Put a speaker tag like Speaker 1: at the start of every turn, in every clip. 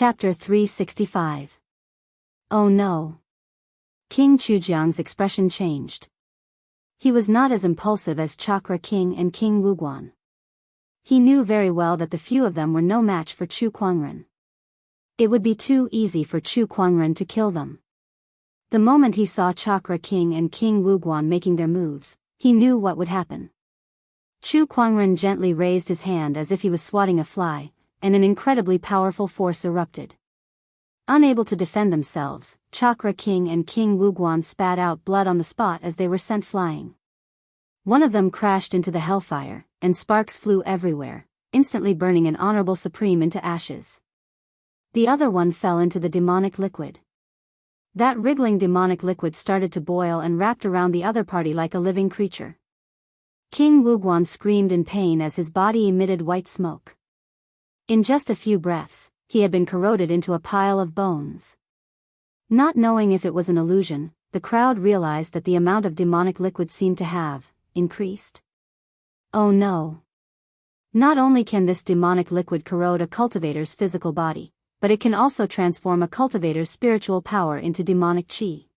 Speaker 1: Chapter 365. Oh no. King Chujiang's expression changed. He was not as impulsive as Chakra King and King Wuguan. He knew very well that the few of them were no match for Chu Kuangren. It would be too easy for Chu Kuangren to kill them. The moment he saw Chakra King and King Wuguan making their moves, he knew what would happen. Chu Kuangren gently raised his hand as if he was swatting a fly, and an incredibly powerful force erupted. Unable to defend themselves, Chakra King and King Wuguan spat out blood on the spot as they were sent flying. One of them crashed into the hellfire, and sparks flew everywhere, instantly burning an honorable supreme into ashes. The other one fell into the demonic liquid. That wriggling demonic liquid started to boil and wrapped around the other party like a living creature. King Wuguan screamed in pain as his body emitted white smoke. In just a few breaths, he had been corroded into a pile of bones. Not knowing if it was an illusion, the crowd realized that the amount of demonic liquid seemed to have increased. Oh no. Not only can this demonic liquid corrode a cultivator's physical body, but it can also transform a cultivator's spiritual power into demonic qi.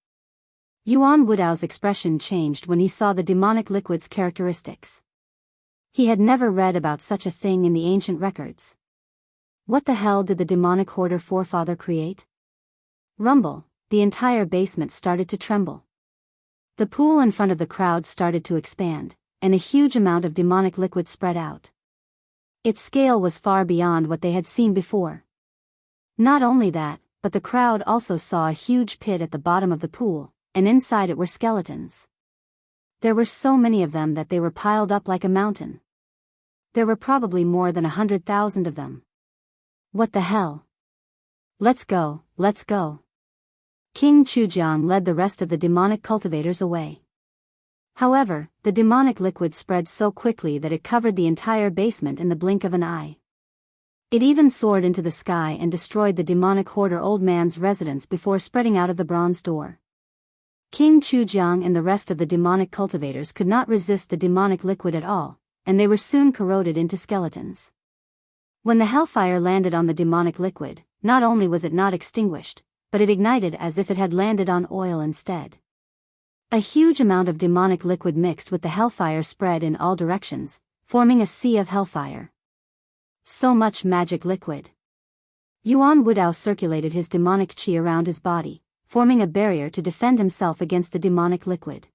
Speaker 1: Yuan Wudao's expression changed when he saw the demonic liquid's characteristics. He had never read about such a thing in the ancient records. What the hell did the demonic hoarder forefather create? Rumble, the entire basement started to tremble. The pool in front of the crowd started to expand, and a huge amount of demonic liquid spread out. Its scale was far beyond what they had seen before. Not only that, but the crowd also saw a huge pit at the bottom of the pool, and inside it were skeletons. There were so many of them that they were piled up like a mountain. There were probably more than 100,000 of them. What the hell? Let's go, let's go. King Chujiang led the rest of the demonic cultivators away. However, the demonic liquid spread so quickly that it covered the entire basement in the blink of an eye. It even soared into the sky and destroyed the demonic hoarder old man's residence before spreading out of the bronze door. King Chujiang and the rest of the demonic cultivators could not resist the demonic liquid at all, and they were soon corroded into skeletons. When the hellfire landed on the demonic liquid, not only was it not extinguished, but it ignited as if it had landed on oil instead. A huge amount of demonic liquid mixed with the hellfire spread in all directions, forming a sea of hellfire. So much magic liquid. Yuan Wudao circulated his demonic qi around his body, forming a barrier to defend himself against the demonic liquid.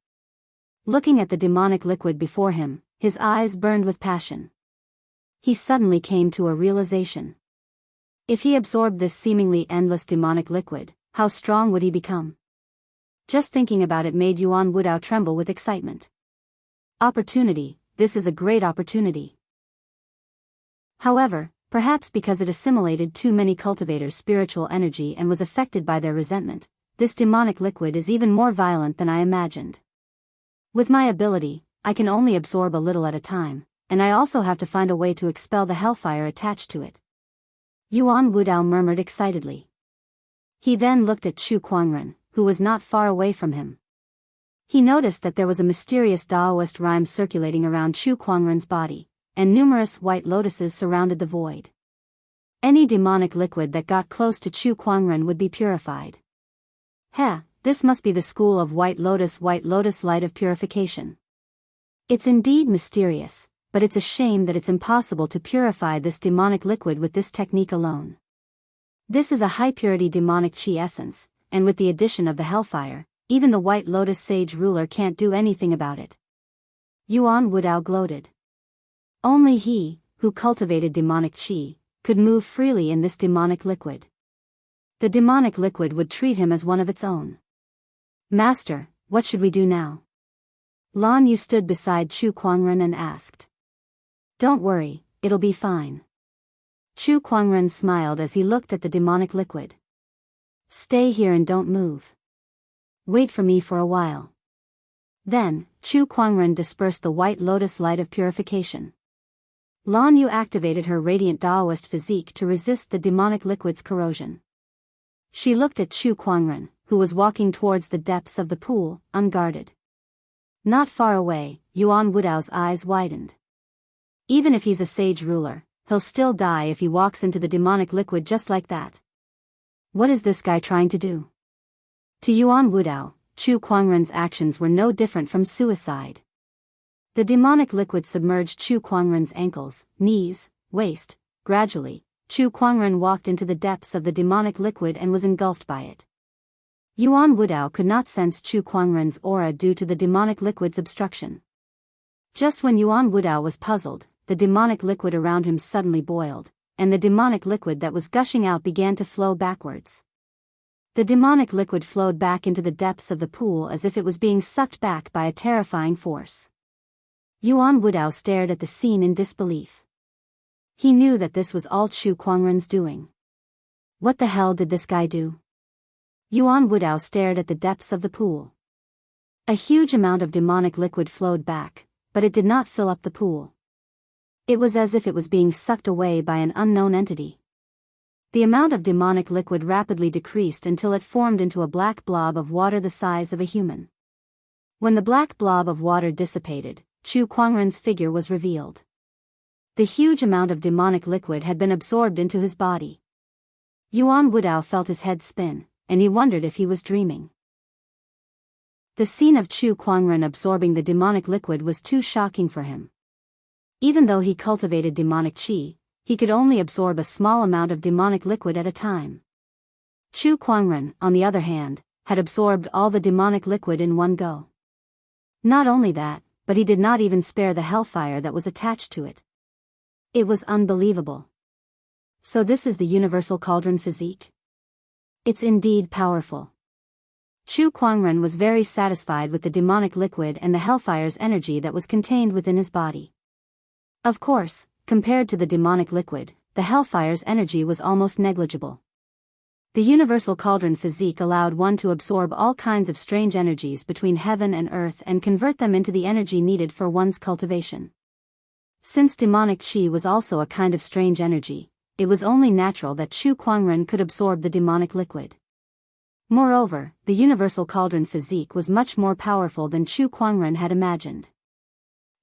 Speaker 1: Looking at the demonic liquid before him, his eyes burned with passion. He suddenly came to a realization. If he absorbed this seemingly endless demonic liquid, how strong would he become? Just thinking about it made Yuan Wudao tremble with excitement. Opportunity, this is a great opportunity. However, perhaps because it assimilated too many cultivators' spiritual energy and was affected by their resentment, this demonic liquid is even more violent than I imagined. With my ability, I can only absorb a little at a time, and I also have to find a way to expel the hellfire attached to it. Yuan Wudao murmured excitedly. He then looked at Chu Kuangren, who was not far away from him. He noticed that there was a mysterious Daoist rhyme circulating around Chu Kuangren's body, and numerous white lotuses surrounded the void. Any demonic liquid that got close to Chu Kuangren would be purified. Heh, this must be the school of white lotus light of purification. It's indeed mysterious, but it's a shame that it's impossible to purify this demonic liquid with this technique alone. This is a high-purity demonic qi essence, and with the addition of the hellfire, even the White Lotus Sage ruler can't do anything about it. Yuan Wudao gloated. Only he, who cultivated demonic qi, could move freely in this demonic liquid. The demonic liquid would treat him as one of its own. Master, what should we do now? Lan Yu stood beside Chu Kuangren and asked. Don't worry, it'll be fine. Chu Kuangren smiled as he looked at the demonic liquid. Stay here and don't move. Wait for me for a while. Then, Chu Kuangren dispersed the white lotus light of purification. Lan Yu activated her radiant Daoist physique to resist the demonic liquid's corrosion. She looked at Chu Kuangren, who was walking towards the depths of the pool, unguarded. Not far away, Yuan Wudao's eyes widened. Even if he's a sage ruler, he'll still die if he walks into the demonic liquid just like that. What is this guy trying to do? To Yuan Wudao, Chu Kuangren's actions were no different from suicide. The demonic liquid submerged Chu Kuangren's ankles, knees, waist. Gradually, Chu Kuangren walked into the depths of the demonic liquid and was engulfed by it. Yuan Wudao could not sense Chu Kuangren's aura due to the demonic liquid's obstruction. Just when Yuan Wudao was puzzled, the demonic liquid around him suddenly boiled, and the demonic liquid that was gushing out began to flow backwards. The demonic liquid flowed back into the depths of the pool as if it was being sucked back by a terrifying force. Yuan Wudao stared at the scene in disbelief. He knew that this was all Chu Kuangren's doing. What the hell did this guy do? Yuan Wudao stared at the depths of the pool. A huge amount of demonic liquid flowed back, but it did not fill up the pool. It was as if it was being sucked away by an unknown entity. The amount of demonic liquid rapidly decreased until it formed into a black blob of water the size of a human. When the black blob of water dissipated, Chu Kuangren's figure was revealed. The huge amount of demonic liquid had been absorbed into his body. Yuan Wudao felt his head spin, and he wondered if he was dreaming. The scene of Chu Kuangren absorbing the demonic liquid was too shocking for him. Even though he cultivated demonic qi, he could only absorb a small amount of demonic liquid at a time. Chu Kuangren, on the other hand, had absorbed all the demonic liquid in one go. Not only that, but he did not even spare the hellfire that was attached to it. It was unbelievable. So this is the universal cauldron physique? It's indeed powerful. Chu Kuangren was very satisfied with the demonic liquid and the hellfire's energy that was contained within his body. Of course, compared to the demonic liquid, the hellfire's energy was almost negligible. The universal cauldron physique allowed one to absorb all kinds of strange energies between heaven and earth and convert them into the energy needed for one's cultivation. Since demonic qi was also a kind of strange energy, it was only natural that Chu Kuangren could absorb the demonic liquid. Moreover, the universal cauldron physique was much more powerful than Chu Kuangren had imagined.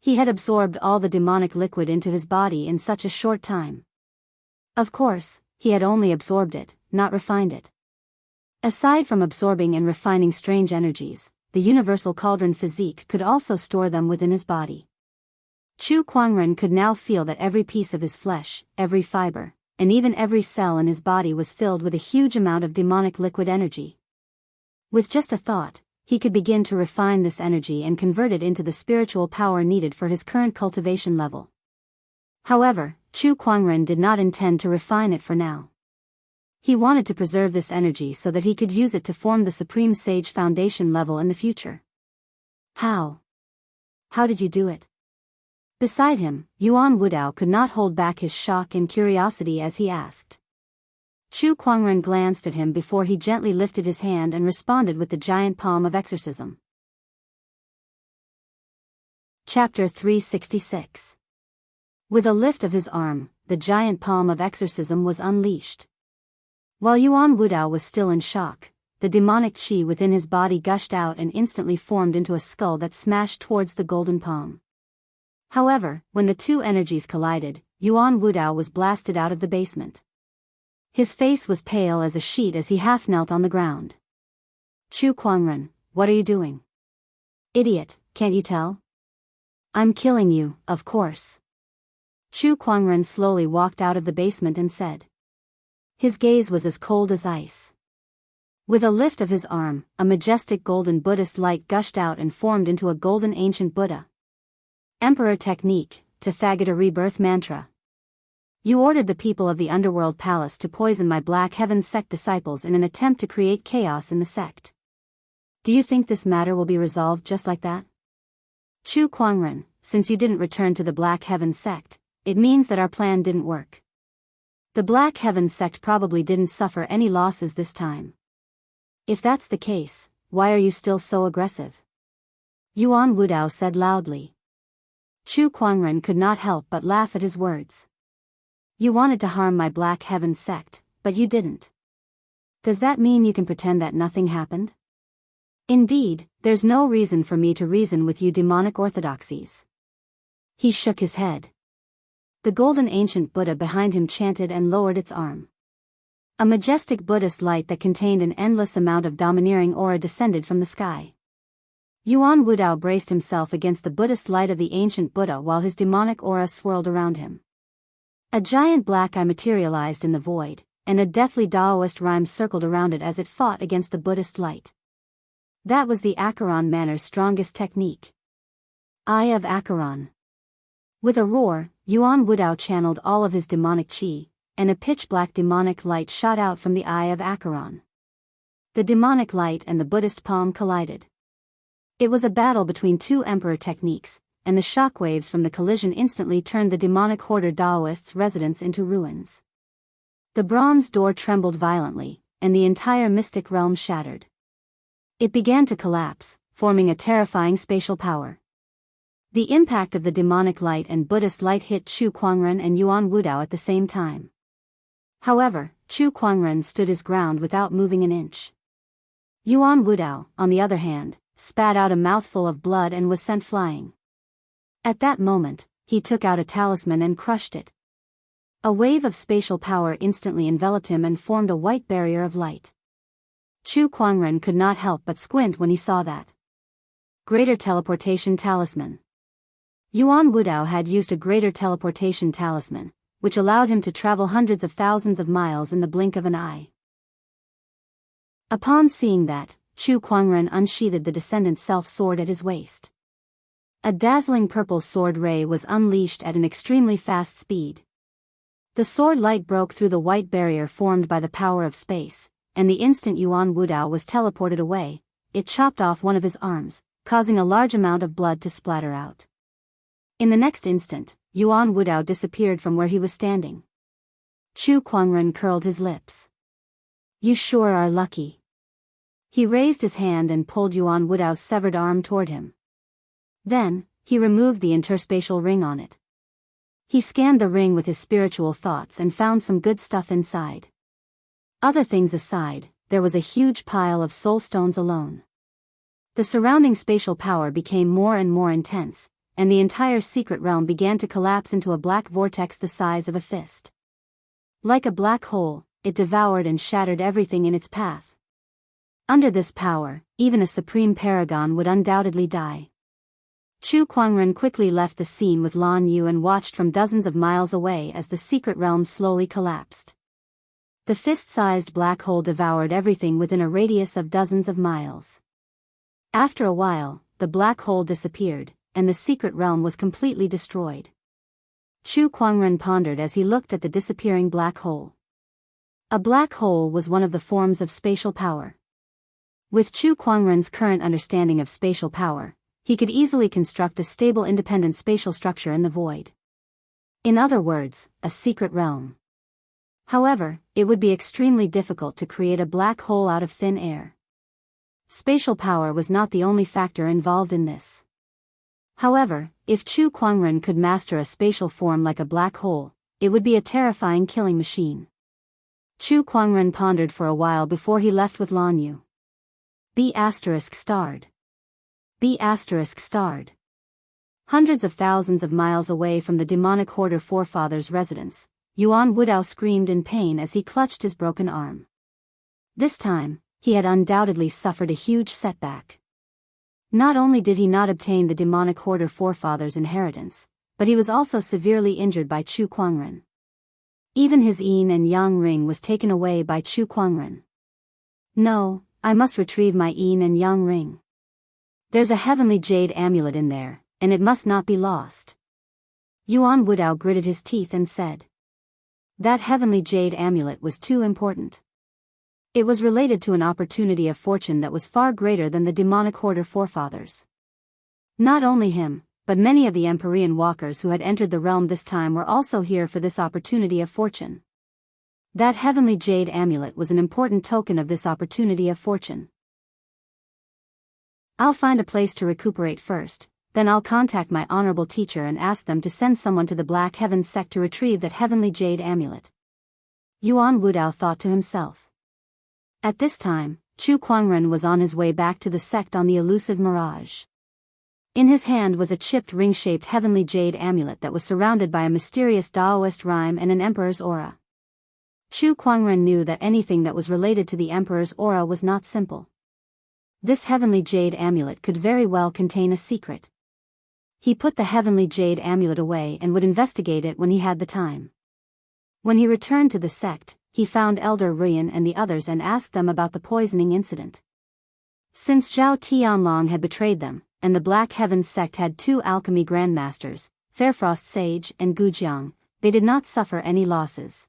Speaker 1: He had absorbed all the demonic liquid into his body in such a short time. Of course, he had only absorbed it, not refined it. Aside from absorbing and refining strange energies, the universal cauldron physique could also store them within his body. Chu Kuangren could now feel that every piece of his flesh, every fiber, and even every cell in his body was filled with a huge amount of demonic liquid energy. With just a thought, he could begin to refine this energy and convert it into the spiritual power needed for his current cultivation level. However, Chu Kuangren did not intend to refine it for now. He wanted to preserve this energy so that he could use it to form the Supreme Sage Foundation level in the future. How? How did you do it? Beside him, Yuan Wudao could not hold back his shock and curiosity as he asked. Chu Kuangren glanced at him before he gently lifted his hand and responded with the giant palm of exorcism. Chapter 366. With a lift of his arm, the giant palm of exorcism was unleashed. While Yuan Wudao was still in shock, the demonic qi within his body gushed out and instantly formed into a skull that smashed towards the golden palm. However, when the two energies collided, Yuan Wudao was blasted out of the basement. His face was pale as a sheet as he half knelt on the ground. Chu Kuangren, what are you doing? Idiot, can't you tell? I'm killing you, of course. Chu Kuangren slowly walked out of the basement and said. His gaze was as cold as ice. With a lift of his arm, a majestic golden Buddhist light gushed out and formed into a golden ancient Buddha. Emperor Technique, Tathagata Rebirth Mantra. You ordered the people of the Underworld Palace to poison my Black Heaven sect disciples in an attempt to create chaos in the sect. Do you think this matter will be resolved just like that? Chu Kuangren, since you didn't return to the Black Heaven sect, it means that our plan didn't work. The Black Heaven sect probably didn't suffer any losses this time. If that's the case, why are you still so aggressive? Yuan Wudao said loudly. Chu Kuangren could not help but laugh at his words. You wanted to harm my Black Heaven sect, but you didn't. Does that mean you can pretend that nothing happened? Indeed, there's no reason for me to reason with you demonic orthodoxies. He shook his head. The golden ancient Buddha behind him chanted and lowered its arm. A majestic Buddhist light that contained an endless amount of domineering aura descended from the sky. Yuan Wudao braced himself against the Buddhist light of the ancient Buddha while his demonic aura swirled around him. A giant black eye materialized in the void, and a deathly Daoist rhyme circled around it as it fought against the Buddhist light. That was the Acheron Manor's strongest technique. Eye of Acheron. With a roar, Yuan Wudao channeled all of his demonic qi, and a pitch-black demonic light shot out from the Eye of Acheron. The demonic light and the Buddhist palm collided. It was a battle between two emperor techniques, and the shockwaves from the collision instantly turned the demonic hoarder Daoist's residence into ruins. The bronze door trembled violently, and the entire mystic realm shattered. It began to collapse, forming a terrifying spatial power. The impact of the demonic light and Buddhist light hit Chu Kuangren and Yuan Wudao at the same time. However, Chu Kuangren stood his ground without moving an inch. Yuan Wudao, on the other hand, spat out a mouthful of blood and was sent flying. At that moment, he took out a talisman and crushed it. A wave of spatial power instantly enveloped him and formed a white barrier of light. Chu Kuangren could not help but squint when he saw that. Greater Teleportation Talisman. Yuan Wudao had used a Greater Teleportation Talisman, which allowed him to travel hundreds of thousands of miles in the blink of an eye. Upon seeing that, Chu Kuangren unsheathed the Descendant's self-sword at his waist. A dazzling purple sword ray was unleashed at an extremely fast speed. The sword light broke through the white barrier formed by the power of space, and the instant Yuan Wudao was teleported away, it chopped off one of his arms, causing a large amount of blood to splatter out. In the next instant, Yuan Wudao disappeared from where he was standing. Chu Kuangren curled his lips. "You sure are lucky." He raised his hand and pulled Yuan Wudao's severed arm toward him. Then, he removed the interspatial ring on it. He scanned the ring with his spiritual thoughts and found some good stuff inside. Other things aside, there was a huge pile of soul stones alone. The surrounding spatial power became more and more intense, and the entire secret realm began to collapse into a black vortex the size of a fist. Like a black hole, it devoured and shattered everything in its path. Under this power, even a supreme paragon would undoubtedly die. Chu Kuangren quickly left the scene with Lan Yu and watched from dozens of miles away as the secret realm slowly collapsed. The fist-sized black hole devoured everything within a radius of dozens of miles. After a while, the black hole disappeared, and the secret realm was completely destroyed. Chu Kuangren pondered as he looked at the disappearing black hole. A black hole was one of the forms of spatial power. With Chu Kuangren's current understanding of spatial power, he could easily construct a stable independent spatial structure in the void. In other words, a secret realm. However, it would be extremely difficult to create a black hole out of thin air. Spatial power was not the only factor involved in this. However, if Chu Kuangren could master a spatial form like a black hole, it would be a terrifying killing machine. Chu Kuangren pondered for a while before he left with Lan Yu. B*****. B*****. Hundreds of thousands of miles away from the demonic hoarder forefather's residence, Yuan Wudao screamed in pain as he clutched his broken arm. This time, he had undoubtedly suffered a huge setback. Not only did he not obtain the demonic hoarder forefather's inheritance, but he was also severely injured by Chu Kuangren. Even his yin and yang ring was taken away by Chu Kuangren. No, I must retrieve my yin and yang ring. There's a heavenly jade amulet in there, and it must not be lost. Yuan Wudao gritted his teeth and said. That heavenly jade amulet was too important. It was related to an opportunity of fortune that was far greater than the demonic hoarder forefathers. Not only him, but many of the Empyrean walkers who had entered the realm this time were also here for this opportunity of fortune. That heavenly jade amulet was an important token of this opportunity of fortune. I'll find a place to recuperate first, then I'll contact my honorable teacher and ask them to send someone to the Black Heavens sect to retrieve that heavenly jade amulet. Yuan Wudao thought to himself. At this time, Chu Kuangren was on his way back to the sect on the elusive mirage. In his hand was a chipped ring-shaped heavenly jade amulet that was surrounded by a mysterious Daoist rhyme and an emperor's aura. Chu Kuangren knew that anything that was related to the emperor's aura was not simple. This heavenly jade amulet could very well contain a secret. He put the heavenly jade amulet away and would investigate it when he had the time. When he returned to the sect, he found Elder Ruyan and the others and asked them about the poisoning incident. Since Zhao Tianlong had betrayed them, and the Black Heavens sect had 2 alchemy grandmasters, Fairfrost Sage and Gu Jiang, they did not suffer any losses.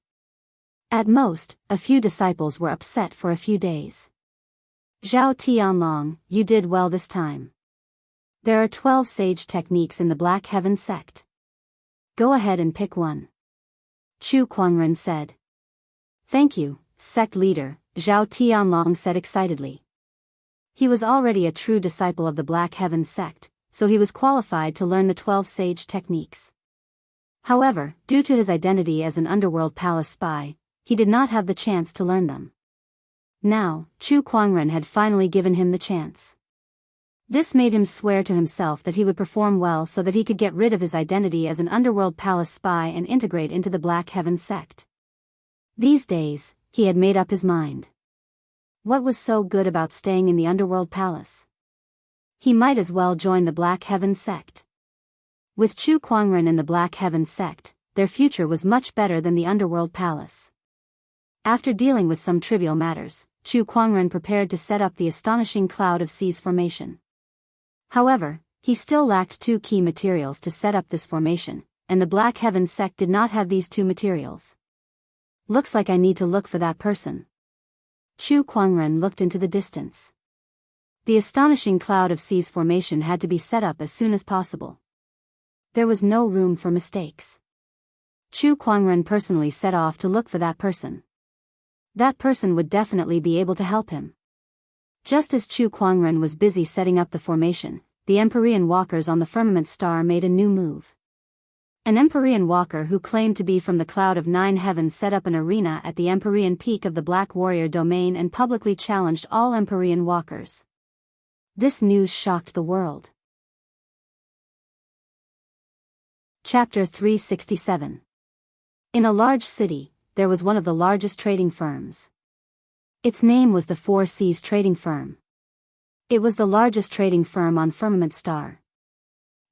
Speaker 1: At most, a few disciples were upset for a few days. Zhao Tianlong, you did well this time. There are 12 sage techniques in the Black Heaven sect. Go ahead and pick one. Chu Kuangren said. Thank you, sect leader, Zhao Tianlong said excitedly. He was already a true disciple of the Black Heaven sect, so he was qualified to learn the 12 sage techniques. However, due to his identity as an underworld palace spy, he did not have the chance to learn them. Now, Chu Kuangren had finally given him the chance. This made him swear to himself that he would perform well so that he could get rid of his identity as an underworld palace spy and integrate into the Black Heaven sect. These days, he had made up his mind. What was so good about staying in the underworld palace? He might as well join the Black Heaven sect. With Chu Kuangren in the Black Heaven sect, their future was much better than the underworld palace. After dealing with some trivial matters, Chu Kuangren prepared to set up the astonishing cloud of seas formation. However, he still lacked 2 key materials to set up this formation, and the Black Heaven sect did not have these 2 materials. Looks like I need to look for that person. Chu Kuangren looked into the distance. The astonishing cloud of seas formation had to be set up as soon as possible. There was no room for mistakes. Chu Kuangren personally set off to look for that person. That person would definitely be able to help him. Just as Chu Kuangren was busy setting up the formation, the Empyrean walkers on the firmament star made a new move. An Empyrean walker who claimed to be from the Cloud of 9 Heavens set up an arena at the Empyrean peak of the Black Warrior domain and publicly challenged all Empyrean walkers. This news shocked the world. Chapter 367. In a large city, there was one of the largest trading firms. Its name was the Four Seas Trading Firm. It was the largest trading firm on Firmament Star.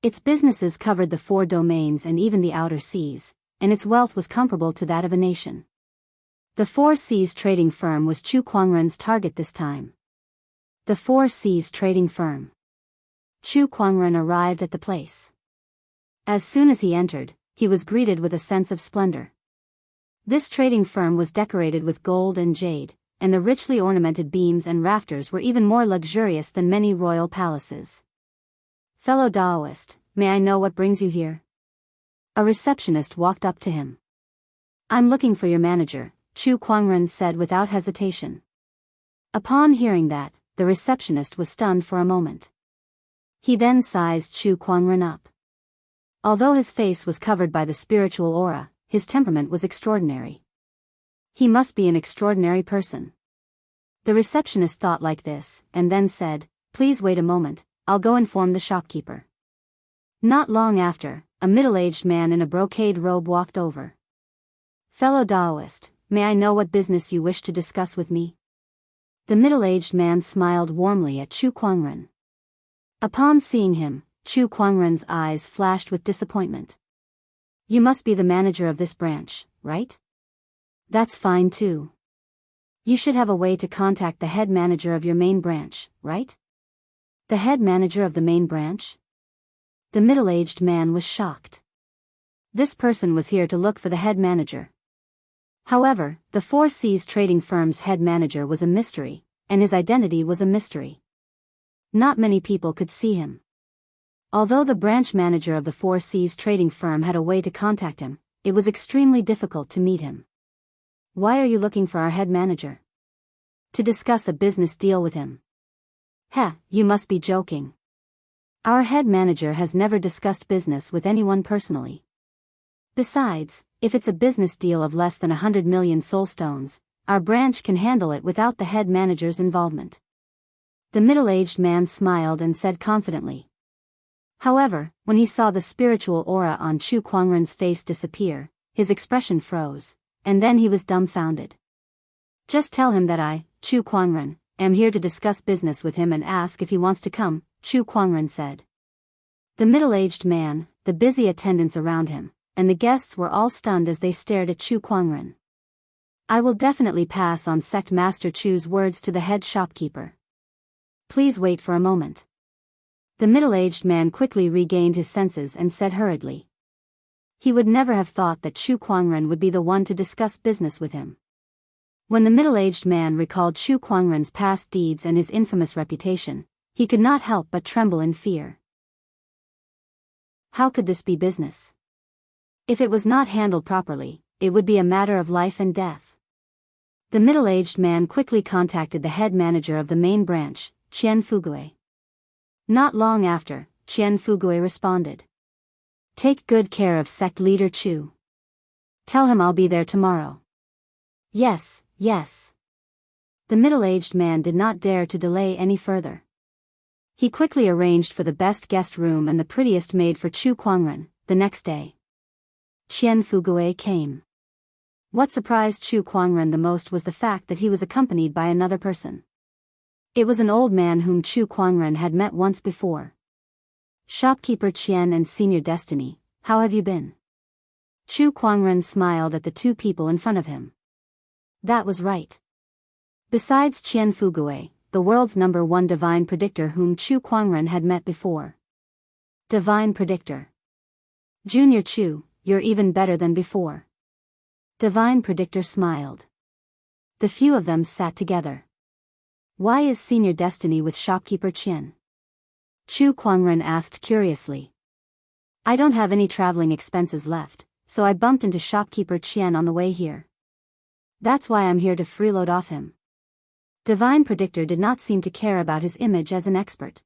Speaker 1: Its businesses covered the 4 domains and even the outer seas, and its wealth was comparable to that of a nation. The Four Seas Trading Firm was Chu Kuangren's target this time. The Four Seas Trading Firm. Chu Kuangren arrived at the place. As soon as he entered, he was greeted with a sense of splendor. This trading firm was decorated with gold and jade, and the richly ornamented beams and rafters were even more luxurious than many royal palaces. Fellow Daoist, may I know what brings you here? A receptionist walked up to him. I'm looking for your manager, Chu Kuangren said without hesitation. Upon hearing that, the receptionist was stunned for a moment. He then sized Chu Kuangren up. Although his face was covered by the spiritual aura, his temperament was extraordinary. He must be an extraordinary person. The receptionist thought like this, and then said, Please wait a moment, I'll go inform the shopkeeper. Not long after, a middle-aged man in a brocade robe walked over. Fellow Daoist, may I know what business you wish to discuss with me? The middle-aged man smiled warmly at Chu Kuangren. Upon seeing him, Chu Kuangren's eyes flashed with disappointment. You must be the manager of this branch, right? That's fine too. You should have a way to contact the head manager of your main branch, right? The head manager of the main branch? The middle-aged man was shocked. This person was here to look for the head manager. However, the Four Seas Trading Firm's head manager was a mystery, and his identity was a mystery. Not many people could see him. Although the branch manager of the Four Seas Trading Firm had a way to contact him, it was extremely difficult to meet him. Why are you looking for our head manager? To discuss a business deal with him. Heh, you must be joking. Our head manager has never discussed business with anyone personally. Besides, if it's a business deal of less than 100 million soulstones, our branch can handle it without the head manager's involvement. The middle-aged man smiled and said confidently. However, when he saw the spiritual aura on Chu Kuangren's face disappear, his expression froze, and then he was dumbfounded. Just tell him that I, Chu Kuangren, am here to discuss business with him and ask if he wants to come, Chu Kuangren said. The middle-aged man, the busy attendants around him, and the guests were all stunned as they stared at Chu Kuangren. I will definitely pass on Sect Master Chu's words to the head shopkeeper. Please wait for a moment. The middle-aged man quickly regained his senses and said hurriedly. He would never have thought that Chu Kuangren would be the one to discuss business with him. When the middle-aged man recalled Chu Kuangren's past deeds and his infamous reputation, he could not help but tremble in fear. How could this be business? If it was not handled properly, it would be a matter of life and death. The middle-aged man quickly contacted the head manager of the main branch, Qian Fugui. Not long after, Qian Fugui responded. Take good care of sect leader Chu. Tell him I'll be there tomorrow. Yes, yes. The middle-aged man did not dare to delay any further. He quickly arranged for the best guest room and the prettiest maid for Chu Kuangren. The next day, Qian Fugui came. What surprised Chu Kuangren the most was the fact that he was accompanied by another person. It was an old man whom Chu Kuangren had met once before. Shopkeeper Qian and Senior Destiny, how have you been? Chu Kuangren smiled at the two people in front of him. That was right. Besides Qian Fugui, the world's #1 divine predictor whom Chu Kuangren had met before. Divine predictor. Junior Chu, you're even better than before. Divine predictor smiled. The few of them sat together. Why is Senior Destiny with shopkeeper Qian? Chu Kuangren asked curiously. I don't have any traveling expenses left, so I bumped into shopkeeper Qian on the way here. That's why I'm here to freeload off him. Divine Predictor did not seem to care about his image as an expert.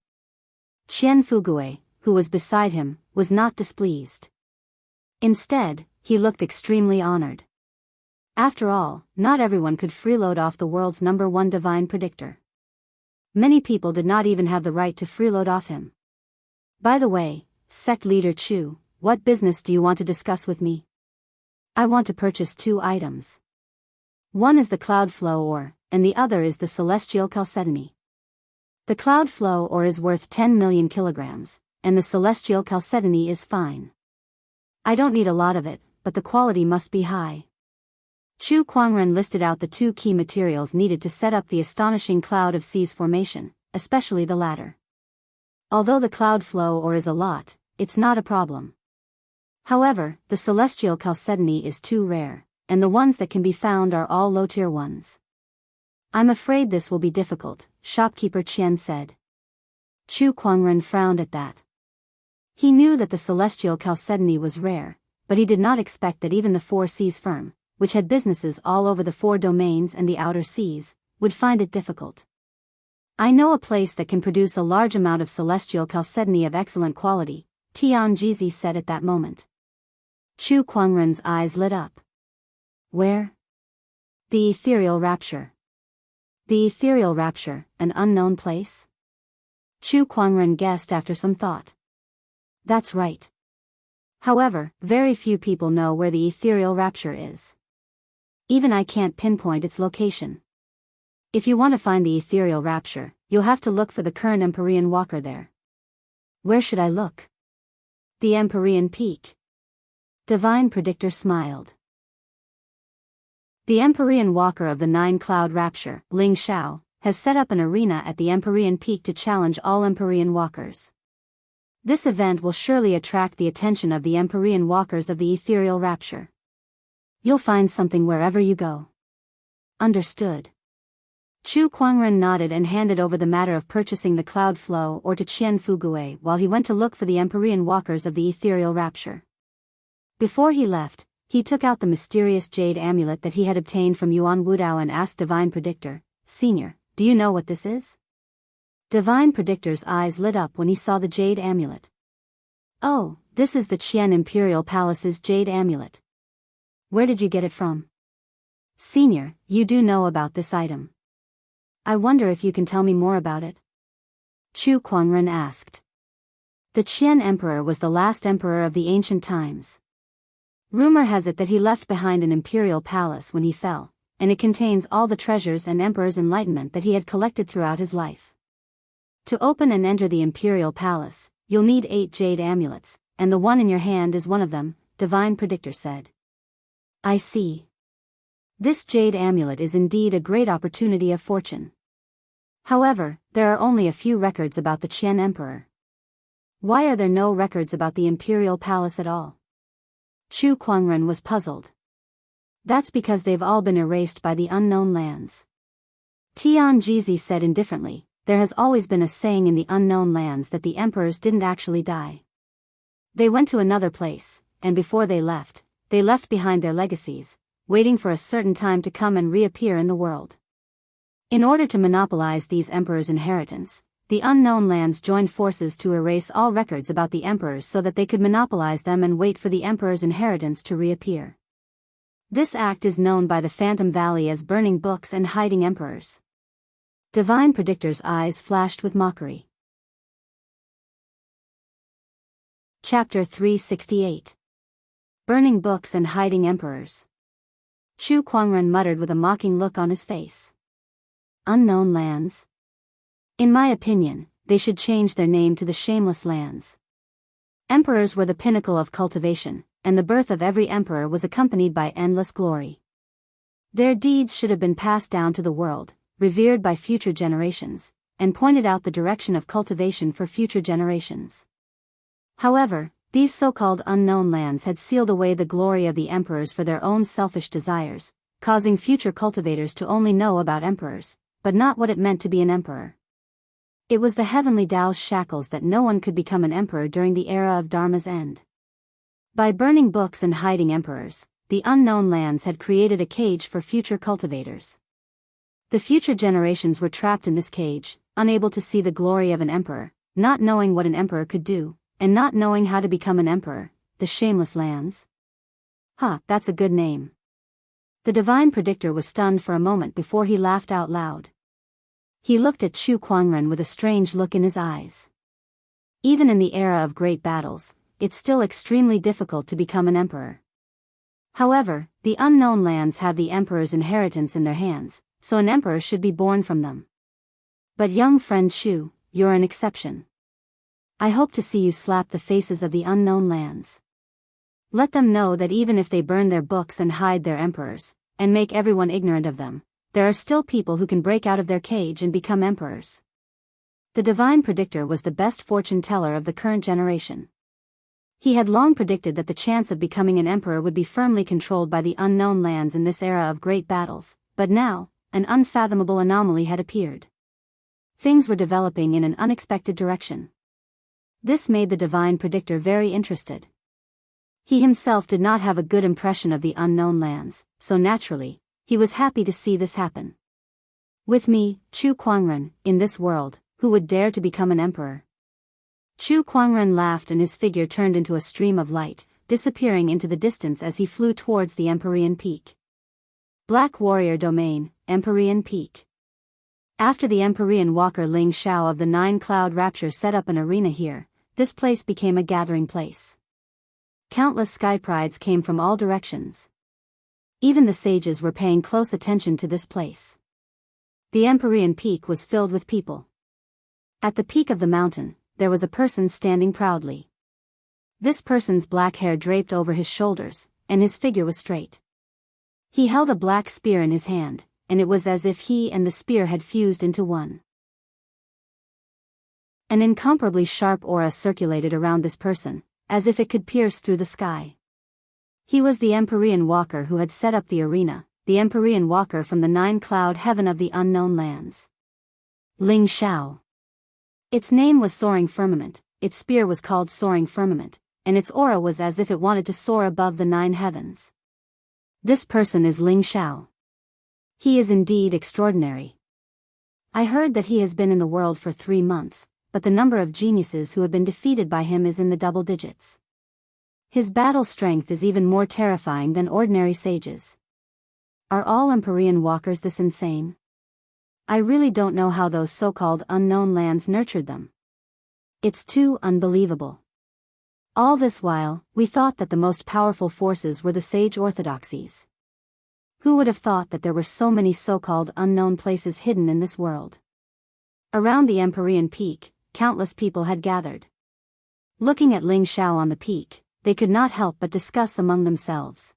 Speaker 1: Qian Fugui, who was beside him, was not displeased. Instead, he looked extremely honored. After all, not everyone could freeload off the world's #1 divine predictor. Many people did not even have the right to freeload off him. By the way, sect leader Chu, what business do you want to discuss with me? I want to purchase 2 items. One is the cloud flow ore, and the other is the celestial chalcedony. The cloud flow ore is worth 10 million kilograms, and the celestial chalcedony is fine. I don't need a lot of it, but the quality must be high. Chu Kuangren listed out the 2 key materials needed to set up the astonishing cloud of seas formation, especially the latter. Although the cloud flow ore is a lot, it's not a problem. However, the celestial chalcedony is too rare, and the ones that can be found are all low-tier ones. I'm afraid this will be difficult, shopkeeper Qian said. Chu Kuangren frowned at that. He knew that the celestial chalcedony was rare, but he did not expect that even the 4 Seas firm, which had businesses all over the 4 domains and the outer seas, would find it difficult. I know a place that can produce a large amount of celestial chalcedony of excellent quality, Tian Jizi said at that moment. Chu Kuangren's eyes lit up. Where? The Ethereal Rapture. The Ethereal Rapture, an unknown place? Chu Kuangren guessed after some thought. That's right. However, very few people know where the Ethereal Rapture is. Even I can't pinpoint its location. If you want to find the Ethereal Rapture, you'll have to look for the current Empyrean Walker there. Where should I look? The Empyrean Peak. Divine Predictor smiled. The Empyrean Walker of the 9-Cloud Rapture, Ling Xiao, has set up an arena at the Empyrean Peak to challenge all Empyrean Walkers. This event will surely attract the attention of the Empyrean Walkers of the Ethereal Rapture. You'll find something wherever you go. Understood. Chu Kuangren nodded and handed over the matter of purchasing the cloud flow ore to Qian Fugui while he went to look for the Empyrean Walkers of the Ethereal Rapture. Before he left, he took out the mysterious jade amulet that he had obtained from Yuan Wudao and asked Divine Predictor, Senior, do you know what this is? Divine Predictor's eyes lit up when he saw the jade amulet. Oh, this is the Qian Imperial Palace's jade amulet. Where did you get it from? Senior, you do know about this item. I wonder if you can tell me more about it? Chu Kuangren asked. The Qian Emperor was the last emperor of the ancient times. Rumor has it that he left behind an imperial palace when he fell, and it contains all the treasures and emperor's enlightenment that he had collected throughout his life. To open and enter the imperial palace, you'll need 8 jade amulets, and the one in your hand is one of them, Divine Predictor said. I see. This jade amulet is indeed a great opportunity of fortune. However, there are only a few records about the Qian Emperor. Why are there no records about the imperial palace at all? Chu Kuangren was puzzled. That's because they've all been erased by the unknown lands. Tian Jizi said indifferently, there has always been a saying in the unknown lands that the emperors didn't actually die. They went to another place, and before they left behind their legacies, waiting for a certain time to come and reappear in the world. In order to monopolize these emperors' inheritance, the unknown lands joined forces to erase all records about the emperors so that they could monopolize them and wait for the emperor's inheritance to reappear. This act is known by the Phantom Valley as burning books and hiding emperors. Divine Predictor's eyes flashed with mockery. Chapter 368. Burning Books and Hiding Emperors. Chu Kuangren muttered with a mocking look on his face. Unknown lands? In my opinion, they should change their name to the Shameless Lands. Emperors were the pinnacle of cultivation, and the birth of every emperor was accompanied by endless glory. Their deeds should have been passed down to the world, revered by future generations, and pointed out the direction of cultivation for future generations. However, these so-called unknown lands had sealed away the glory of the emperors for their own selfish desires, causing future cultivators to only know about emperors, but not what it meant to be an emperor. It was the heavenly Tao's shackles that no one could become an emperor during the era of Dharma's end. By burning books and hiding emperors, the unknown lands had created a cage for future cultivators. The future generations were trapped in this cage, unable to see the glory of an emperor, not knowing what an emperor could do, and not knowing how to become an emperor, the Shameless Lands. That's a good name. The Divine Predictor was stunned for a moment before he laughed out loud. He looked at Chu Kuangren with a strange look in his eyes. Even in the era of great battles, it's still extremely difficult to become an emperor. However, the unknown lands have the emperor's inheritance in their hands, so an emperor should be born from them. But young friend Chu, you're an exception. I hope to see you slap the faces of the unknown lands. Let them know that even if they burn their books and hide their emperors, and make everyone ignorant of them, there are still people who can break out of their cage and become emperors. The Divine Predictor was the best fortune teller of the current generation. He had long predicted that the chance of becoming an emperor would be firmly controlled by the unknown lands in this era of great battles, but now, an unfathomable anomaly had appeared. Things were developing in an unexpected direction. This made the Divine Predictor very interested. He himself did not have a good impression of the unknown lands, so naturally, he was happy to see this happen. With me, Chu Kuangren, in this world, who would dare to become an emperor? Chu Kuangren laughed and his figure turned into a stream of light, disappearing into the distance as he flew towards the Empyrean Peak. Black Warrior Domain, Empyrean Peak. After the Empyrean walker Ling Xiao of the Nine Cloud Rapture set up an arena here, this place became a gathering place. Countless sky prides came from all directions. Even the sages were paying close attention to this place. The Empyrean Peak was filled with people. At the peak of the mountain, there was a person standing proudly. This person's black hair draped over his shoulders, and his figure was straight. He held a black spear in his hand, and it was as if he and the spear had fused into one. An incomparably sharp aura circulated around this person, as if it could pierce through the sky. He was the Empyrean Walker who had set up the arena, the Empyrean Walker from the nine-cloud heaven of the unknown lands. Ling Xiao. Its name was Soaring Firmament, its spear was called Soaring Firmament, and its aura was as if it wanted to soar above the 9 heavens. This person is Ling Xiao. He is indeed extraordinary. I heard that he has been in the world for 3 months, but the number of geniuses who have been defeated by him is in the double digits. His battle strength is even more terrifying than ordinary sages. Are all Empyrean walkers this insane? I really don't know how those so-called unknown lands nurtured them. It's too unbelievable. All this while, we thought that the most powerful forces were the sage orthodoxies. Who would have thought that there were so many so-called unknown places hidden in this world? Around the Empyrean Peak, countless people had gathered. Looking at Ling Xiao on the peak, they could not help but discuss among themselves.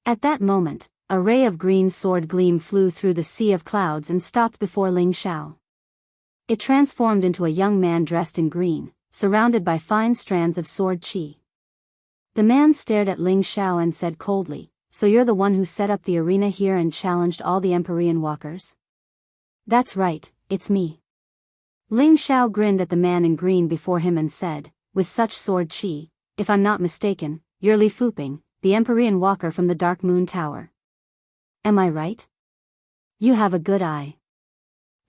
Speaker 1: At that moment, a ray of green sword gleam flew through the sea of clouds and stopped before Ling Xiao. It transformed into a young man dressed in green, surrounded by fine strands of sword qi. The man stared at Ling Xiao and said coldly, "So you're the one who set up the arena here and challenged all the Empyrean walkers?" "That's right, it's me." Ling Xiao grinned at the man in green before him and said, "With such sword qi, if I'm not mistaken, you're Li Fuping, the Empyrean walker from the Dark Moon Tower. Am I right?" "You have a good eye,"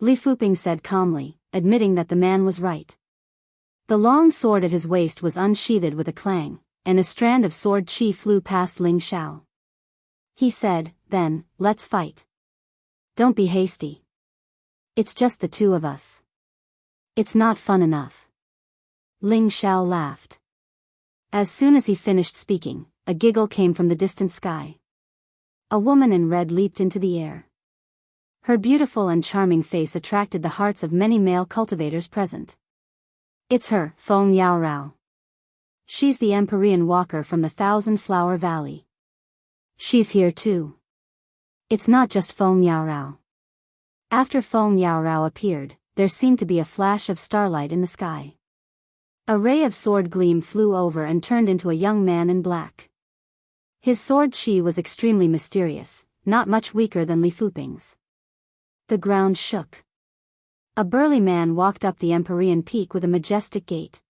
Speaker 1: Li Fuping said calmly, admitting that the man was right. The long sword at his waist was unsheathed with a clang, and a strand of sword qi flew past Ling Xiao. He said, "Then, let's fight. Don't be hasty. It's just the two of us. It's not fun enough." Ling Xiao laughed. As soon as he finished speaking, a giggle came from the distant sky. A woman in red leaped into the air. Her beautiful and charming face attracted the hearts of many male cultivators present. "It's her, Feng Yaorao. She's the Empyrean walker from the Thousand Flower Valley. She's here too." It's not just Feng Yaorao. After Feng Yaorao appeared, there seemed to be a flash of starlight in the sky. A ray of sword gleam flew over and turned into a young man in black. His sword qi was extremely mysterious, not much weaker than Li Fuping's. The ground shook. A burly man walked up the Empyrean Peak with a majestic gait.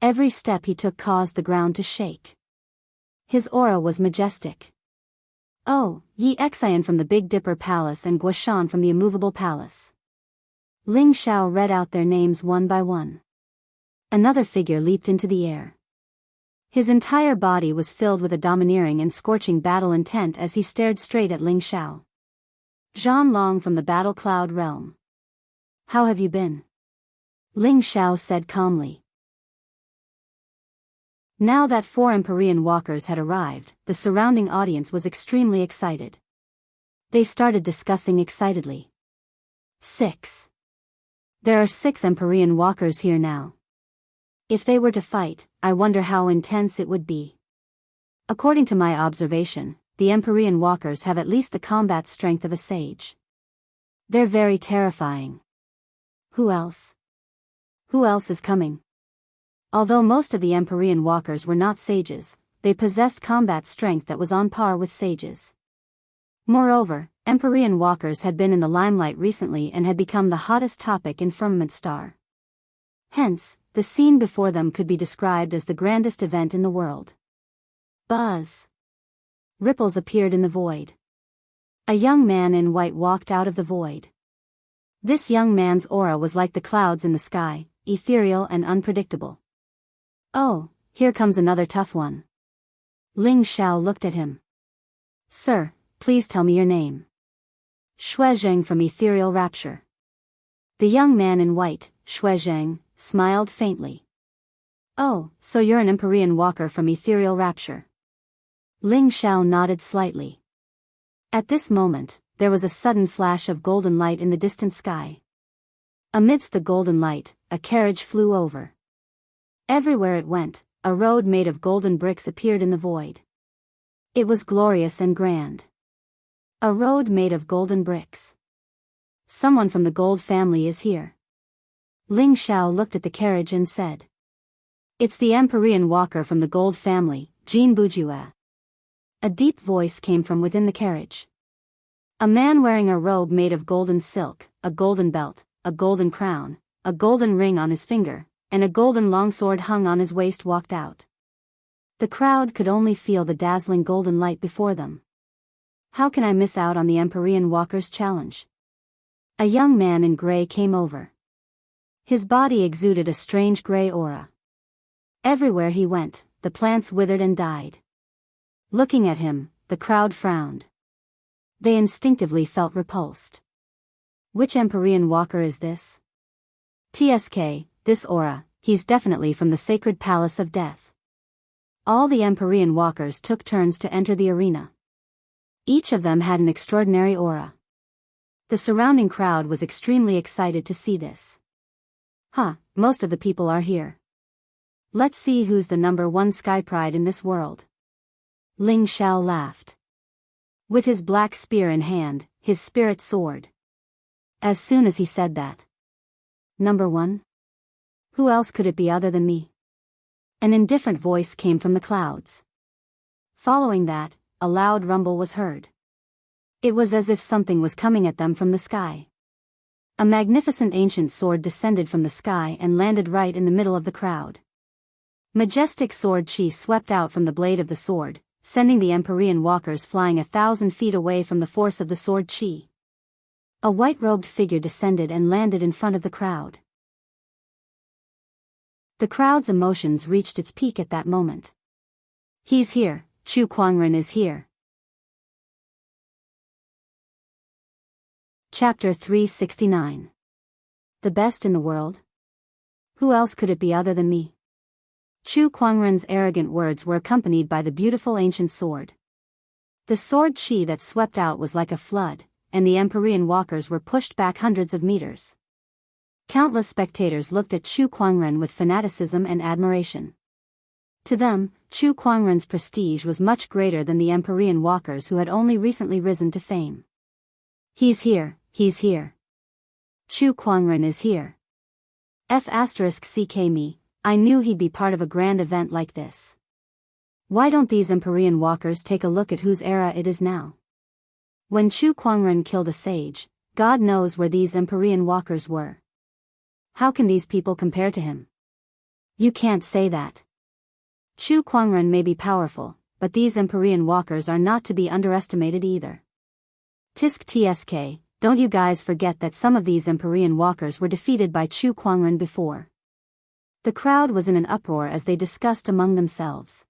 Speaker 1: Every step he took caused the ground to shake. His aura was majestic. "Oh, Yi Xian from the Big Dipper Palace and Guoshan from the Immovable Palace." Ling Xiao read out their names one by one. Another figure leaped into the air. His entire body was filled with a domineering and scorching battle intent as he stared straight at Ling Xiao. "Zhan Long from the Battle Cloud Realm. How have you been?" Ling Xiao said calmly. Now that 4 Empyrean walkers had arrived, the surrounding audience was extremely excited. They started discussing excitedly. 6. There are 6 Empyrean walkers here now. If they were to fight, I wonder how intense it would be. According to my observation, the Empyrean walkers have at least the combat strength of a sage. They're very terrifying. Who else? Who else is coming? Although most of the Empyrean walkers were not sages, they possessed combat strength that was on par with sages. Moreover, Empyrean walkers had been in the limelight recently and had become the hottest topic in Firmament Star. Hence, the scene before them could be described as the grandest event in the world. Buzz! Ripples appeared in the void. A young man in white walked out of the void. This young man's aura was like the clouds in the sky, ethereal and unpredictable. "Oh, here comes another tough one." Ling Xiao looked at him. "Sir, please tell me your name." "Shuezheng from Ethereal Rapture." The young man in white, Shuezheng, smiled faintly. "Oh, so you're an Empyrean walker from Ethereal Rapture." Ling Xiao nodded slightly. At this moment, there was a sudden flash of golden light in the distant sky. Amidst the golden light, a carriage flew over. Everywhere it went, a road made of golden bricks appeared in the void. It was glorious and grand. A road made of golden bricks. Someone from the Gold family is here. Ling Xiao looked at the carriage and said, "It's the Empyrean walker from the Gold family, Jin Bujue." A deep voice came from within the carriage. A man wearing a robe made of golden silk, a golden belt, a golden crown, a golden ring on his finger, and a golden longsword hung on his waist walked out. The crowd could only feel the dazzling golden light before them. How can I miss out on the Empyrean Walker's challenge? A young man in gray came over. His body exuded a strange gray aura. Everywhere he went, the plants withered and died. Looking at him, the crowd frowned. They instinctively felt repulsed. Which Empyrean walker is this? TSK, this aura, he's definitely from the sacred palace of death. All the Empyrean walkers took turns to enter the arena. Each of them had an extraordinary aura. The surrounding crowd was extremely excited to see this. Most of the people are here. Let's see who's the #1 sky pride in this world. Ling Xiao laughed. With his black spear in hand, his spirit soared. As soon as he said that. #1? Who else could it be other than me? An indifferent voice came from the clouds. Following that, a loud rumble was heard. It was as if something was coming at them from the sky. A magnificent ancient sword descended from the sky and landed right in the middle of the crowd. Majestic sword chi swept out from the blade of the sword, sending the Empyrean walkers flying 1,000 feet away from the force of the sword chi. A white-robed figure descended and landed in front of the crowd. The crowd's emotions reached its peak at that moment. He's here, Chu Kuangren is here. Chapter 369. The best in the world? Who else could it be other than me? Chu Kuangren's arrogant words were accompanied by the beautiful ancient sword. The sword chi that swept out was like a flood, and the Empyrean walkers were pushed back hundreds of meters. Countless spectators looked at Chu Kuangren with fanaticism and admiration. To them, Chu Kuangren's prestige was much greater than the Empyrean walkers who had only recently risen to fame. He's here, he's here. Chu Kuangren is here. *CK me, I knew he'd be part of a grand event like this. Why don't these Empyrean walkers take a look at whose era it is now? When Chu Kuangren killed a sage, God knows where these Empyrean walkers were. How can these people compare to him? You can't say that. Chu Kuangren may be powerful, but these Empyrean walkers are not to be underestimated either. TSK, don't you guys forget that some of these Empyrean walkers were defeated by Chu Kuangren before. The crowd was in an uproar as they discussed among themselves.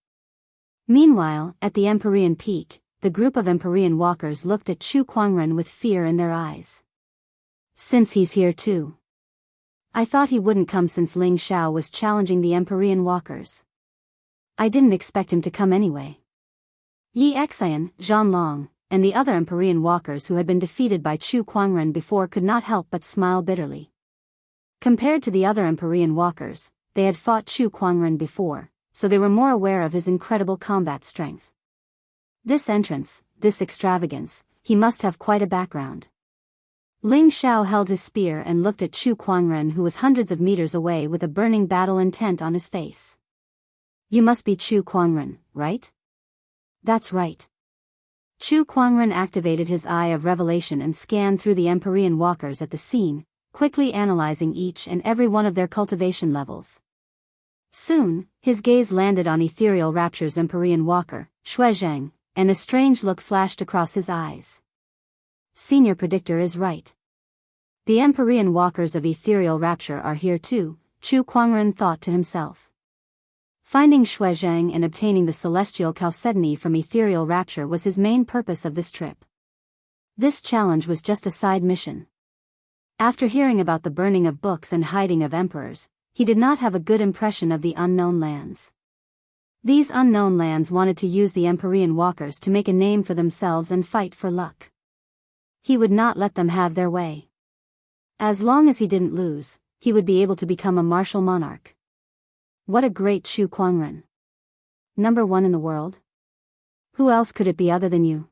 Speaker 1: Meanwhile, at the Empyrean peak, the group of Empyrean walkers looked at Chu Kuangren with fear in their eyes. Since he's here too. I thought he wouldn't come since Ling Xiao was challenging the Empyrean walkers. I didn't expect him to come anyway. Yi Xian, Zhan Long, and the other Empyrean walkers who had been defeated by Chu Kuangren before could not help but smile bitterly. Compared to the other Empyrean walkers, they had fought Chu Kuangren before, so they were more aware of his incredible combat strength. This entrance, this extravagance, he must have quite a background. Ling Xiao held his spear and looked at Chu Kuangren, who was hundreds of meters away with a burning battle intent on his face. You must be Chu Kuangren, right? That's right. Chu Kuangren activated his eye of revelation and scanned through the Empyrean walkers at the scene, quickly analyzing each and every one of their cultivation levels. Soon, his gaze landed on Ethereal Rapture's Empyrean walker, Shuezheng, and a strange look flashed across his eyes. Senior Predictor is right. The Empyrean walkers of Ethereal Rapture are here too, Chu Kuangren thought to himself. Finding Shuezheng and obtaining the celestial chalcedony from Ethereal Rapture was his main purpose of this trip. This challenge was just a side mission. After hearing about the burning of books and hiding of emperors, he did not have a good impression of the unknown lands. These unknown lands wanted to use the Empyrean walkers to make a name for themselves and fight for luck. He would not let them have their way. As long as he didn't lose, he would be able to become a martial monarch. What a great Chu Kuangren. #1 in the world? Who else could it be other than you?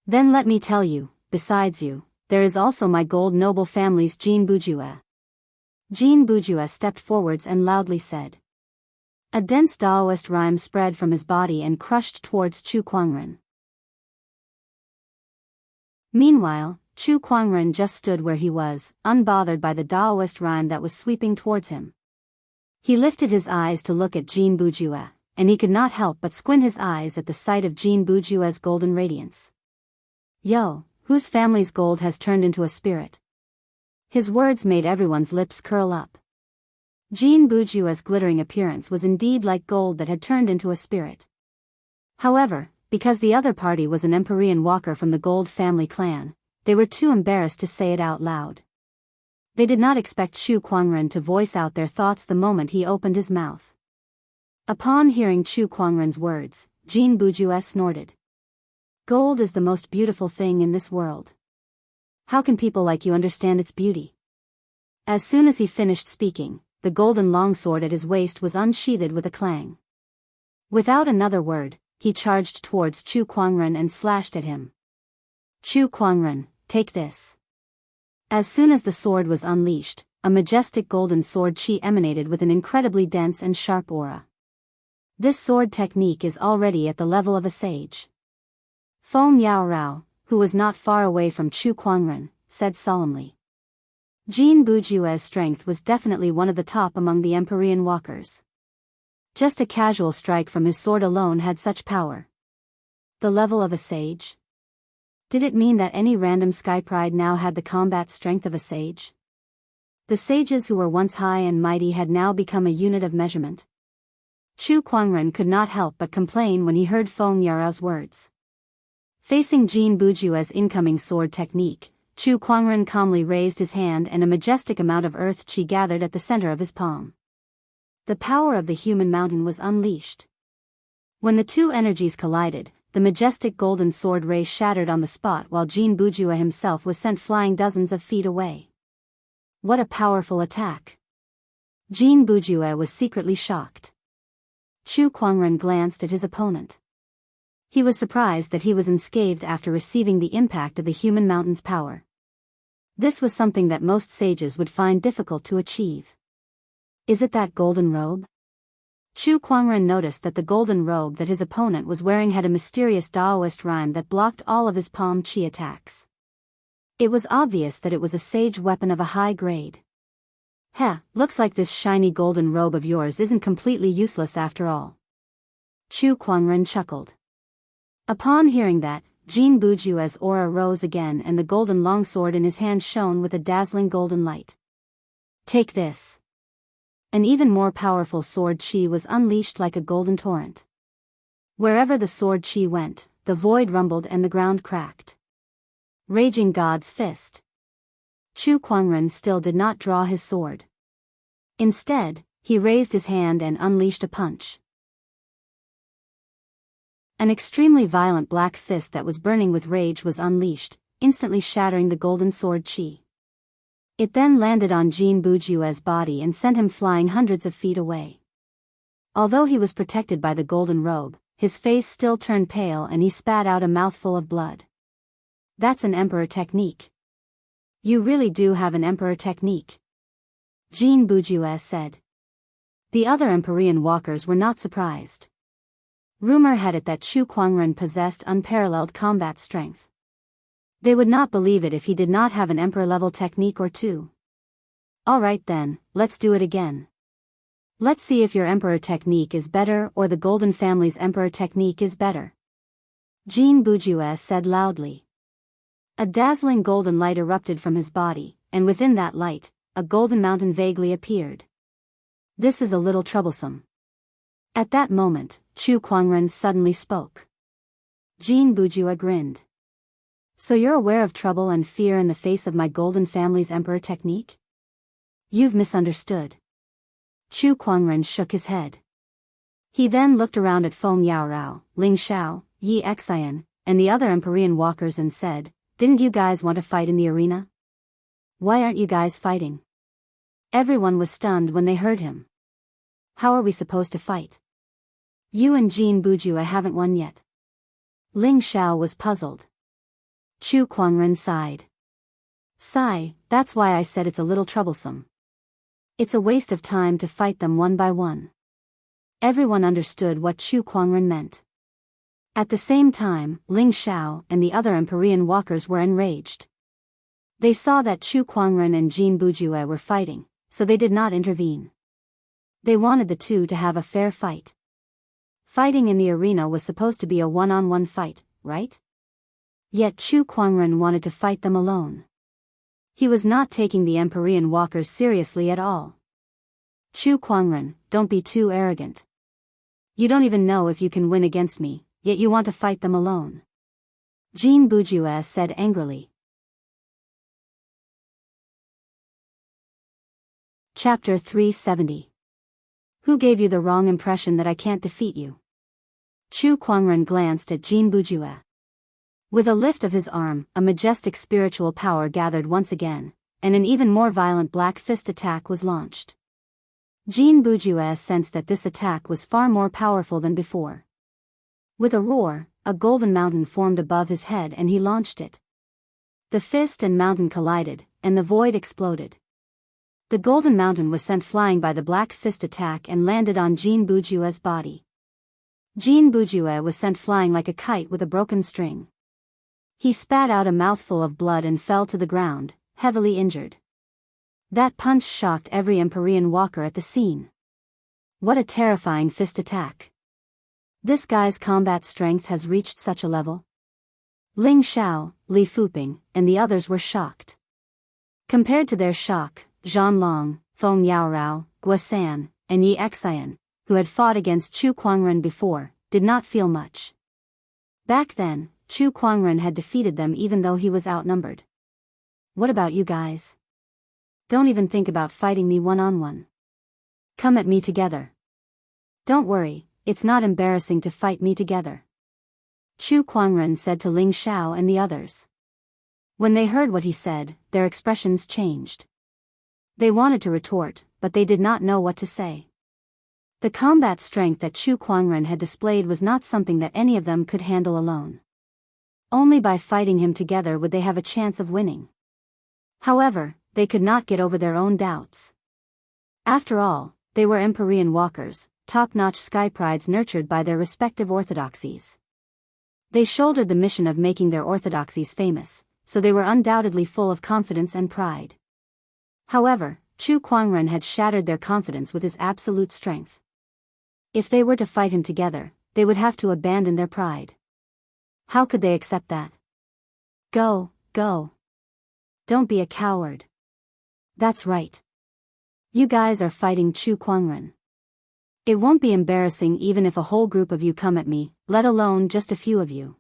Speaker 1: Then let me tell you, besides you, there is also my gold noble family's Jean Bujue. Jean Bujue stepped forwards and loudly said. A dense Daoist rhyme spread from his body and crushed towards Chu Kuangren. Meanwhile, Chu Kuangren just stood where he was, unbothered by the Daoist rhyme that was sweeping towards him. He lifted his eyes to look at Jean Bujue, and he could not help but squint his eyes at the sight of Jean Bujue's golden radiance. Yo, whose family's gold has turned into a spirit? His words made everyone's lips curl up. Jean Bujue's glittering appearance was indeed like gold that had turned into a spirit. However, because the other party was an Empyrean walker from the Gold family clan, they were too embarrassed to say it out loud. They did not expect Chu Kuangren to voice out their thoughts the moment he opened his mouth. Upon hearing Chu Kuangren's words, Jin Bujue snorted. Gold is the most beautiful thing in this world. How can people like you understand its beauty? As soon as he finished speaking, the golden longsword at his waist was unsheathed with a clang. Without another word, he charged towards Chu Kuangren and slashed at him. Chu Kuangren, take this. As soon as the sword was unleashed, a majestic golden sword chi emanated with an incredibly dense and sharp aura. This sword technique is already at the level of a sage. Feng Yaorao, who was not far away from Chu Kuangren, said solemnly. Jin Bujue's strength was definitely one of the top among the Empyrean walkers. Just a casual strike from his sword alone had such power. The level of a sage? Did it mean that any random skypride now had the combat strength of a sage? The sages who were once high and mighty had now become a unit of measurement. Chu Kuangren could not help but complain when he heard Feng Yarao's words. Facing Jin Bujue's incoming sword technique, Chu Kuangren calmly raised his hand and a majestic amount of earth chi gathered at the center of his palm. The power of the human mountain was unleashed. When the two energies collided, the majestic golden sword ray shattered on the spot while Jin Bujue himself was sent flying dozens of feet away. What a powerful attack! Jin Bujue was secretly shocked. Chu Kuangren glanced at his opponent. He was surprised that he was unscathed after receiving the impact of the human mountain's power. This was something that most sages would find difficult to achieve. Is it that golden robe? Chu Kuangren noticed that the golden robe that his opponent was wearing had a mysterious Daoist rhyme that blocked all of his palm chi attacks. It was obvious that it was a sage weapon of a high grade. Heh, looks like this shiny golden robe of yours isn't completely useless after all. Chu Kuangren chuckled. Upon hearing that, Jin Bujue's aura rose again and the golden longsword in his hand shone with a dazzling golden light. Take this. An even more powerful sword chi was unleashed like a golden torrent. Wherever the sword chi went, the void rumbled and the ground cracked. Raging God's fist. Chu Kuangren still did not draw his sword. Instead, he raised his hand and unleashed a punch. An extremely violent black fist that was burning with rage was unleashed, instantly shattering the golden sword chi. It then landed on Jin Bujue's body and sent him flying hundreds of feet away. Although he was protected by the golden robe, his face still turned pale and he spat out a mouthful of blood. That's an emperor technique. You really do have an emperor technique. Jin Bujue said. The other Empyrean walkers were not surprised. Rumor had it that Chu Kuangren possessed unparalleled combat strength. They would not believe it if he did not have an emperor-level technique or two. Alright then, let's do it again. Let's see if your emperor technique is better or the Golden Family's emperor technique is better. Jin Bujue said loudly. A dazzling golden light erupted from his body, and within that light, a golden mountain vaguely appeared. This is a little troublesome. At that moment, Chu Kuangren suddenly spoke. Jin Bujue grinned. So you're aware of trouble and fear in the face of my Golden Family's emperor technique? You've misunderstood. Chu Kuangren shook his head. He then looked around at Feng Yaorao, Ling Xiao, Yi Xian, and the other Empyrean walkers and said, Didn't you guys want to fight in the arena? Why aren't you guys fighting? Everyone was stunned when they heard him. How are we supposed to fight? You and Jin Bujue haven't won yet. Ling Xiao was puzzled. Chu Kuangren sighed. Sigh, that's why I said it's a little troublesome. It's a waste of time to fight them one by one. Everyone understood what Chu Kuangren meant. At the same time, Ling Xiao and the other Empyrean walkers were enraged. They saw that Chu Kuangren and Jin Bujue were fighting, so they did not intervene. They wanted the two to have a fair fight. Fighting in the arena was supposed to be a one-on-one fight, right? Yet Chu Kuangren wanted to fight them alone. He was not taking the Empyrean walkers seriously at all. Chu Kuangren, don't be too arrogant. You don't even know if you can win against me, yet you want to fight them alone. Jin Bujue said angrily. Chapter 370. Who gave you the wrong impression that I can't defeat you? Chu Kuangren glanced at Jin Bujue. With a lift of his arm, a majestic spiritual power gathered once again, and an even more violent black fist attack was launched. Jin Bujue sensed that this attack was far more powerful than before. With a roar, a golden mountain formed above his head and he launched it. The fist and mountain collided, and the void exploded. The golden mountain was sent flying by the black fist attack and landed on Jin Bujue's body. Jin Bujue was sent flying like a kite with a broken string. He spat out a mouthful of blood and fell to the ground, heavily injured. That punch shocked every Empyrean walker at the scene. What a terrifying fist attack. This guy's combat strength has reached such a level. Ling Xiao, Li Fuping, and the others were shocked. Compared to their shock, Zhan Long, Feng Yaorao, Guosan, and Yi Xian, who had fought against Chu Kuangren before, did not feel much. Back then, Chu Kuangren had defeated them even though he was outnumbered. What about you guys? Don't even think about fighting me one-on-one. Come at me together. Don't worry, it's not embarrassing to fight me together. Chu Kuangren said to Ling Xiao and the others. When they heard what he said, their expressions changed. They wanted to retort, but they did not know what to say. The combat strength that Chu Kuangren had displayed was not something that any of them could handle alone. Only by fighting him together would they have a chance of winning. However, they could not get over their own doubts. After all, they were Empyrean walkers, top-notch sky prides nurtured by their respective orthodoxies. They shouldered the mission of making their orthodoxies famous, so they were undoubtedly full of confidence and pride. However, Chu Kuangren had shattered their confidence with his absolute strength. If they were to fight him together, they would have to abandon their pride. How could they accept that? Go. Don't be a coward. That's right. You guys are fighting Chu Kuangren. It won't be embarrassing even if a whole group of you come at me, let alone just a few of you.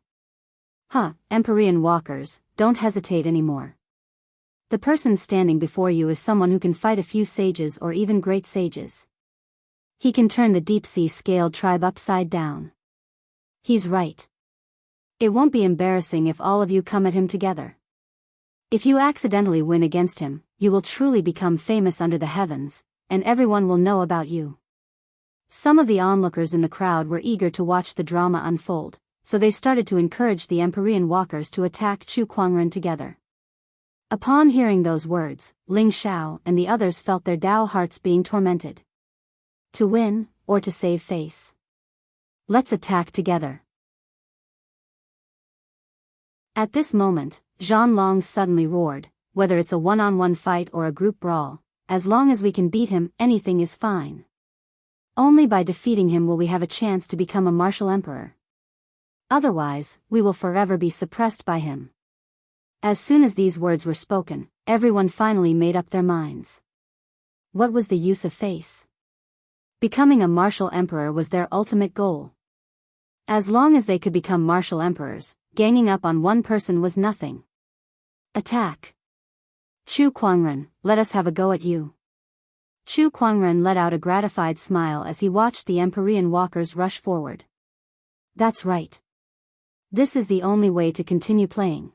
Speaker 1: Empyrean walkers, don't hesitate anymore. The person standing before you is someone who can fight a few sages or even great sages. He can turn the deep-sea scaled tribe upside down. He's right. It won't be embarrassing if all of you come at him together. If you accidentally win against him, you will truly become famous under the heavens, and everyone will know about you. Some of the onlookers in the crowd were eager to watch the drama unfold, so they started to encourage the Empyrean walkers to attack Chu Kuangren together. Upon hearing those words, Ling Xiao and the others felt their Dao hearts being tormented. To win, or to save face? Let's attack together. At this moment, Zhan Long suddenly roared, whether it's a one-on-one fight or a group brawl, as long as we can beat him, anything is fine. Only by defeating him will we have a chance to become a martial emperor. Otherwise, we will forever be suppressed by him. As soon as these words were spoken, everyone finally made up their minds. What was the use of face? Becoming a martial emperor was their ultimate goal. As long as they could become martial emperors, ganging up on one person was nothing. Attack! Chu Kuangren, let us have a go at you. Chu Kuangren let out a gratified smile as he watched the Empyrean walkers rush forward. That's right. This is the only way to continue playing.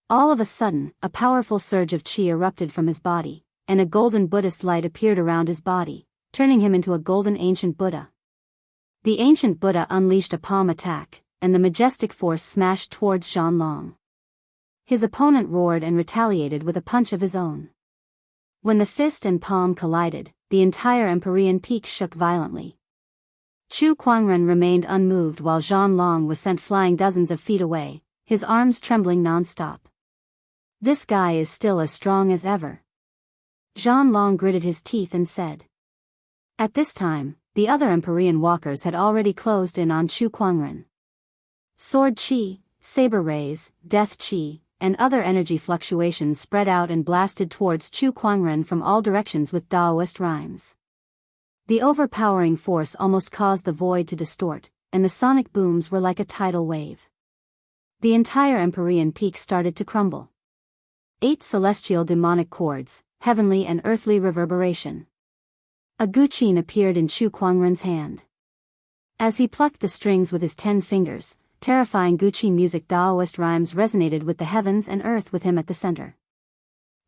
Speaker 1: All of a sudden, a powerful surge of qi erupted from his body, and a golden Buddhist light appeared around his body, turning him into a golden ancient Buddha. The ancient Buddha unleashed a palm attack, and the majestic force smashed towards Zhan Long. His opponent roared and retaliated with a punch of his own. When the fist and palm collided, the entire Empyrean peak shook violently. Chu Kuangren remained unmoved while Zhan Long was sent flying dozens of feet away, his arms trembling non-stop. This guy is still as strong as ever. Zhan Long gritted his teeth and said. At this time, the other Empyrean walkers had already closed in on Chu Kuangren. Sword qi, saber rays, death qi, and other energy fluctuations spread out and blasted towards Chu Kuangren from all directions with Daoist rhymes. The overpowering force almost caused the void to distort, and the sonic booms were like a tidal wave. The entire Empyrean peak started to crumble. 8 celestial demonic cords, heavenly and earthly reverberation. A guqin appeared in Chu Kuangren's hand. As he plucked the strings with his 10 fingers, terrifying guqin music Daoist rhymes resonated with the heavens and earth with him at the center.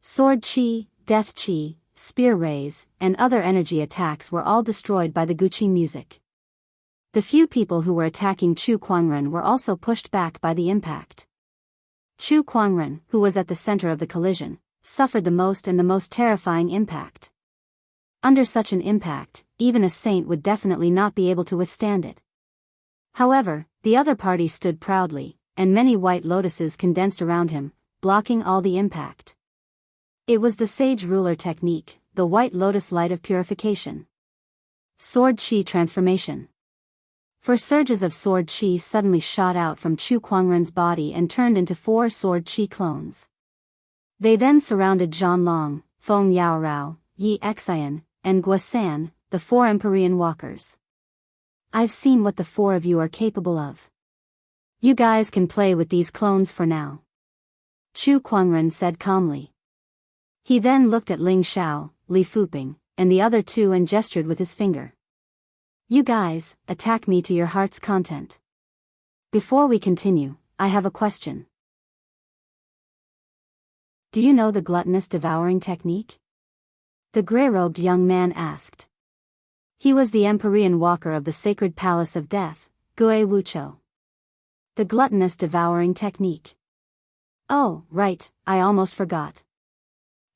Speaker 1: Sword chi, death chi, spear rays, and other energy attacks were all destroyed by the guqin music. The few people who were attacking Chu Kuangren were also pushed back by the impact. Chu Kuangren, who was at the center of the collision, suffered the most and the most terrifying impact. Under such an impact, even a saint would definitely not be able to withstand it. However, the other party stood proudly, and many white lotuses condensed around him, blocking all the impact. It was the sage ruler technique, the white lotus light of purification. Sword chi transformation. Four surges of sword chi suddenly shot out from Chu Kuangren's body and turned into 4 sword chi clones. They then surrounded Zhan Long, Feng Yaorao, Yi Xian, and Guosan, the 4 Empyrean walkers. I've seen what the 4 of you are capable of. You guys can play with these clones for now. Chu Kuangren said calmly. He then looked at Ling Xiao, Li Fuping, and the other 2 and gestured with his finger. You guys, attack me to your heart's content. Before we continue, I have a question. Do you know the gluttonous devouring technique? The gray-robed young man asked. He was the Empyrean walker of the sacred palace of death, Gue Wuchou. The gluttonous devouring technique. Oh, right, I almost forgot.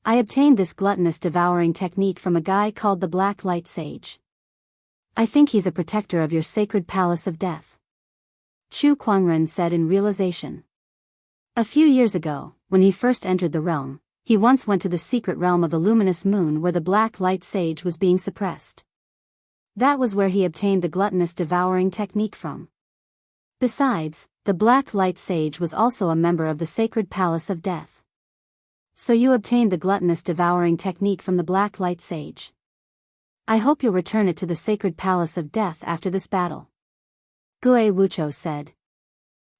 Speaker 1: I obtained this gluttonous devouring technique from a guy called the Black Light Sage. I think he's a protector of your sacred palace of death. Chu Kuangren said in realization. A few years ago, when he first entered the realm, he once went to the secret realm of the luminous moon where the Black Light Sage was being suppressed. That was where he obtained the gluttonous devouring technique from. Besides, the Black Light Sage was also a member of the sacred palace of death. So you obtained the gluttonous devouring technique from the Black Light Sage. I hope you'll return it to the sacred palace of death after this battle. Gue Wuchou said.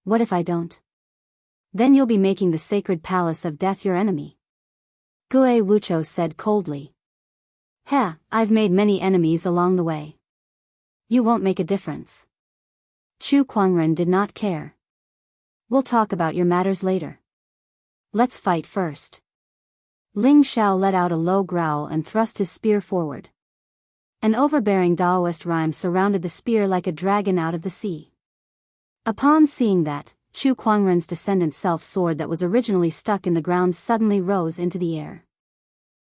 Speaker 1: What if I don't? Then you'll be making the sacred palace of death your enemy. Gue Wuchou said coldly. I've made many enemies along the way. You won't make a difference. Chu Kuangren did not care. We'll talk about your matters later. Let's fight first. Ling Xiao let out a low growl and thrust his spear forward. An overbearing Daoist rhyme surrounded the spear like a dragon out of the sea. Upon seeing that, Chu Kuangren's descendant self-sword that was originally stuck in the ground suddenly rose into the air.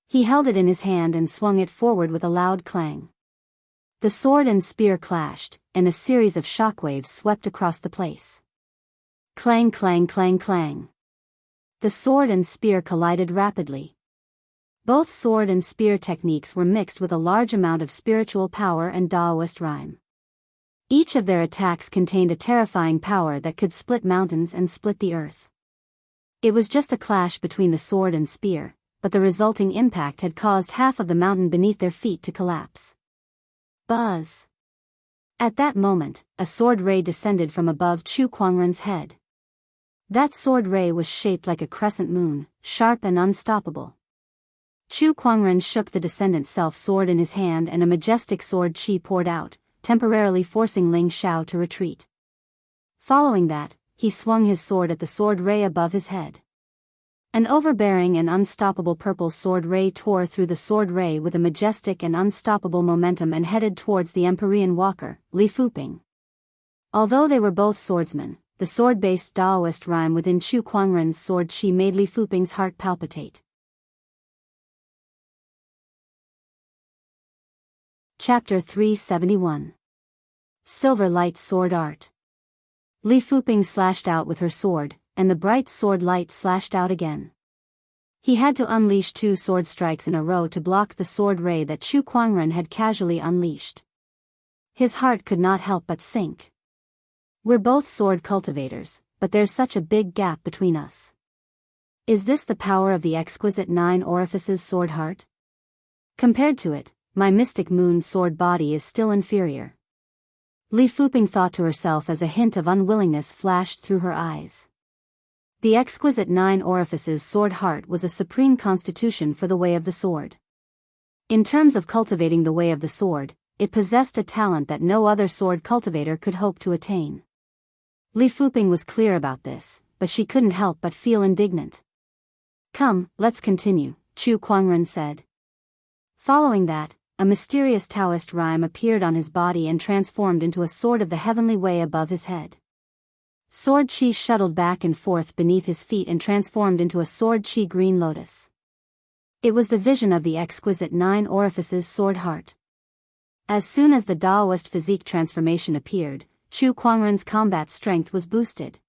Speaker 1: He held it in his hand and swung it forward with a loud clang. The sword and spear clashed, and a series of shockwaves swept across the place. Clang clang clang clang. The sword and spear collided rapidly. Both sword and spear techniques were mixed with a large amount of spiritual power and Daoist rhyme. Each of their attacks contained a terrifying power that could split mountains and split the earth. It was just a clash between the sword and spear, but the resulting impact had caused half of the mountain beneath their feet to collapse. Buzz! At that moment, a sword ray descended from above Chu Kuangren's head. That sword ray was shaped like a crescent moon, sharp and unstoppable. Chu Kuangren shook the descendant self-sword in his hand and a majestic sword chi poured out, temporarily forcing Ling Xiao to retreat. Following that, he swung his sword at the sword ray above his head. An overbearing and unstoppable purple sword ray tore through the sword ray with a majestic and unstoppable momentum and headed towards the Empyrean walker, Li Fuping. Although they were both swordsmen, the sword-based Daoist rhyme within Chu Kuangren's sword chi made Li Fuping's heart palpitate. Chapter 371. Silver Light Sword Art. Li Fuping slashed out with her sword, and the bright sword light slashed out again. He had to unleash 2 sword strikes in a row to block the sword ray that Chu Kuangren had casually unleashed. His heart could not help but sink. We're both sword cultivators, but there's such a big gap between us. Is this the power of the exquisite 9 orifices sword heart? Compared to it, my mystic moon sword body is still inferior. Li Fuping thought to herself as a hint of unwillingness flashed through her eyes. The exquisite 9 orifices sword heart was a supreme constitution for the way of the sword. In terms of cultivating the way of the sword, it possessed a talent that no other sword cultivator could hope to attain. Li Fuping was clear about this, but she couldn't help but feel indignant. "Come, let's continue," Chu Kuangren said. Following that, a mysterious Daoist rhyme appeared on his body and transformed into a sword of the heavenly way above his head. Sword chi shuttled back and forth beneath his feet and transformed into a sword chi green lotus. It was the vision of the exquisite 9 orifices sword heart. As soon as the Daoist physique transformation appeared, Chu Kuangren's combat strength was boosted.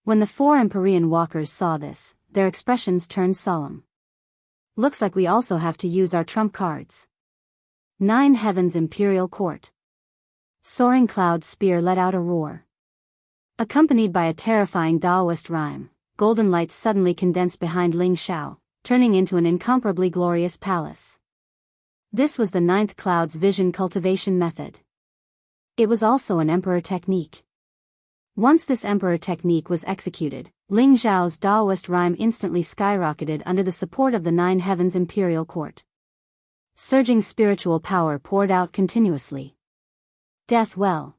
Speaker 1: When the 4 Empyrean walkers saw this, their expressions turned solemn. "Looks like we also have to use our trump cards." 9 Heaven's Imperial Court. Soaring Cloud Spear let out a roar. Accompanied by a terrifying Daoist rhyme, golden light suddenly condensed behind Ling Xiao, turning into an incomparably glorious palace. This was the 9th Cloud's vision cultivation method. It was also an emperor technique. Once this emperor technique was executed, Ling Xiao's Daoist rhyme instantly skyrocketed under the support of the 9 Heaven's Imperial Court. Surging spiritual power poured out continuously. Death well.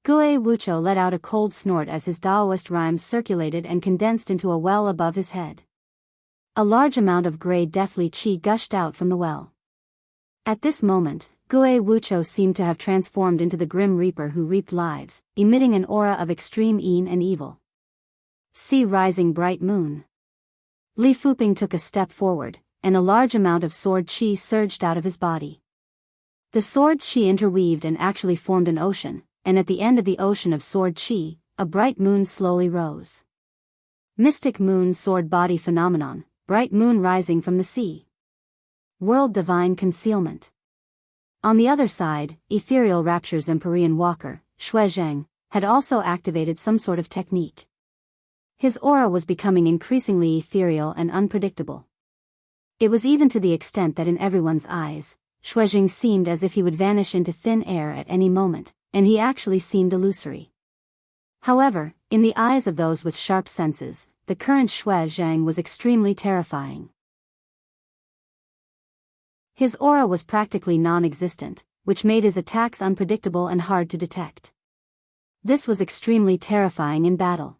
Speaker 1: Gue Wucho let out a cold snort as his Daoist rhymes circulated and condensed into a well above his head. A large amount of grey deathly qi gushed out from the well. At this moment, Gue Wucho seemed to have transformed into the Grim Reaper who reaped lives, emitting an aura of extreme yin and evil. See rising bright moon. Li Fuping took a step forward, and a large amount of sword qi surged out of his body. The sword qi interweaved and actually formed an ocean, and at the end of the ocean of sword qi, a bright moon slowly rose. Mystic moon sword body phenomenon, bright moon rising from the sea. World divine concealment. On the other side, Ethereal Rapture's Empyrean walker, Shui Zheng, had also activated some sort of technique. His aura was becoming increasingly ethereal and unpredictable. It was even to the extent that in everyone's eyes, Shui Zheng seemed as if he would vanish into thin air at any moment, and he actually seemed illusory. However, in the eyes of those with sharp senses, the current Shui Zheng was extremely terrifying. His aura was practically non-existent, which made his attacks unpredictable and hard to detect. This was extremely terrifying in battle.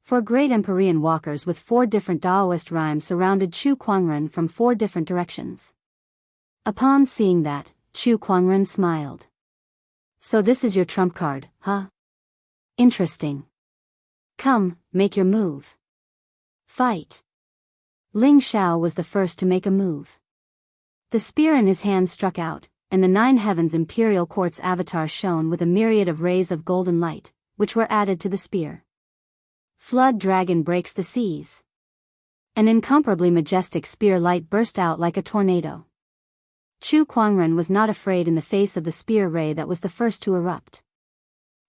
Speaker 1: 4 great Empyrean walkers with 4 different Daoist rhymes surrounded Chu Kuangren from 4 different directions. Upon seeing that, Chu Kuangren smiled. "So this is your trump card, huh? Interesting. Come, make your move. Fight." Ling Xiao was the first to make a move. The spear in his hand struck out, and the 9 Heavens Imperial Court's avatar shone with a myriad of rays of golden light, which were added to the spear. Flood dragon breaks the seas. An incomparably majestic spear light burst out like a tornado. Chu Kuangren was not afraid in the face of the spear ray that was the first to erupt.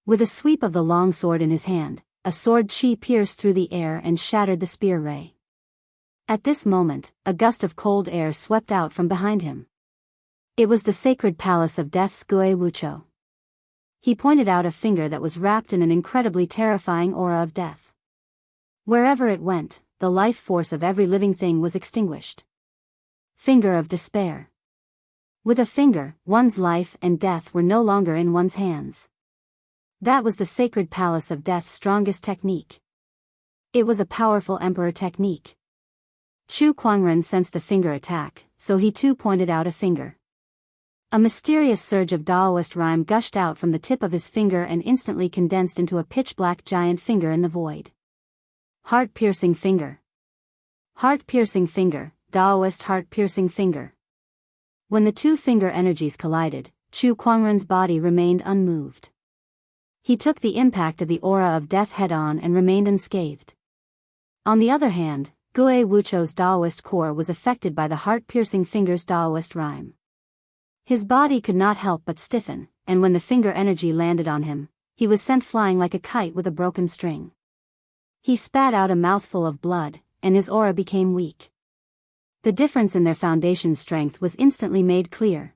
Speaker 1: With a sweep of the long sword in his hand, a sword chi pierced through the air and shattered the spear ray. At this moment, a gust of cold air swept out from behind him. It was the sacred palace of death's Gue Wucho. He pointed out a finger that was wrapped in an incredibly terrifying aura of death. Wherever it went, the life force of every living thing was extinguished. Finger of despair. With a finger, one's life and death were no longer in one's hands. That was the sacred palace of death's strongest technique. It was a powerful emperor technique. Chu Kuangren sensed the finger attack, so he too pointed out a finger. A mysterious surge of Daoist rhyme gushed out from the tip of his finger and instantly condensed into a pitch-black giant finger in the void. Heart-piercing finger. Heart-piercing finger, Daoist heart-piercing finger. When the 2 finger energies collided, Chu Kuangren's body remained unmoved. He took the impact of the aura of death head-on and remained unscathed. On the other hand, Gue Wucho's Daoist core was affected by the heart-piercing finger's Daoist rhyme. His body could not help but stiffen, and when the finger energy landed on him, he was sent flying like a kite with a broken string. He spat out a mouthful of blood, and his aura became weak. The difference in their foundation strength was instantly made clear.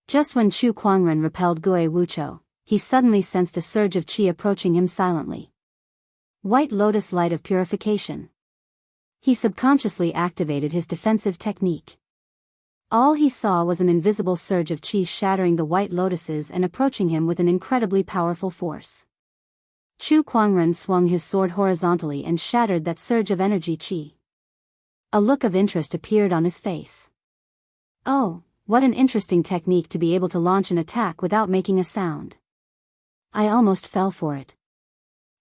Speaker 1: Just when Chu Kuangren repelled Gue Wucho, he suddenly sensed a surge of qi approaching him silently. White Lotus Light of Purification. He subconsciously activated his defensive technique. All he saw was an invisible surge of qi shattering the white lotuses and approaching him with an incredibly powerful force. Chu Kuangren swung his sword horizontally and shattered that surge of energy qi. A look of interest appeared on his face. Oh, what an interesting technique to be able to launch an attack without making a sound. I almost fell for it.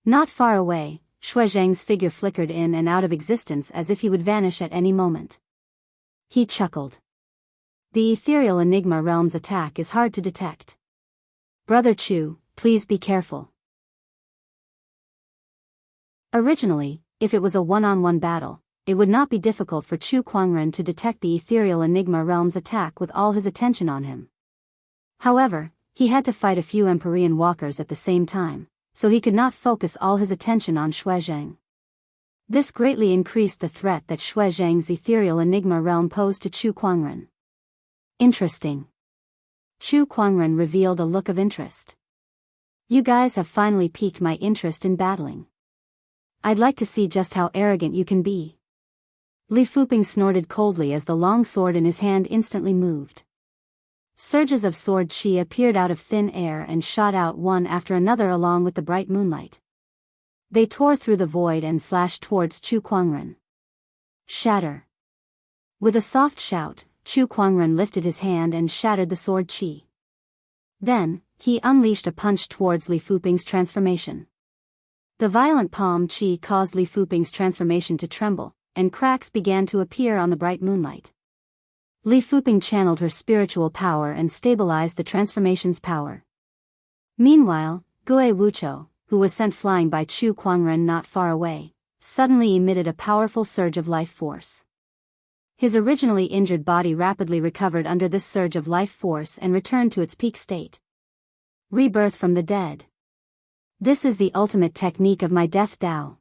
Speaker 1: Not far away, Shui Zhang's figure flickered in and out of existence as if he would vanish at any moment. He chuckled. The ethereal Enigma Realm's attack is hard to detect. Brother Chu, please be careful. Originally, if it was a one-on-one battle, it would not be difficult for Chu Kuangren to detect the ethereal Enigma Realm's attack with all his attention on him. However, he had to fight a few Empyrean walkers at the same time, so he could not focus all his attention on Shui Zhang. This greatly increased the threat that Shui Zhang's ethereal Enigma Realm posed to Chu Kuangren. Interesting. Chu Kuangren revealed a look of interest. You guys have finally piqued my interest in battling. I'd like to see just how arrogant you can be. Li Fuping snorted coldly as the long sword in his hand instantly moved. Surges of sword qi appeared out of thin air and shot out one after another along with the bright moonlight. They tore through the void and slashed towards Chu Kuangren. Shatter. With a soft shout, Chu Kuangren lifted his hand and shattered the sword qi. Then, he unleashed a punch towards Li Fuping's transformation. The violent palm qi caused Li Fuping's transformation to tremble, and cracks began to appear on the bright moonlight. Li Fuping channeled her spiritual power and stabilized the transformation's power. Meanwhile, Gue Wuchou, who was sent flying by Chu Kuangren not far away, suddenly emitted a powerful surge of life force. His originally injured body rapidly recovered under this surge of life force and returned to its peak state. Rebirth from the dead. This is the ultimate technique of my death Dao.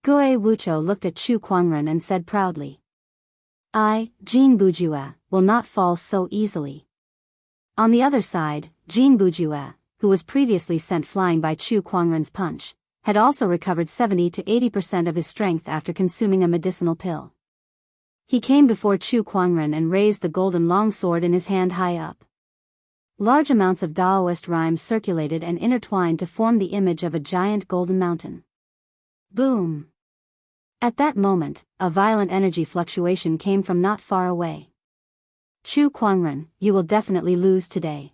Speaker 1: Gue Wuchou looked at Chu Kuangren and said proudly. I, Jin Bujue, will not fall so easily. On the other side, Jin Bujue, who was previously sent flying by Chu Kuangren's punch, had also recovered 70 to 80% of his strength after consuming a medicinal pill. He came before Chu Kuangren and raised the golden longsword in his hand high up. Large amounts of Daoist rhymes circulated and intertwined to form the image of a giant golden mountain. Boom! At that moment, a violent energy fluctuation came from not far away. Chu Kuangren, you will definitely lose today.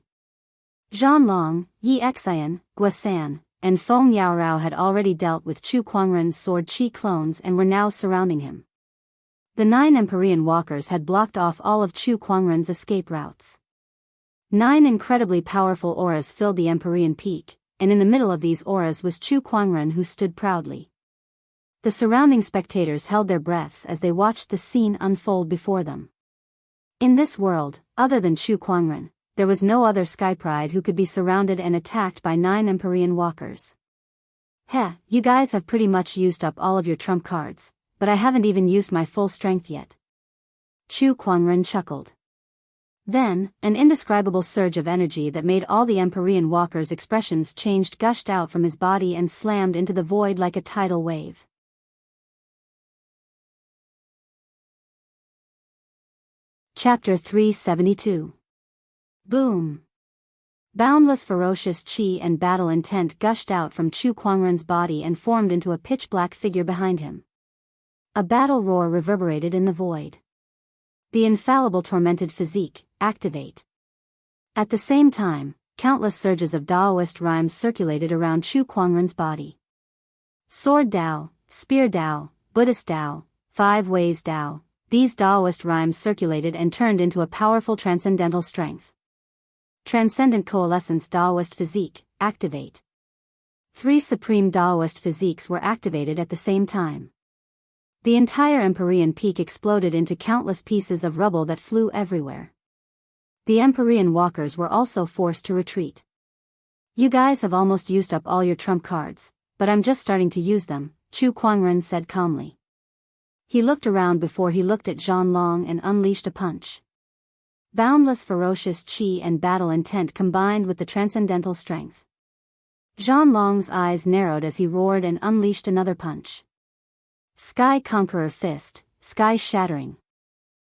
Speaker 1: Zhan Long, Yi Xian, Guasan, and Feng Yaorao had already dealt with Chu Kuangren's sword qi clones and were now surrounding him. The 9 Empyrean walkers had blocked off all of Chu Kuangren's escape routes. 9 incredibly powerful auras filled the Empyrean peak, and in the middle of these auras was Chu Kuangren, who stood proudly. The surrounding spectators held their breaths as they watched the scene unfold before them. In this world, other than Chu Kuangren, there was no other Sky Pride who could be surrounded and attacked by 9 Empyrean walkers. Heh, you guys have pretty much used up all of your trump cards, but I haven't even used my full strength yet. Chu Kuangren chuckled. Then, an indescribable surge of energy that made all the Empyrean walkers' expressions changed gushed out from his body and slammed into the void like a tidal wave. Chapter 372. Boom! Boundless ferocious qi and battle intent gushed out from Chu Kuangren's body and formed into a pitch-black figure behind him. A battle roar reverberated in the void. The infallible tormented physique, activate. At the same time, countless surges of Daoist rhymes circulated around Chu Kuangren's body. Sword Dao, Spear Dao, Buddhist Dao, 5 Ways Dao, these Daoist rhymes circulated and turned into a powerful transcendental strength. Transcendent Coalescence Daoist Physique, activate. 3 supreme Daoist physiques were activated at the same time. The entire Empyrean peak exploded into countless pieces of rubble that flew everywhere. The Empyrean walkers were also forced to retreat. You guys have almost used up all your trump cards, but I'm just starting to use them, Chu Kuangren said calmly. He looked around before he looked at Zhan Long and unleashed a punch. Boundless ferocious qi and battle intent combined with the transcendental strength. Zhanlong's eyes narrowed as he roared and unleashed another punch. Sky Conqueror Fist, sky-shattering.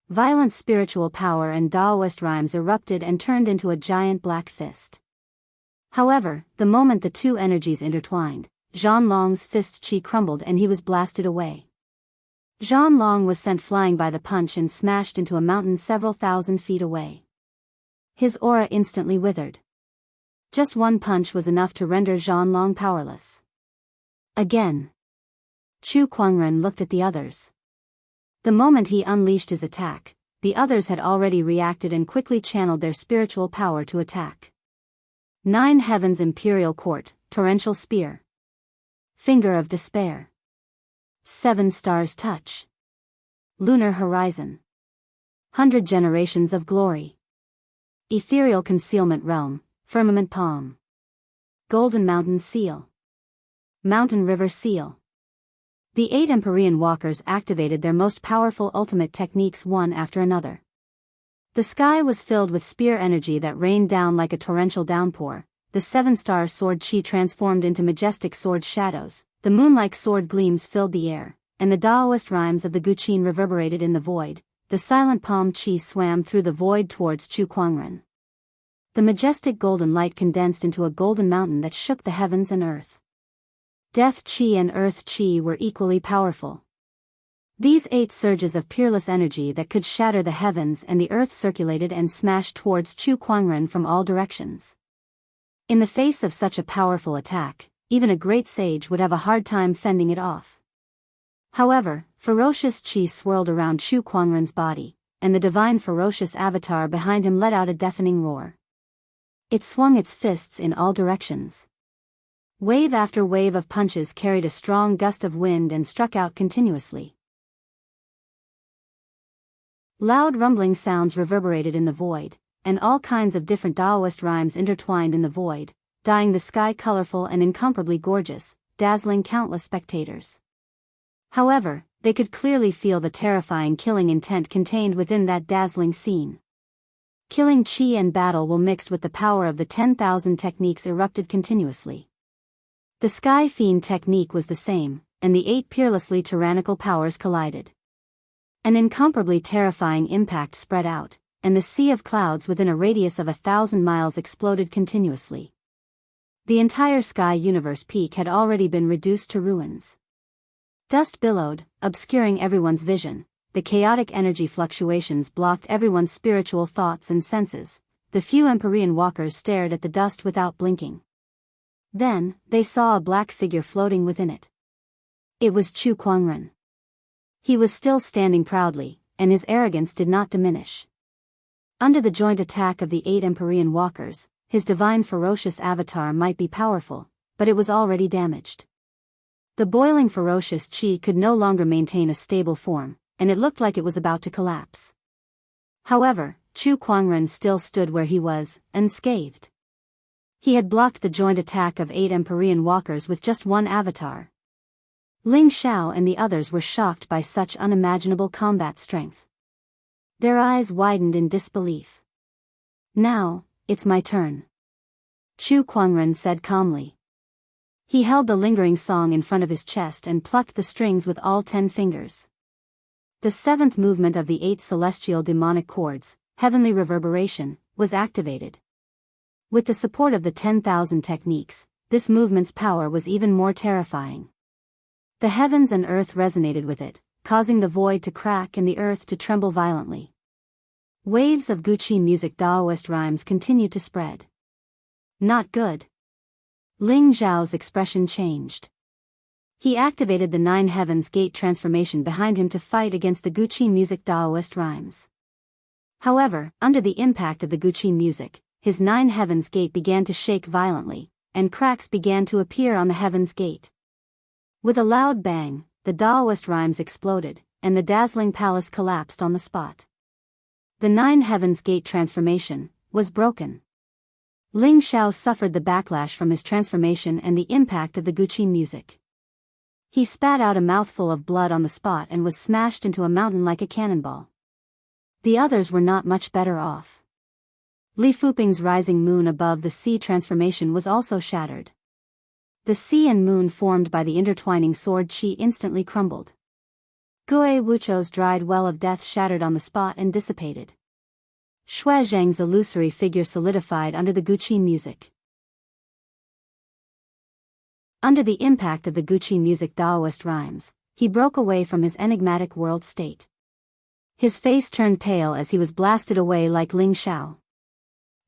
Speaker 1: Violent spiritual power and Daoist rhymes erupted and turned into a giant black fist. However, the moment the two energies intertwined, Zhanlong's fist chi crumbled and he was blasted away. Zhanlong was sent flying by the punch and smashed into a mountain several thousand feet away. His aura instantly withered. Just one punch was enough to render Zhanlong powerless. Again. Chu Kuangren looked at the others. The moment he unleashed his attack, the others had already reacted and quickly channeled their spiritual power to attack. 9 Heavens Imperial Court, Torrential Spear. Finger of Despair. 7 Stars Touch. Lunar Horizon. 100 Generations of Glory. Ethereal Concealment Realm, Firmament Palm. Golden Mountain Seal. Mountain River Seal. The 8 Empyrean walkers activated their most powerful ultimate techniques one after another. The sky was filled with spear energy that rained down like a torrential downpour, the 7-star sword chi transformed into majestic sword shadows, the moon-like sword gleams filled the air, and the Daoist rhymes of the Guqin reverberated in the void. The silent palm chi swam through the void towards Chu Kuangren. The majestic golden light condensed into a golden mountain that shook the heavens and earth. Death chi and earth chi were equally powerful. These 8 surges of peerless energy that could shatter the heavens and the earth circulated and smashed towards Chu Kuangren from all directions. In the face of such a powerful attack, even a great sage would have a hard time fending it off. However, ferocious chi swirled around Chu Kuangren's body, and the divine ferocious avatar behind him let out a deafening roar. It swung its fists in all directions. Wave after wave of punches carried a strong gust of wind and struck out continuously. Loud rumbling sounds reverberated in the void, and all kinds of different Daoist rhymes intertwined in the void, dyeing the sky colorful and incomparably gorgeous, dazzling countless spectators. However, they could clearly feel the terrifying killing intent contained within that dazzling scene. Killing chi and battle will mixed with the power of the 10,000 techniques erupted continuously. The Sky Fiend technique was the same, and the 8 peerlessly tyrannical powers collided. An incomparably terrifying impact spread out, and the sea of clouds within a radius of 1,000 miles exploded continuously. The entire sky universe peak had already been reduced to ruins. Dust billowed, obscuring everyone's vision. The chaotic energy fluctuations blocked everyone's spiritual thoughts and senses. The few Empyrean walkers stared at the dust without blinking. Then, they saw a black figure floating within it. It was Chu Kuangren. He was still standing proudly, and his arrogance did not diminish. Under the joint attack of the 8 Empyrean walkers, his divine ferocious avatar might be powerful, but it was already damaged. The boiling ferocious chi could no longer maintain a stable form, and it looked like it was about to collapse. However, Chu Kuangren still stood where he was, unscathed. He had blocked the joint attack of 8 Empyrean walkers with just one avatar. Ling Xiao and the others were shocked by such unimaginable combat strength. Their eyes widened in disbelief. Now, it's my turn. Chu Kuangren said calmly. He held the lingering song in front of his chest and plucked the strings with all 10 fingers. The 7th movement of the 8 celestial demonic chords, heavenly reverberation, was activated. With the support of the 10,000 techniques, this movement's power was even more terrifying. The heavens and earth resonated with it, causing the void to crack and the earth to tremble violently. Waves of Guqi music Daoist rhymes continued to spread. Not good. Ling Zhao's expression changed. He activated the 9 Heavens Gate transformation behind him to fight against the Guqi music Daoist rhymes. However, under the impact of the Guqi music, his 9 Heavens Gate began to shake violently, and cracks began to appear on the Heavens Gate. With a loud bang, the Daoist rhymes exploded, and the dazzling palace collapsed on the spot. The 9 Heavens Gate transformation was broken. Ling Xiao suffered the backlash from his transformation and the impact of the Guqi music. He spat out a mouthful of blood on the spot and was smashed into a mountain like a cannonball. The others were not much better off. Li Fuping's rising moon above the sea transformation was also shattered. The sea and moon formed by the intertwining sword qi instantly crumbled. Gue Wuchou's dried well of death shattered on the spot and dissipated. Shui Zhang's illusory figure solidified under the Guqi music. Under the impact of the Guqi music Daoist rhymes, he broke away from his enigmatic world state. His face turned pale as he was blasted away like Ling Xiao.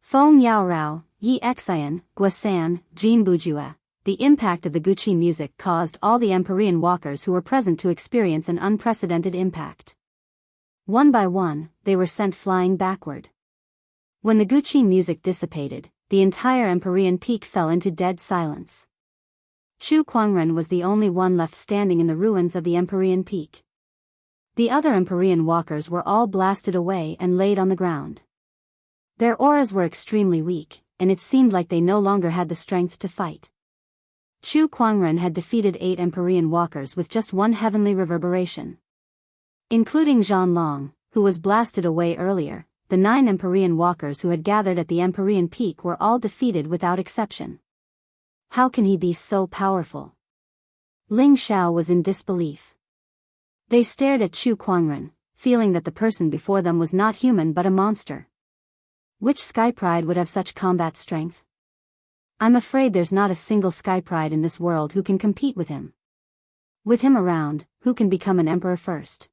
Speaker 1: Feng Yao Rao, Yi Xian, Guasan, Jin Bujue. The impact of the Guqi music caused all the Empyrean walkers who were present to experience an unprecedented impact. One by one, they were sent flying backward. When the Guqi music dissipated, the entire Empyrean peak fell into dead silence. Chu Kuangren was the only one left standing in the ruins of the Empyrean peak. The other Empyrean walkers were all blasted away and laid on the ground. Their auras were extremely weak, and it seemed like they no longer had the strength to fight. Chu Kuangren had defeated 8 Empyrean walkers with just one heavenly reverberation. Including Zhan Long, who was blasted away earlier, the 9 Empyrean walkers who had gathered at the Empyrean peak were all defeated without exception. How can he be so powerful? Ling Xiao was in disbelief. They stared at Chu Kuangren, feeling that the person before them was not human but a monster. Which Sky Pride would have such combat strength? I'm afraid there's not a single Sky Pride in this world who can compete with him. With him around, who can become an emperor first?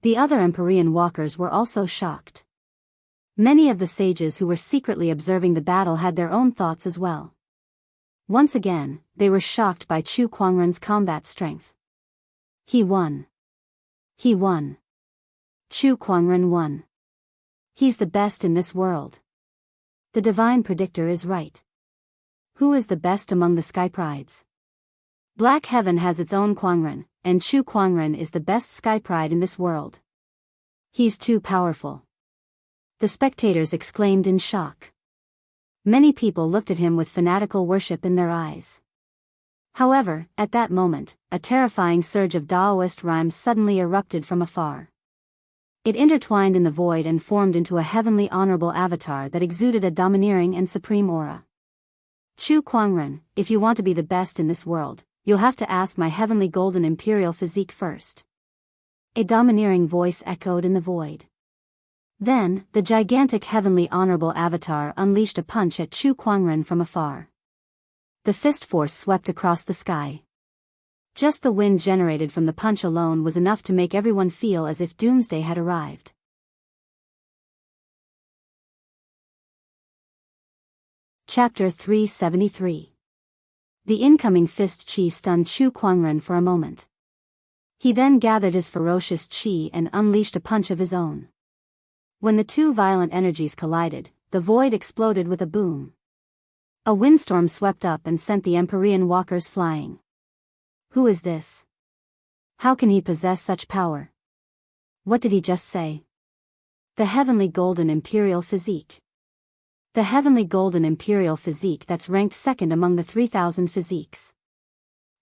Speaker 1: The other Empyrean walkers were also shocked. Many of the sages who were secretly observing the battle had their own thoughts as well. Once again, they were shocked by Chu Kuangren's combat strength. He won. He won. Chu Kuangren won. He's the best in this world. The divine predictor is right. Who is the best among the Sky Prides? Black Heaven has its own Kuangren, and Chu Kuangren is the best Sky Pride in this world. He's too powerful. The spectators exclaimed in shock. Many people looked at him with fanatical worship in their eyes. However, at that moment, a terrifying surge of Daoist rhymes suddenly erupted from afar. It intertwined in the void and formed into a heavenly honorable avatar that exuded a domineering and supreme aura. Chu Kuangren, if you want to be the best in this world, you'll have to ask my heavenly golden imperial physique first. A domineering voice echoed in the void. Then, the gigantic heavenly honorable avatar unleashed a punch at Chu Kuangren from afar. The fist force swept across the sky. Just the wind generated from the punch alone was enough to make everyone feel as if doomsday had arrived. Chapter 373. The incoming fist qi stunned Chu Kuangren for a moment. He then gathered his ferocious qi and unleashed a punch of his own. When the two violent energies collided, the void exploded with a boom. A windstorm swept up and sent the Empyrean walkers flying. Who is this? How can he possess such power? What did he just say? The heavenly golden imperial physique. The heavenly golden imperial physique that's ranked second among the 3,000 physiques.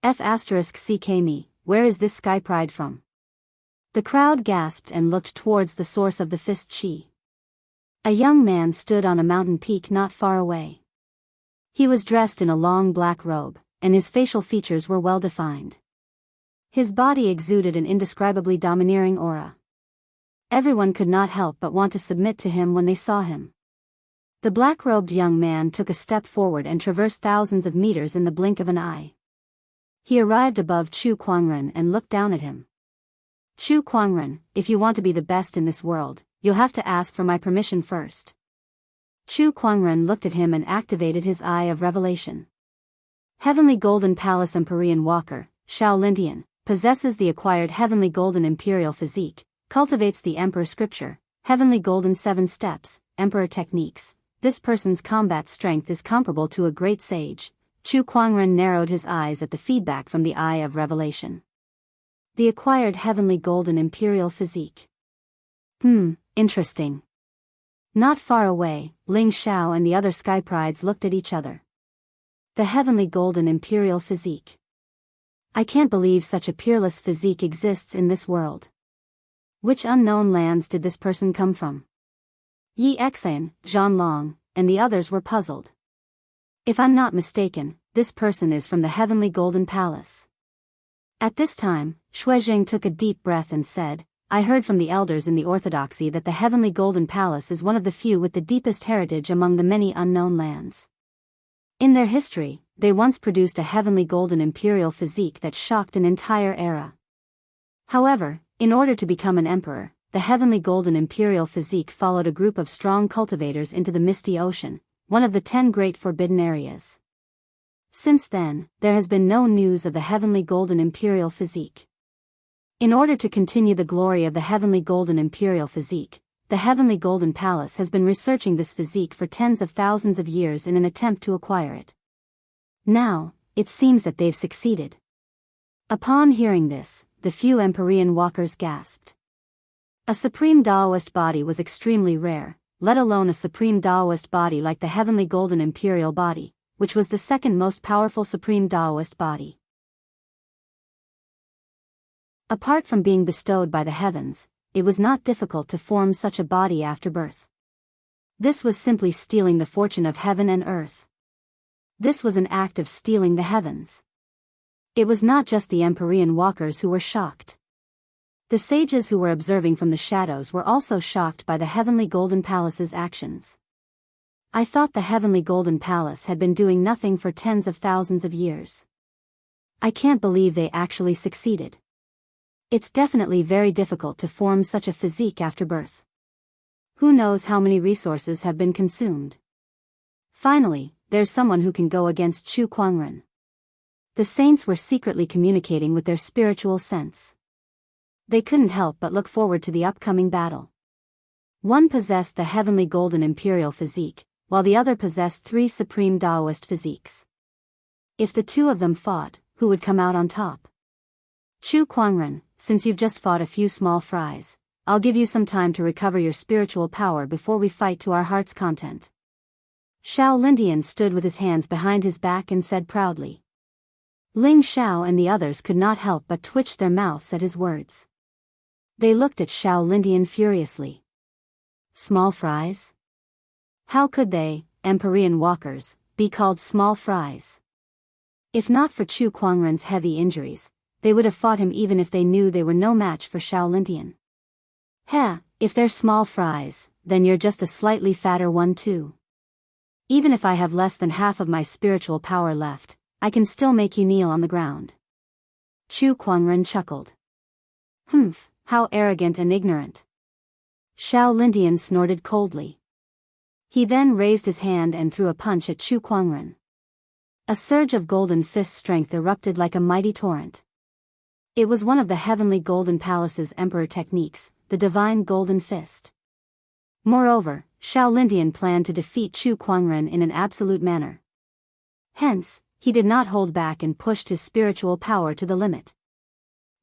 Speaker 1: F***ck where is this Sky Pride from? The crowd gasped and looked towards the source of the fist qi. A young man stood on a mountain peak not far away. He was dressed in a long black robe, and his facial features were well defined. His body exuded an indescribably domineering aura. Everyone could not help but want to submit to him when they saw him. The black-robed young man took a step forward and traversed thousands of meters in the blink of an eye. He arrived above Chu Kuangren and looked down at him. Chu Kuangren, if you want to be the best in this world, you'll have to ask for my permission first. Chu Kuangren looked at him and activated his Eye of Revelation. Heavenly Golden Palace Empyrean Walker, Xiao Lintian, possesses the acquired Heavenly Golden Imperial Physique, cultivates the Emperor Scripture, Heavenly Golden 7 Steps, Emperor Techniques. This person's combat strength is comparable to a great sage. Chu Kuangren narrowed his eyes at the feedback from the Eye of Revelation. The acquired Heavenly Golden Imperial Physique. Interesting. Not far away, Ling Xiao and the other Sky Prides looked at each other. The Heavenly Golden Imperial Physique. I can't believe such a peerless physique exists in this world. Which unknown lands did this person come from? Yi Xian, Zhan Long, and the others were puzzled. If I'm not mistaken, this person is from the heavenly golden palace. At this time, Shuizheng took a deep breath and said, I heard from the elders in the orthodoxy that the heavenly golden palace is one of the few with the deepest heritage among the many unknown lands. In their history, they once produced a heavenly golden imperial physique that shocked an entire era. However, in order to become an emperor, the heavenly golden imperial physique followed a group of strong cultivators into the misty ocean, one of the 10 great forbidden areas. Since then, there has been no news of the heavenly golden imperial physique. In order to continue the glory of the heavenly golden imperial physique, the heavenly golden palace has been researching this physique for tens of thousands of years in an attempt to acquire it. Now, it seems that they've succeeded. Upon hearing this, the few Empyrean walkers gasped. A supreme Daoist body was extremely rare, let alone a supreme Daoist body like the heavenly golden imperial body, which was the second most powerful supreme Daoist body. Apart from being bestowed by the heavens, it was not difficult to form such a body after birth. This was simply stealing the fortune of heaven and earth. This was an act of stealing the heavens. It was not just the Empyrean walkers who were shocked. The sages who were observing from the shadows were also shocked by the heavenly golden palace's actions. I thought the heavenly golden palace had been doing nothing for tens of thousands of years. I can't believe they actually succeeded. It's definitely very difficult to form such a physique after birth. Who knows how many resources have been consumed? Finally, there's someone who can go against Chu Kuangren. The saints were secretly communicating with their spiritual sense. They couldn't help but look forward to the upcoming battle. One possessed the heavenly golden imperial physique, while the other possessed 3 supreme Daoist physiques. If the two of them fought, who would come out on top? Chu Kuangren, since you've just fought a few small fries, I'll give you some time to recover your spiritual power before we fight to our heart's content. Xiao Lindian stood with his hands behind his back and said proudly. Ling Xiao and the others could not help but twitch their mouths at his words. They looked at Xiao Lindian furiously. Small fries? How could they, Empyrean walkers, be called small fries? If not for Chu Kuangren's heavy injuries, they would have fought him even if they knew they were no match for Xiao Lindian. Heh, if they're small fries, then you're just a slightly fatter one too. Even if I have less than half of my spiritual power left, I can still make you kneel on the ground. Chu Kuangren chuckled. Humph, how arrogant and ignorant. Xiao Lindian snorted coldly. He then raised his hand and threw a punch at Chu Kuangren. A surge of golden fist strength erupted like a mighty torrent. It was one of the heavenly golden palace's emperor techniques, the divine golden fist. Moreover, Xiao Lindian planned to defeat Chu Kuangren in an absolute manner. Hence, he did not hold back and pushed his spiritual power to the limit.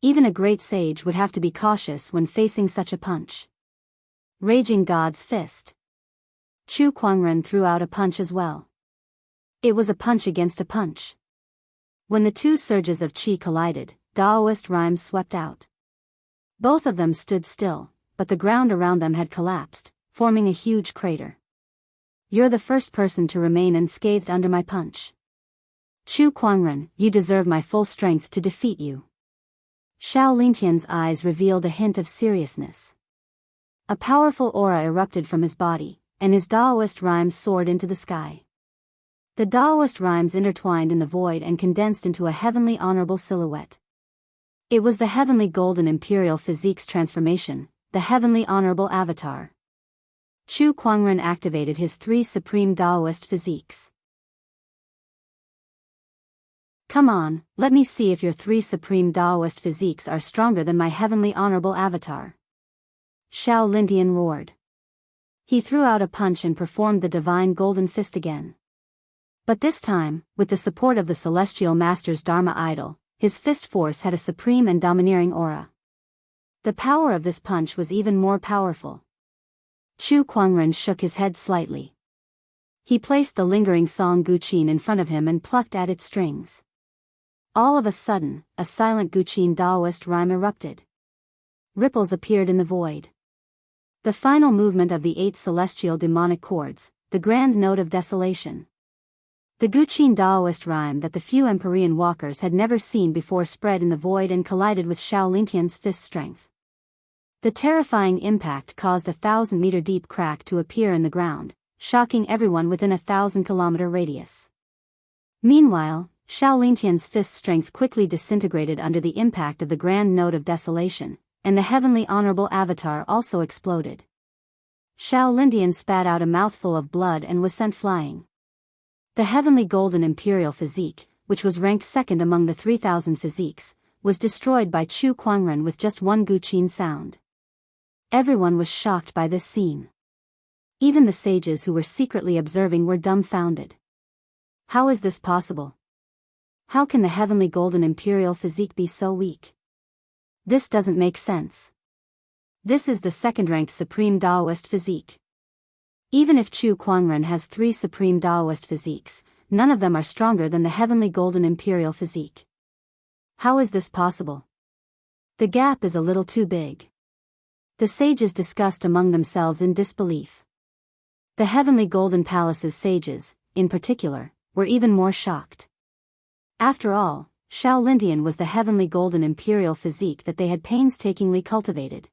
Speaker 1: Even a great sage would have to be cautious when facing such a punch. Raging God's fist. Chu Kuangren threw out a punch as well. It was a punch against a punch. When the two surges of qi collided, Daoist rhymes swept out. Both of them stood still, but the ground around them had collapsed, forming a huge crater. You're the first person to remain unscathed under my punch. Chu Kuangren, you deserve my full strength to defeat you. Xiao Lintian's eyes revealed a hint of seriousness. A powerful aura erupted from his body, and his Daoist rhymes soared into the sky. The Daoist rhymes intertwined in the void and condensed into a heavenly honorable silhouette. It was the heavenly golden imperial physique's transformation, the heavenly honorable avatar. Chu Kuangren activated his 3 supreme Daoist physiques. Come on, let me see if your 3 supreme Daoist physiques are stronger than my heavenly honorable avatar. Xiao Lindian roared. He threw out a punch and performed the divine golden fist again. But this time, with the support of the celestial master's Dharma idol, his fist force had a supreme and domineering aura. The power of this punch was even more powerful. Chu Kuangren shook his head slightly. He placed the lingering song Guqin in front of him and plucked at its strings. All of a sudden, a silent Guqin Daoist rhyme erupted. Ripples appeared in the void. The final movement of the 8 celestial demonic chords, the grand note of desolation. The Guqin Daoist rhyme that the few Empyrean walkers had never seen before spread in the void and collided with Xiao Lintian's fist strength. The terrifying impact caused a 1,000-meter deep crack to appear in the ground, shocking everyone within a 1,000-kilometer radius. Meanwhile, Xiao Lintian's fist strength quickly disintegrated under the impact of the grand note of desolation, and the heavenly honorable avatar also exploded. Xiao Lintian spat out a mouthful of blood and was sent flying. The heavenly golden imperial physique, which was ranked second among the 3,000 physiques, was destroyed by Chu Kuangren with just one Guqin sound. Everyone was shocked by this scene. Even the sages who were secretly observing were dumbfounded. How is this possible? How can the heavenly golden imperial physique be so weak? This doesn't make sense. This is the second-ranked supreme Daoist physique. Even if Chu Kuangren has 3 supreme Daoist physiques, none of them are stronger than the heavenly golden imperial physique. How is this possible? The gap is a little too big. The sages discussed among themselves in disbelief. The heavenly golden palace's sages, in particular, were even more shocked. After all, Xiao Lintian was the heavenly golden imperial physique that they had painstakingly cultivated.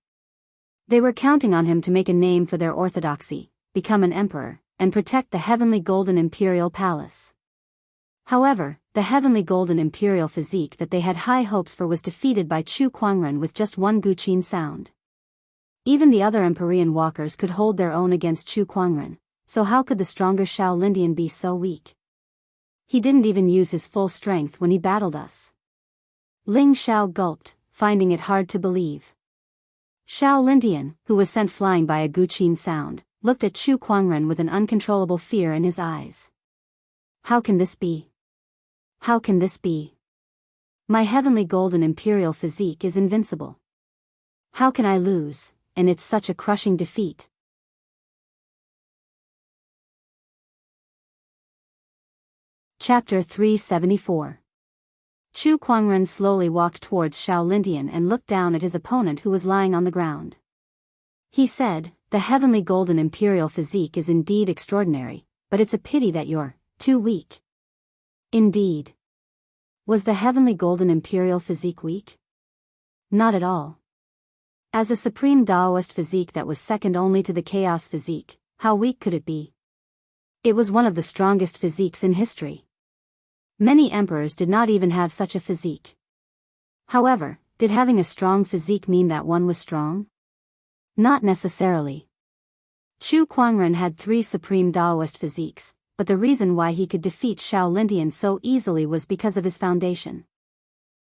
Speaker 1: They were counting on him to make a name for their orthodoxy, become an emperor, and protect the heavenly golden imperial palace. However, the heavenly golden imperial physique that they had high hopes for was defeated by Chu Kuangren with just one Guqin sound. Even the other Empyrean walkers could hold their own against Chu Kuangren, so how could the stronger Xiao Lintian be so weak? He didn't even use his full strength when he battled us. Ling Xiao gulped, finding it hard to believe. Xiao Lintian, who was sent flying by a Guqin sound, looked at Chu Kuangren with an uncontrollable fear in his eyes. How can this be? How can this be? My heavenly golden imperial physique is invincible. How can I lose, and it's such a crushing defeat? Chapter 374. Chu Kuangren slowly walked towards Xiao Lintian and looked down at his opponent who was lying on the ground. He said, "The heavenly golden imperial physique is indeed extraordinary, but it's a pity that you're too weak." Indeed. Was the heavenly golden imperial physique weak? Not at all. As a supreme Daoist physique that was second only to the chaos physique, how weak could it be? It was one of the strongest physiques in history. Many emperors did not even have such a physique. However, did having a strong physique mean that one was strong? Not necessarily. Chu Kuangren had 3 supreme Daoist physiques, but the reason why he could defeat Xiao Lintian so easily was because of his foundation.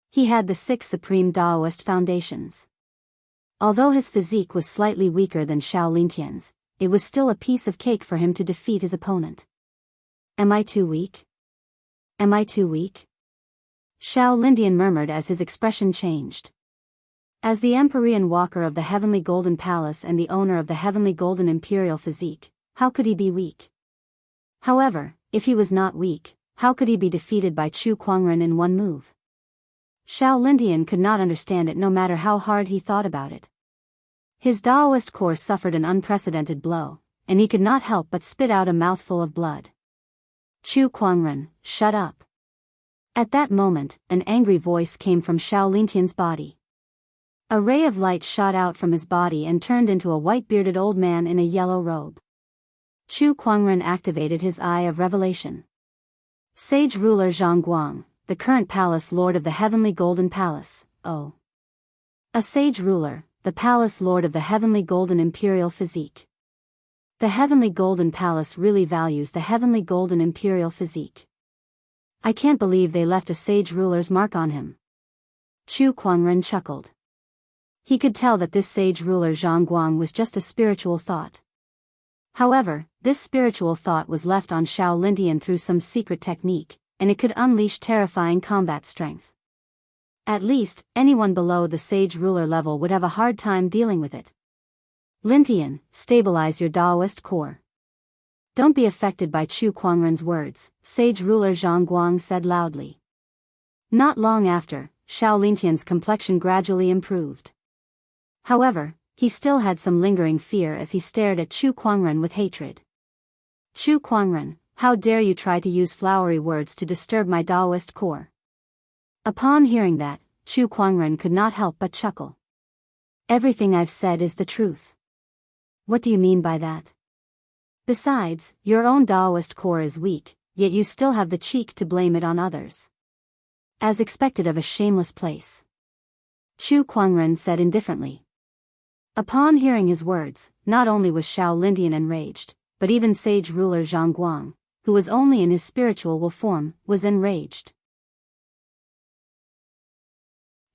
Speaker 1: He had the 6 supreme Daoist foundations. Although his physique was slightly weaker than Xiao Lintian's, it was still a piece of cake for him to defeat his opponent. Am I too weak? Am I too weak? Xiao Lintian murmured as his expression changed. As the Empyrean walker of the heavenly golden palace and the owner of the heavenly golden imperial physique, how could he be weak? However, if he was not weak, how could he be defeated by Chu Kuangren in one move? Xiao Lintian could not understand it no matter how hard he thought about it. His Daoist core suffered an unprecedented blow, and he could not help but spit out a mouthful of blood. Chu Kuangren, shut up. At that moment, an angry voice came from Xiao Lintian's body. A ray of light shot out from his body and turned into a white-bearded old man in a yellow robe. Chu Kuangren activated his Eye of Revelation. Sage ruler Jianghu, the current palace lord of the heavenly golden palace, oh. A sage ruler, the palace lord of the heavenly golden imperial physique. The heavenly golden palace really values the heavenly golden imperial physique. I can't believe they left a sage ruler's mark on him. Chu Kuangren chuckled. He could tell that this sage ruler Jianghu was just a spiritual thought. However, this spiritual thought was left on Xiao Lintian through some secret technique, and it could unleash terrifying combat strength. At least, anyone below the sage ruler level would have a hard time dealing with it. Lintian, stabilize your Daoist core. Don't be affected by Chu Kuangren's words, sage ruler Jianghu said loudly. Not long after, Xiao Lintian's complexion gradually improved. However, he still had some lingering fear as he stared at Chu Kuangren with hatred. Chu Kuangren, how dare you try to use flowery words to disturb my Daoist core? Upon hearing that, Chu Kuangren could not help but chuckle. Everything I've said is the truth. What do you mean by that? Besides, your own Daoist core is weak, yet you still have the cheek to blame it on others. As expected of a shameless place. Chu Kuangren said indifferently. Upon hearing his words, not only was Xiao Lindian enraged, but even sage ruler Zhang Guang, who was only in his spiritual will form, was enraged.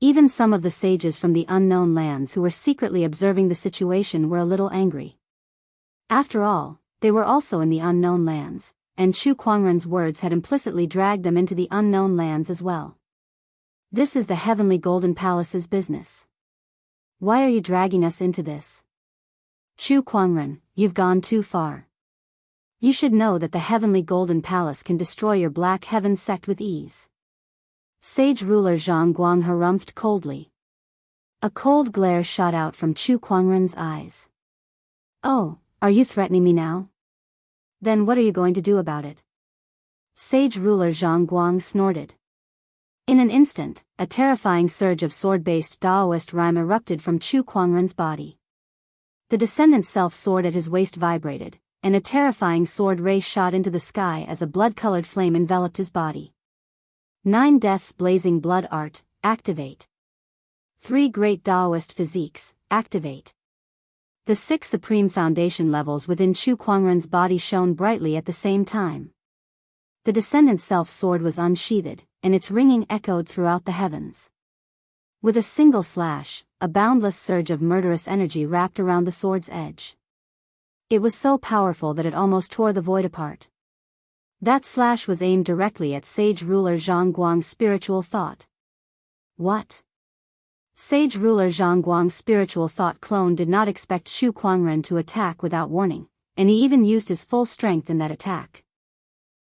Speaker 1: Even some of the sages from the unknown lands who were secretly observing the situation were a little angry. After all, they were also in the unknown lands, and Chu Kuangren's words had implicitly dragged them into the unknown lands as well. This is the Heavenly Golden Palace's business. Why are you dragging us into this? Chu Kuangren, you've gone too far. You should know that the Heavenly Golden Palace can destroy your Black Heaven sect with ease. Sage ruler Zhang Guang harumphed coldly. A cold glare shot out from Chu Kuangren's eyes. Oh, are you threatening me now? Then what are you going to do about it? Sage ruler Zhang Guang snorted. In an instant, a terrifying surge of sword-based Daoist rhyme erupted from Chu Kuangren's body. The descendant's self-sword at his waist vibrated, and a terrifying sword ray shot into the sky as a blood-colored flame enveloped his body. 9 deaths blazing blood art, activate. 3 great Daoist physiques, activate. The 6 supreme foundation levels within Chu Kuangren's body shone brightly at the same time. The descendant's self-sword was unsheathed, and its ringing echoed throughout the heavens. With a single slash, a boundless surge of murderous energy wrapped around the sword's edge. It was so powerful that it almost tore the void apart. That slash was aimed directly at sage ruler Zhang Guang's spiritual thought. What? Sage ruler Zhang Guang's spiritual thought clone did not expect Chu Kuangren to attack without warning, and he even used his full strength in that attack.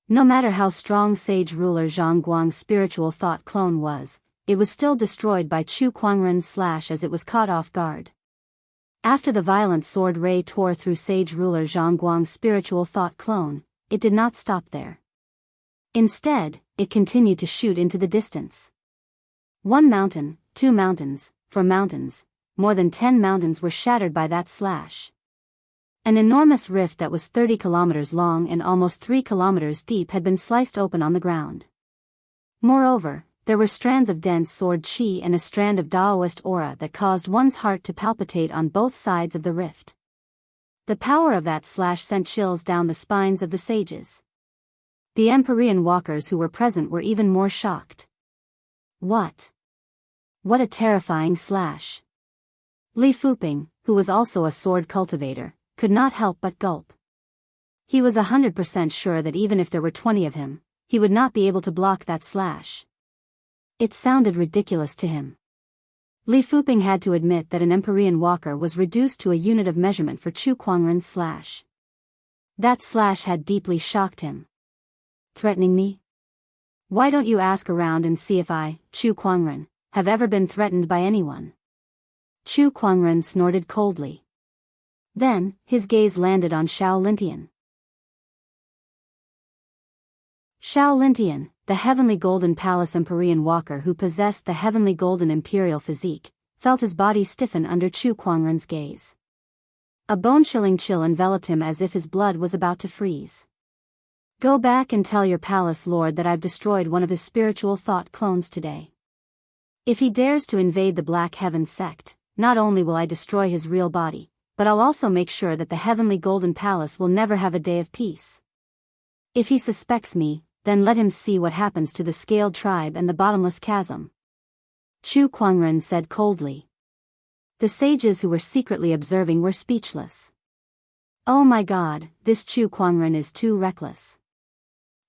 Speaker 1: No matter how strong sage ruler Zhang Guang's spiritual thought clone was, it was still destroyed by Chu Kuangren's slash as it was caught off guard. After the violent sword ray tore through sage ruler Zhang Guang's spiritual thought clone, it did not stop there. Instead, it continued to shoot into the distance. 1 mountain, 2 mountains, 4 mountains, more than 10 mountains were shattered by that slash. An enormous rift that was 30 kilometers long and almost 3 kilometers deep had been sliced open on the ground. Moreover, there were strands of dense sword chi and a strand of Daoist aura that caused one's heart to palpitate on both sides of the rift. The power of that slash sent chills down the spines of the sages. The Empyrean walkers who were present were even more shocked. What? What a terrifying slash. Li Fuping, who was also a sword cultivator, could not help but gulp. He was 100% sure that even if there were 20 of him, he would not be able to block that slash. It sounded ridiculous to him. Li Fuping had to admit that an Empyrean walker was reduced to a unit of measurement for Chu Kuangren's slash. That slash had deeply shocked him. Threatening me? Why don't you ask around and see if I, Chu Kuangren, have ever been threatened by anyone? Chu Kuangren snorted coldly. Then, his gaze landed on Xiao Lindian. Xiao Lindian, the Heavenly Golden Palace Empyrean walker who possessed the Heavenly Golden Imperial physique, felt his body stiffen under Chu Kuangren's gaze. A bone-chilling chill enveloped him as if his blood was about to freeze. Go back and tell your palace lord that I've destroyed one of his spiritual thought clones today. If he dares to invade the Black Heaven sect, not only will I destroy his real body, but I'll also make sure that the Heavenly Golden Palace will never have a day of peace. If he suspects me, then let him see what happens to the Scaled Tribe and the Bottomless Chasm. Chu Kuangren said coldly. The sages who were secretly observing were speechless. Oh my God, this Chu Kuangren is too reckless.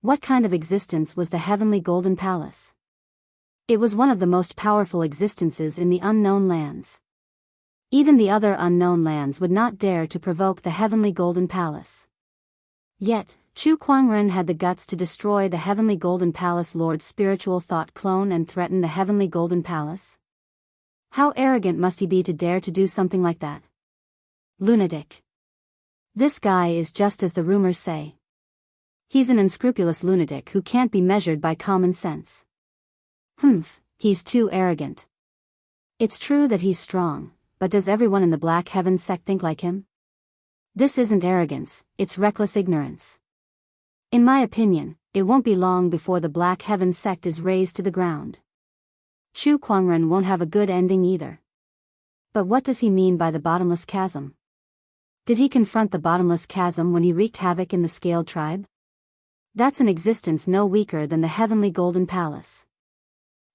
Speaker 1: What kind of existence was the Heavenly Golden Palace? It was one of the most powerful existences in the unknown lands. Even the other unknown lands would not dare to provoke the Heavenly Golden Palace. Yet, Chu Kuangren had the guts to destroy the Heavenly Golden Palace Lord's spiritual thought clone and threaten the Heavenly Golden Palace? How arrogant must he be to dare to do something like that? Lunatic. This guy is just as the rumors say. He's an unscrupulous lunatic who can't be measured by common sense. Humph, he's too arrogant. It's true that he's strong, but does everyone in the Black Heaven sect think like him? This isn't arrogance, it's reckless ignorance. In my opinion, it won't be long before the Black Heaven sect is razed to the ground. Chu Kuangren won't have a good ending either. But what does he mean by the bottomless chasm? Did he confront the bottomless chasm when he wreaked havoc in the Scaled Tribe? That's an existence no weaker than the heavenly Golden Palace.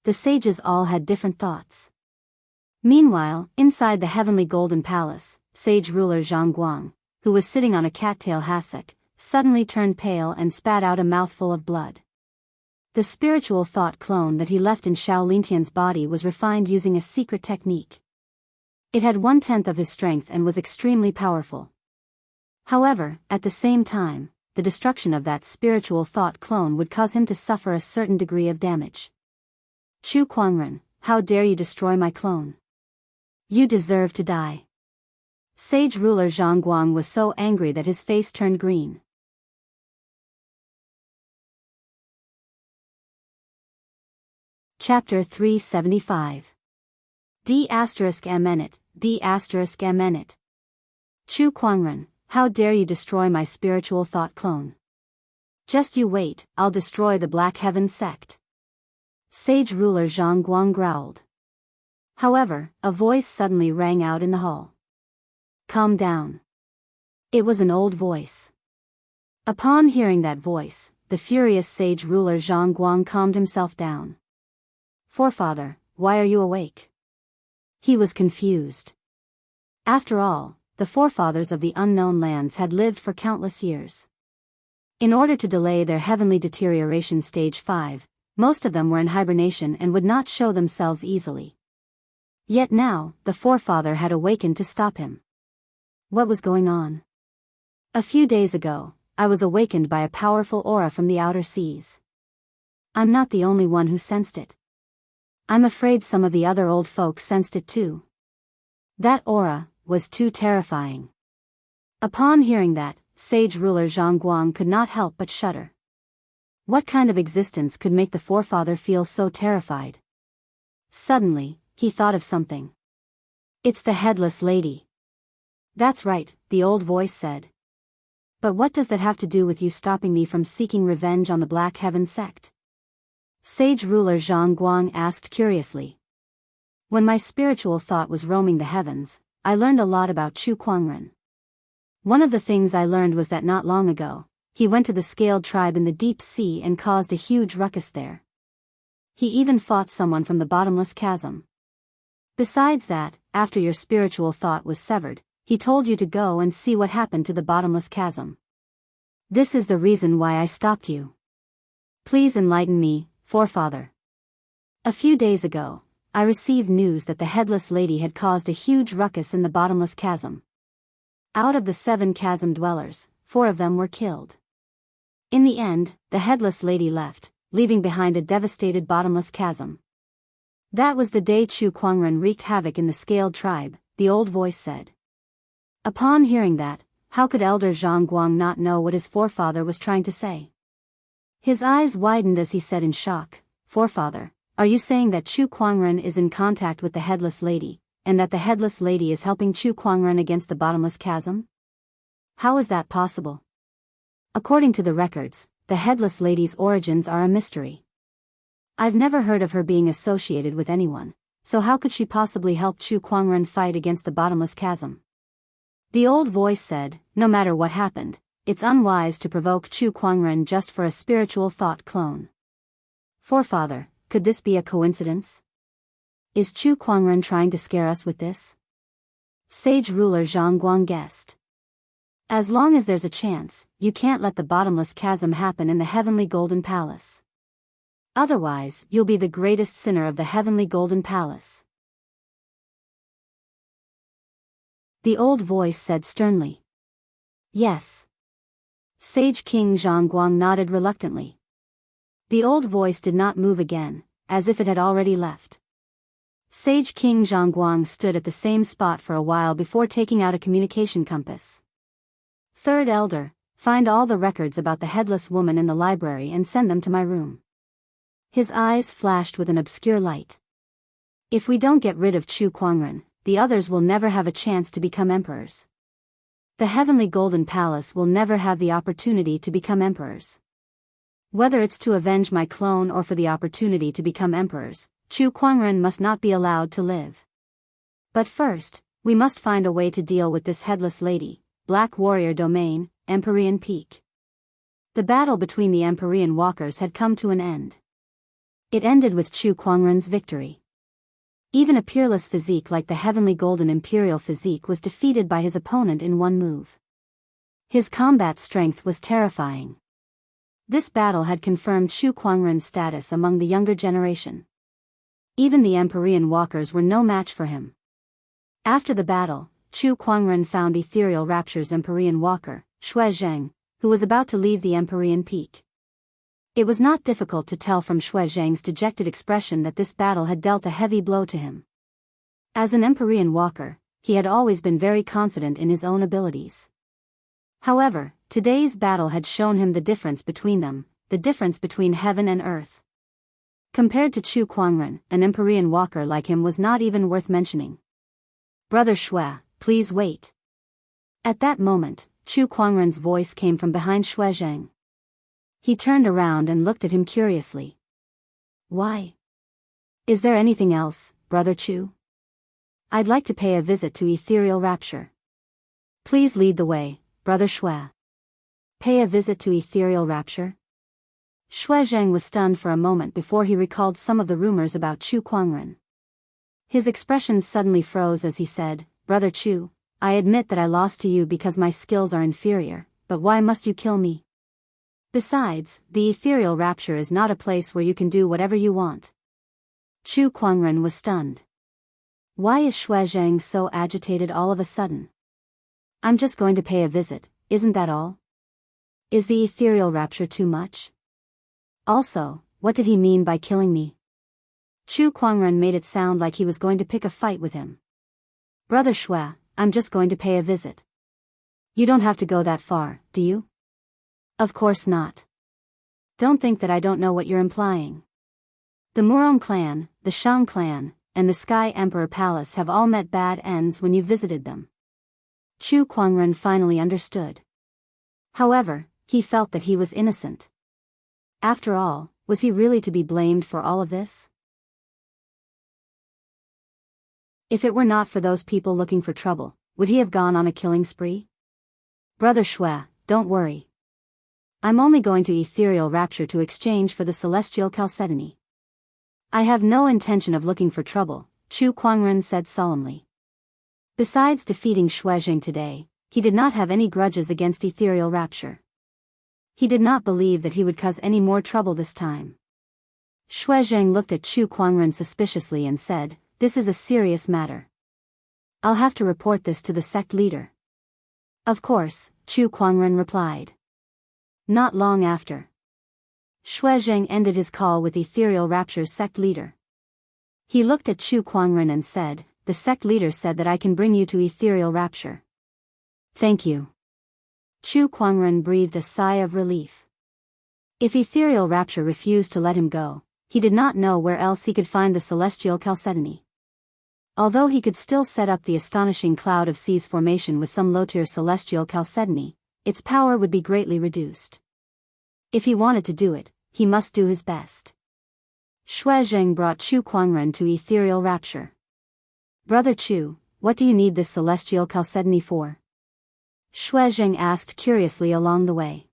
Speaker 1: The sages all had different thoughts. Meanwhile, inside the heavenly Golden Palace, sage ruler Zhang Guang, who was sitting on a cattail hassock, suddenly turned pale and spat out a mouthful of blood. The spiritual thought clone that he left in Shaolintian's body was refined using a secret technique. It had 1/10 of his strength and was extremely powerful. However, at the same time, the destruction of that spiritual thought clone would cause him to suffer a certain degree of damage. Chu Kuangren, how dare you destroy my clone? You deserve to die. Sage ruler Zhang Guang was so angry that his face turned green. Chapter 375. D****. Chu Kuangren, how dare you destroy my spiritual thought clone? Just you wait, I'll destroy the Black Heaven sect. Sage ruler Zhang Guang growled. However, a voice suddenly rang out in the hall. Calm down. It was an old voice. Upon hearing that voice, the furious sage ruler Zhang Guang calmed himself down. Forefather, why are you awake? He was confused. After all, the forefathers of the unknown lands had lived for countless years. In order to delay their heavenly deterioration stage 5, most of them were in hibernation and would not show themselves easily. Yet now, the forefather had awakened to stop him. What was going on? A few days ago, I was awakened by a powerful aura from the outer seas. I'm not the only one who sensed it. I'm afraid some of the other old folks sensed it too. That aura was too terrifying. Upon hearing that, sage ruler Zhang Guang could not help but shudder. What kind of existence could make the forefather feel so terrified? Suddenly, he thought of something. It's the headless lady. That's right, the old voice said. But what does that have to do with you stopping me from seeking revenge on the Black Heaven sect? Sage ruler Zhang Guang asked curiously. When my spiritual thought was roaming the heavens, I learned a lot about Chu Kuangren. One of the things I learned was that not long ago, he went to the Scaled Tribe in the deep sea and caused a huge ruckus there. He even fought someone from the bottomless chasm. Besides that, after your spiritual thought was severed, he told you to go and see what happened to the bottomless chasm. This is the reason why I stopped you. Please enlighten me, forefather. A few days ago, I received news that the headless lady had caused a huge ruckus in the bottomless chasm. Out of the 7 chasm dwellers, 4 of them were killed. In the end, the headless lady left, leaving behind a devastated bottomless chasm. That was the day Chu Kuangren wreaked havoc in the Scaled Tribe, the old voice said. Upon hearing that, how could Elder Zhang Guang not know what his forefather was trying to say? His eyes widened as he said in shock, Forefather, are you saying that Chu Kuangren is in contact with the headless lady, and that the headless lady is helping Chu Kuangren against the bottomless chasm? How is that possible? According to the records, the headless lady's origins are a mystery. I've never heard of her being associated with anyone, so how could she possibly help Chu Kuangren fight against the bottomless chasm? The old voice said, no matter what happened, it's unwise to provoke Chu Kuangren just for a spiritual thought clone. Forefather, could this be a coincidence? Is Chu Kuangren trying to scare us with this? Sage ruler Zhang Guang guessed. As long as there's a chance, you can't let the bottomless chasm happen in the heavenly Golden Palace. Otherwise, you'll be the greatest sinner of the heavenly Golden Palace. The old voice said sternly. Yes. Sage King Zhang Guang nodded reluctantly. The old voice did not move again, as if it had already left. Sage King Zhang Guang stood at the same spot for a while before taking out a communication compass. Third Elder, Find all the records about the headless woman in the library and send them to my room. His eyes flashed with an obscure light. If we don't get rid of Chu Kuangren, the others will never have a chance to become emperors. The Heavenly Golden Palace will never have the opportunity to become emperors. Whether it's to avenge my clone or for the opportunity to become emperors, Chu Kuangren must not be allowed to live. But first, we must find a way to deal with this headless lady, Black Warrior Domain, Empyrean Peak. The battle between the Empyrean walkers had come to an end. It ended with Chu Kuangren's victory. Even a peerless physique like the Heavenly Golden Imperial physique was defeated by his opponent in one move. His combat strength was terrifying. This battle had confirmed Chu Kuangren's status among the younger generation. Even the Empyrean walkers were no match for him. After the battle, Chu Kuangren found Ethereal Rapture's Empyrean walker, Shui Zheng, who was about to leave the Empyrean Peak. It was not difficult to tell from Shui Zheng's dejected expression that this battle had dealt a heavy blow to him. As an Empyrean walker, he had always been very confident in his own abilities. However, today's battle had shown him the difference between them, the difference between heaven and earth. Compared to Chu Kuangren, an Empyrean walker like him was not even worth mentioning. "Brother Shui, please wait." At that moment, Chu Kuangren's voice came from behind Shui Zheng. He turned around and looked at him curiously. "Why? Is there anything else, Brother Chu? I'd like to pay a visit to Ethereal Rapture. Please lead the way, Brother Shui." Pay a visit to Ethereal Rapture? Shui Zheng was stunned for a moment before he recalled some of the rumors about Chu Kuangren. His expression suddenly froze as he said, "Brother Chu, I admit that I lost to you because my skills are inferior, but why must you kill me? Besides, the Ethereal Rapture is not a place where you can do whatever you want." Chu Kuangren was stunned. Why is Shui Zheng so agitated all of a sudden? "I'm just going to pay a visit, isn't that all? Is the Ethereal Rapture too much? Also, what did he mean by killing me?" Chu Kuangren made it sound like he was going to pick a fight with him. "Brother Shui, I'm just going to pay a visit. You don't have to go that far, do you?" "Of course not. Don't think that I don't know what you're implying. The Murong clan, the Shang clan, and the Sky Emperor Palace have all met bad ends when you visited them." Chu Kuangren finally understood. However, he felt that he was innocent. After all, was he really to be blamed for all of this? If it were not for those people looking for trouble, would he have gone on a killing spree? "Brother Shui, don't worry. I'm only going to Ethereal Rapture to exchange for the Celestial Chalcedony. I have no intention of looking for trouble," Chu Kuangren said solemnly. Besides defeating Shui Zheng today, he did not have any grudges against Ethereal Rapture. He did not believe that he would cause any more trouble this time. Shui Zheng looked at Chu Kuangren suspiciously and said, "This is a serious matter. I'll have to report this to the sect leader." "Of course," Chu Kuangren replied. Not long after, Shui Zheng ended his call with Ethereal Rapture's sect leader. He looked at Chu Kuangren and said, "The sect leader said that I can bring you to Ethereal Rapture." "Thank you." Chu Kuangren breathed a sigh of relief. If Ethereal Rapture refused to let him go, he did not know where else he could find the Celestial Chalcedony. Although he could still set up the astonishing Cloud of Seas formation with some low-tier Celestial Chalcedony, its power would be greatly reduced. If he wanted to do it, he must do his best. Shui Zheng brought Chu Kuangren to Ethereal Rapture. "Brother Chu, what do you need this Celestial Chalcedony for?" Shui Zheng asked curiously along the way.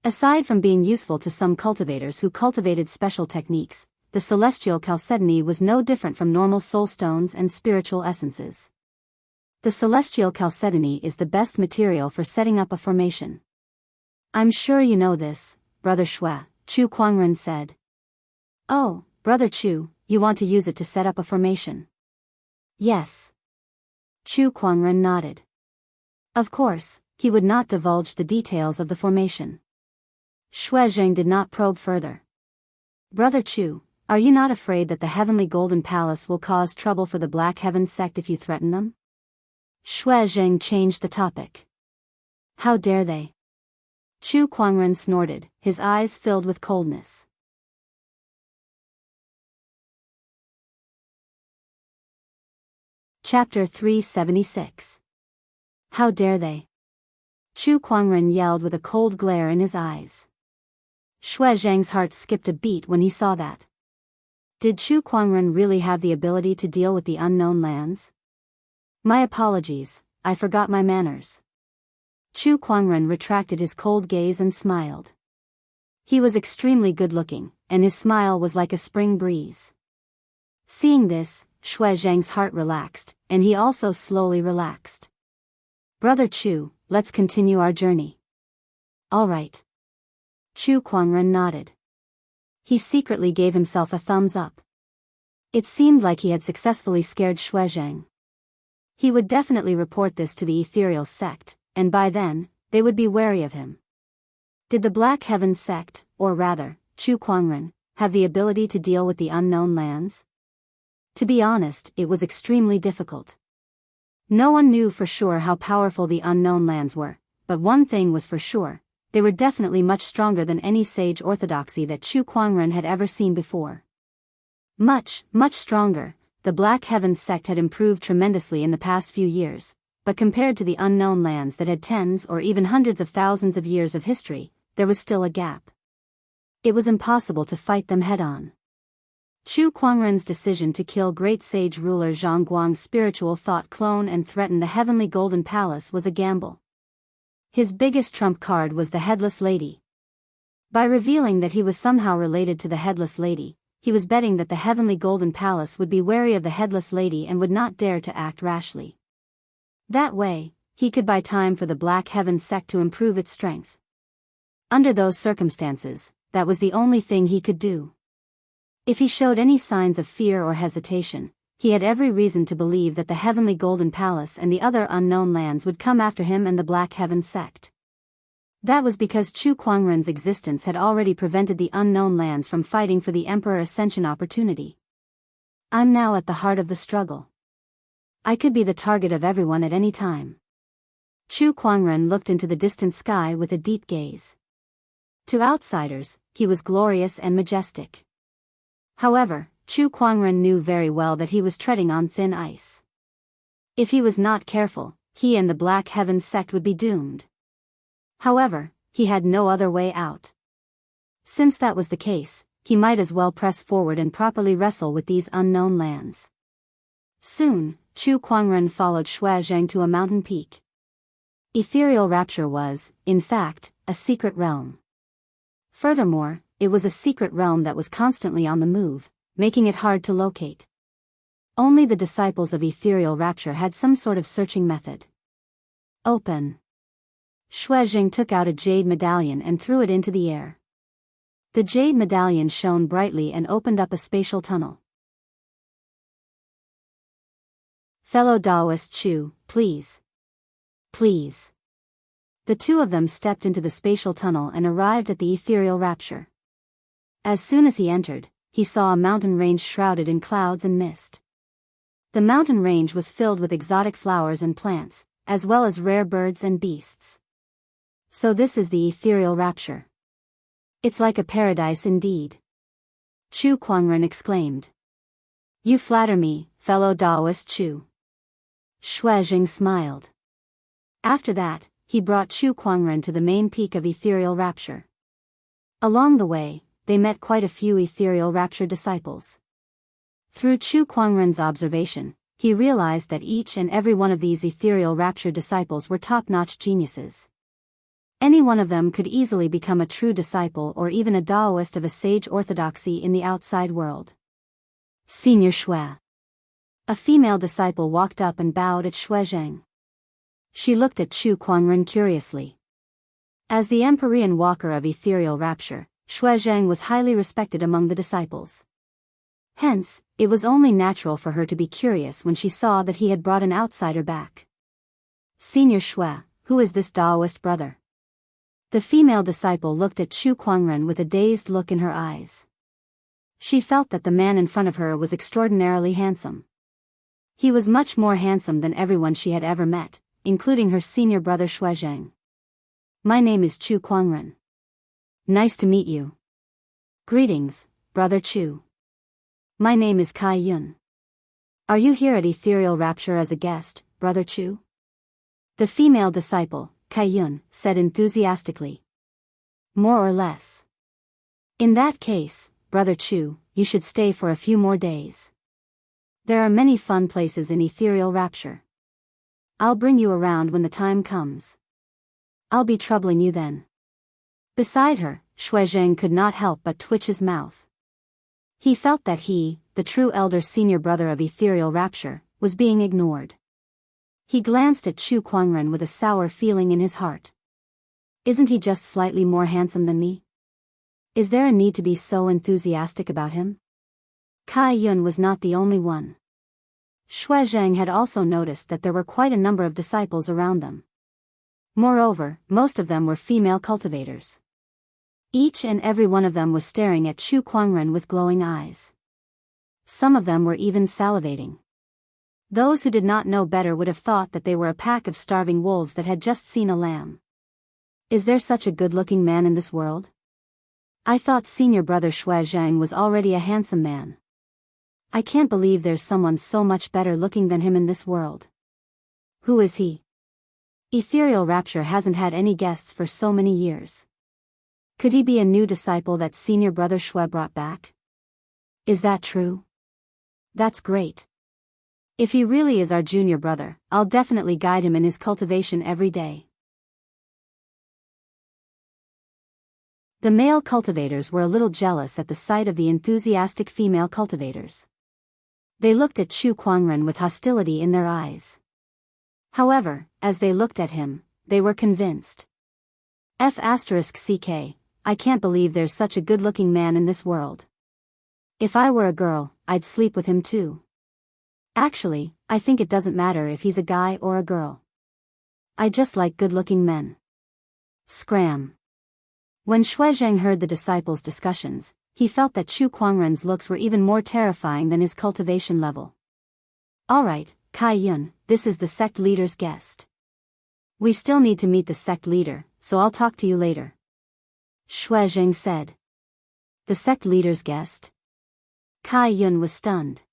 Speaker 1: Aside from being useful to some cultivators who cultivated special techniques, the Celestial Chalcedony was no different from normal soul stones and spiritual essences. The Celestial Chalcedony is the best material for setting up a formation. "I'm sure you know this, Brother Shui," Chu Kuangren said. "Oh, Brother Chu, you want to use it to set up a formation?" "Yes." Chu Kuangren nodded. Of course, he would not divulge the details of the formation. Shui Zheng did not probe further. "Brother Chu, are you not afraid that the Heavenly Golden Palace will cause trouble for the Black Heaven sect if you threaten them?" Shui Zheng changed the topic. "How dare they? Chu Kuangren snorted, his eyes filled with coldness. Chapter 376. How dare they? Chu Kuangren yelled with a cold glare in his eyes. Shui Zhang's heart skipped a beat when he saw that. Did Chu Kuangren really have the ability to deal with the unknown lands? My apologies, I forgot my manners. Chu Kuangren retracted his cold gaze and smiled. He was extremely good-looking, and his smile was like a spring breeze. Seeing this, Shui Zhang's heart relaxed, and he also slowly relaxed. Brother Chu, let's continue our journey. All right. Chu Kuangren nodded. He secretly gave himself a thumbs up. It seemed like he had successfully scared Shui Zhang. He would definitely report this to the Ethereal Sect, and by then, they would be wary of him. Did the Black Heaven Sect, or rather, Chu Kuangren, have the ability to deal with the unknown lands? To be honest, it was extremely difficult. No one knew for sure how powerful the unknown lands were, but one thing was for sure, they were definitely much stronger than any sage orthodoxy that Chu Kuangren had ever seen before. Much stronger. The Black Heaven Sect had improved tremendously in the past few years, but compared to the unknown lands that had tens or even hundreds of thousands of years of history, there was still a gap. It was impossible to fight them head-on. Chu Kuangren's decision to kill great sage ruler Zhang Guang's spiritual thought clone and threaten the heavenly golden palace was a gamble. His biggest trump card was the Headless Lady. By revealing that he was somehow related to the Headless Lady, he was betting that the heavenly golden palace would be wary of the Headless Lady and would not dare to act rashly. That way, he could buy time for the Black Heaven Sect to improve its strength. Under those circumstances, that was the only thing he could do. If he showed any signs of fear or hesitation, he had every reason to believe that the heavenly golden palace and the other unknown lands would come after him and the Black Heaven Sect. That was because Chu Kuangren's existence had already prevented the unknown lands from fighting for the Emperor Ascension opportunity. I'm now at the heart of the struggle. I could be the target of everyone at any time. Chu Kuangren looked into the distant sky with a deep gaze. To outsiders, he was glorious and majestic. However, Chu Kuangren knew very well that he was treading on thin ice. If he was not careful, he and the Black Heaven Sect would be doomed. However, he had no other way out. Since that was the case, he might as well press forward and properly wrestle with these unknown lands. Soon, Chu Kuangren followed Shui Zhang to a mountain peak. Ethereal Rapture was, in fact, a secret realm. Furthermore, it was a secret realm that was constantly on the move, making it hard to locate. Only the disciples of Ethereal Rapture had some sort of searching method. Open. Shui Zhang took out a jade medallion and threw it into the air. The jade medallion shone brightly and opened up a spatial tunnel. Fellow Daoist Chu, please. Please. The two of them stepped into the spatial tunnel and arrived at the Ethereal Rapture. As soon as he entered, he saw a mountain range shrouded in clouds and mist. The mountain range was filled with exotic flowers and plants, as well as rare birds and beasts. So this is the Ethereal Rapture. It's like a paradise indeed. Chu Kuangren exclaimed. You flatter me, fellow Daoist Chu. Shui Zhang smiled. After that, he brought Chu Kuangren to the main peak of Ethereal Rapture. Along the way, they met quite a few Ethereal Rapture disciples. Through Chu Kuangren's observation, he realized that each and every one of these Ethereal Rapture disciples were top-notch geniuses. Any one of them could easily become a true disciple or even a Daoist of a sage orthodoxy in the outside world. Senior Shui. A female disciple walked up and bowed at Shui Zhang. She looked at Chu Kuangren curiously. As the Empyrean Walker of Ethereal Rapture, Shui Zhang was highly respected among the disciples. Hence, it was only natural for her to be curious when she saw that he had brought an outsider back. Senior Shui, who is this Daoist brother? The female disciple looked at Chu Kuangren with a dazed look in her eyes. She felt that the man in front of her was extraordinarily handsome. He was much more handsome than everyone she had ever met, including her senior brother Shui Zhang. My name is Chu Kuangren. Nice to meet you. Greetings, Brother Chu. My name is Kai Yun. Are you here at Ethereal Rapture as a guest, Brother Chu? The female disciple, Kai Yun, said enthusiastically. More or less. In that case, Brother Chu, you should stay for a few more days. There are many fun places in Ethereal Rapture. I'll bring you around when the time comes. I'll be troubling you then. Beside her, Shuizheng could not help but twitch his mouth. He felt that he, the true elder senior brother of Ethereal Rapture, was being ignored. He glanced at Chu Kuangren with a sour feeling in his heart. Isn't he just slightly more handsome than me? Is there a need to be so enthusiastic about him? Kai Yun was not the only one. Shuizheng had also noticed that there were quite a number of disciples around them. Moreover, most of them were female cultivators. Each and every one of them was staring at Chu Kuangren with glowing eyes. Some of them were even salivating. Those who did not know better would have thought that they were a pack of starving wolves that had just seen a lamb. Is there such a good-looking man in this world? I thought senior brother Shuizheng was already a handsome man. I can't believe there's someone so much better looking than him in this world. Who is he? Ethereal Rapture hasn't had any guests for so many years. Could he be a new disciple that senior brother Shui brought back? Is that true? That's great. If he really is our junior brother, I'll definitely guide him in his cultivation every day. The male cultivators were a little jealous at the sight of the enthusiastic female cultivators. They looked at Chu Kuangren with hostility in their eyes. However, as they looked at him, they were convinced. *CK, I can't believe there's such a good-looking man in this world. If I were a girl, I'd sleep with him too. Actually, I think it doesn't matter if he's a guy or a girl. I just like good-looking men. Scram. When Shuizheng heard the disciples' discussions, he felt that Chu Kuangren's looks were even more terrifying than his cultivation level. Alright, Kai Yun, this is the sect leader's guest. We still need to meet the sect leader, so I'll talk to you later. Shuizheng said. The sect leader's guest? Kai Yun was stunned.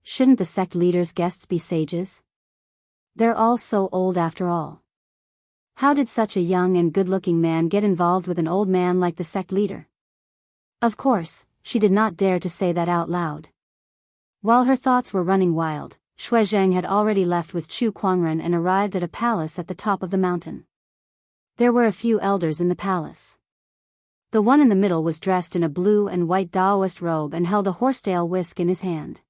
Speaker 1: Shouldn't the sect leader's guests be sages? They're all so old after all. How did such a young and good-looking man get involved with an old man like the sect leader? Of course, she did not dare to say that out loud. While her thoughts were running wild, Shuizheng had already left with Chu Kuangren and arrived at a palace at the top of the mountain. There were a few elders in the palace. The one in the middle was dressed in a blue and white Daoist robe and held a horsetail whisk in his hand.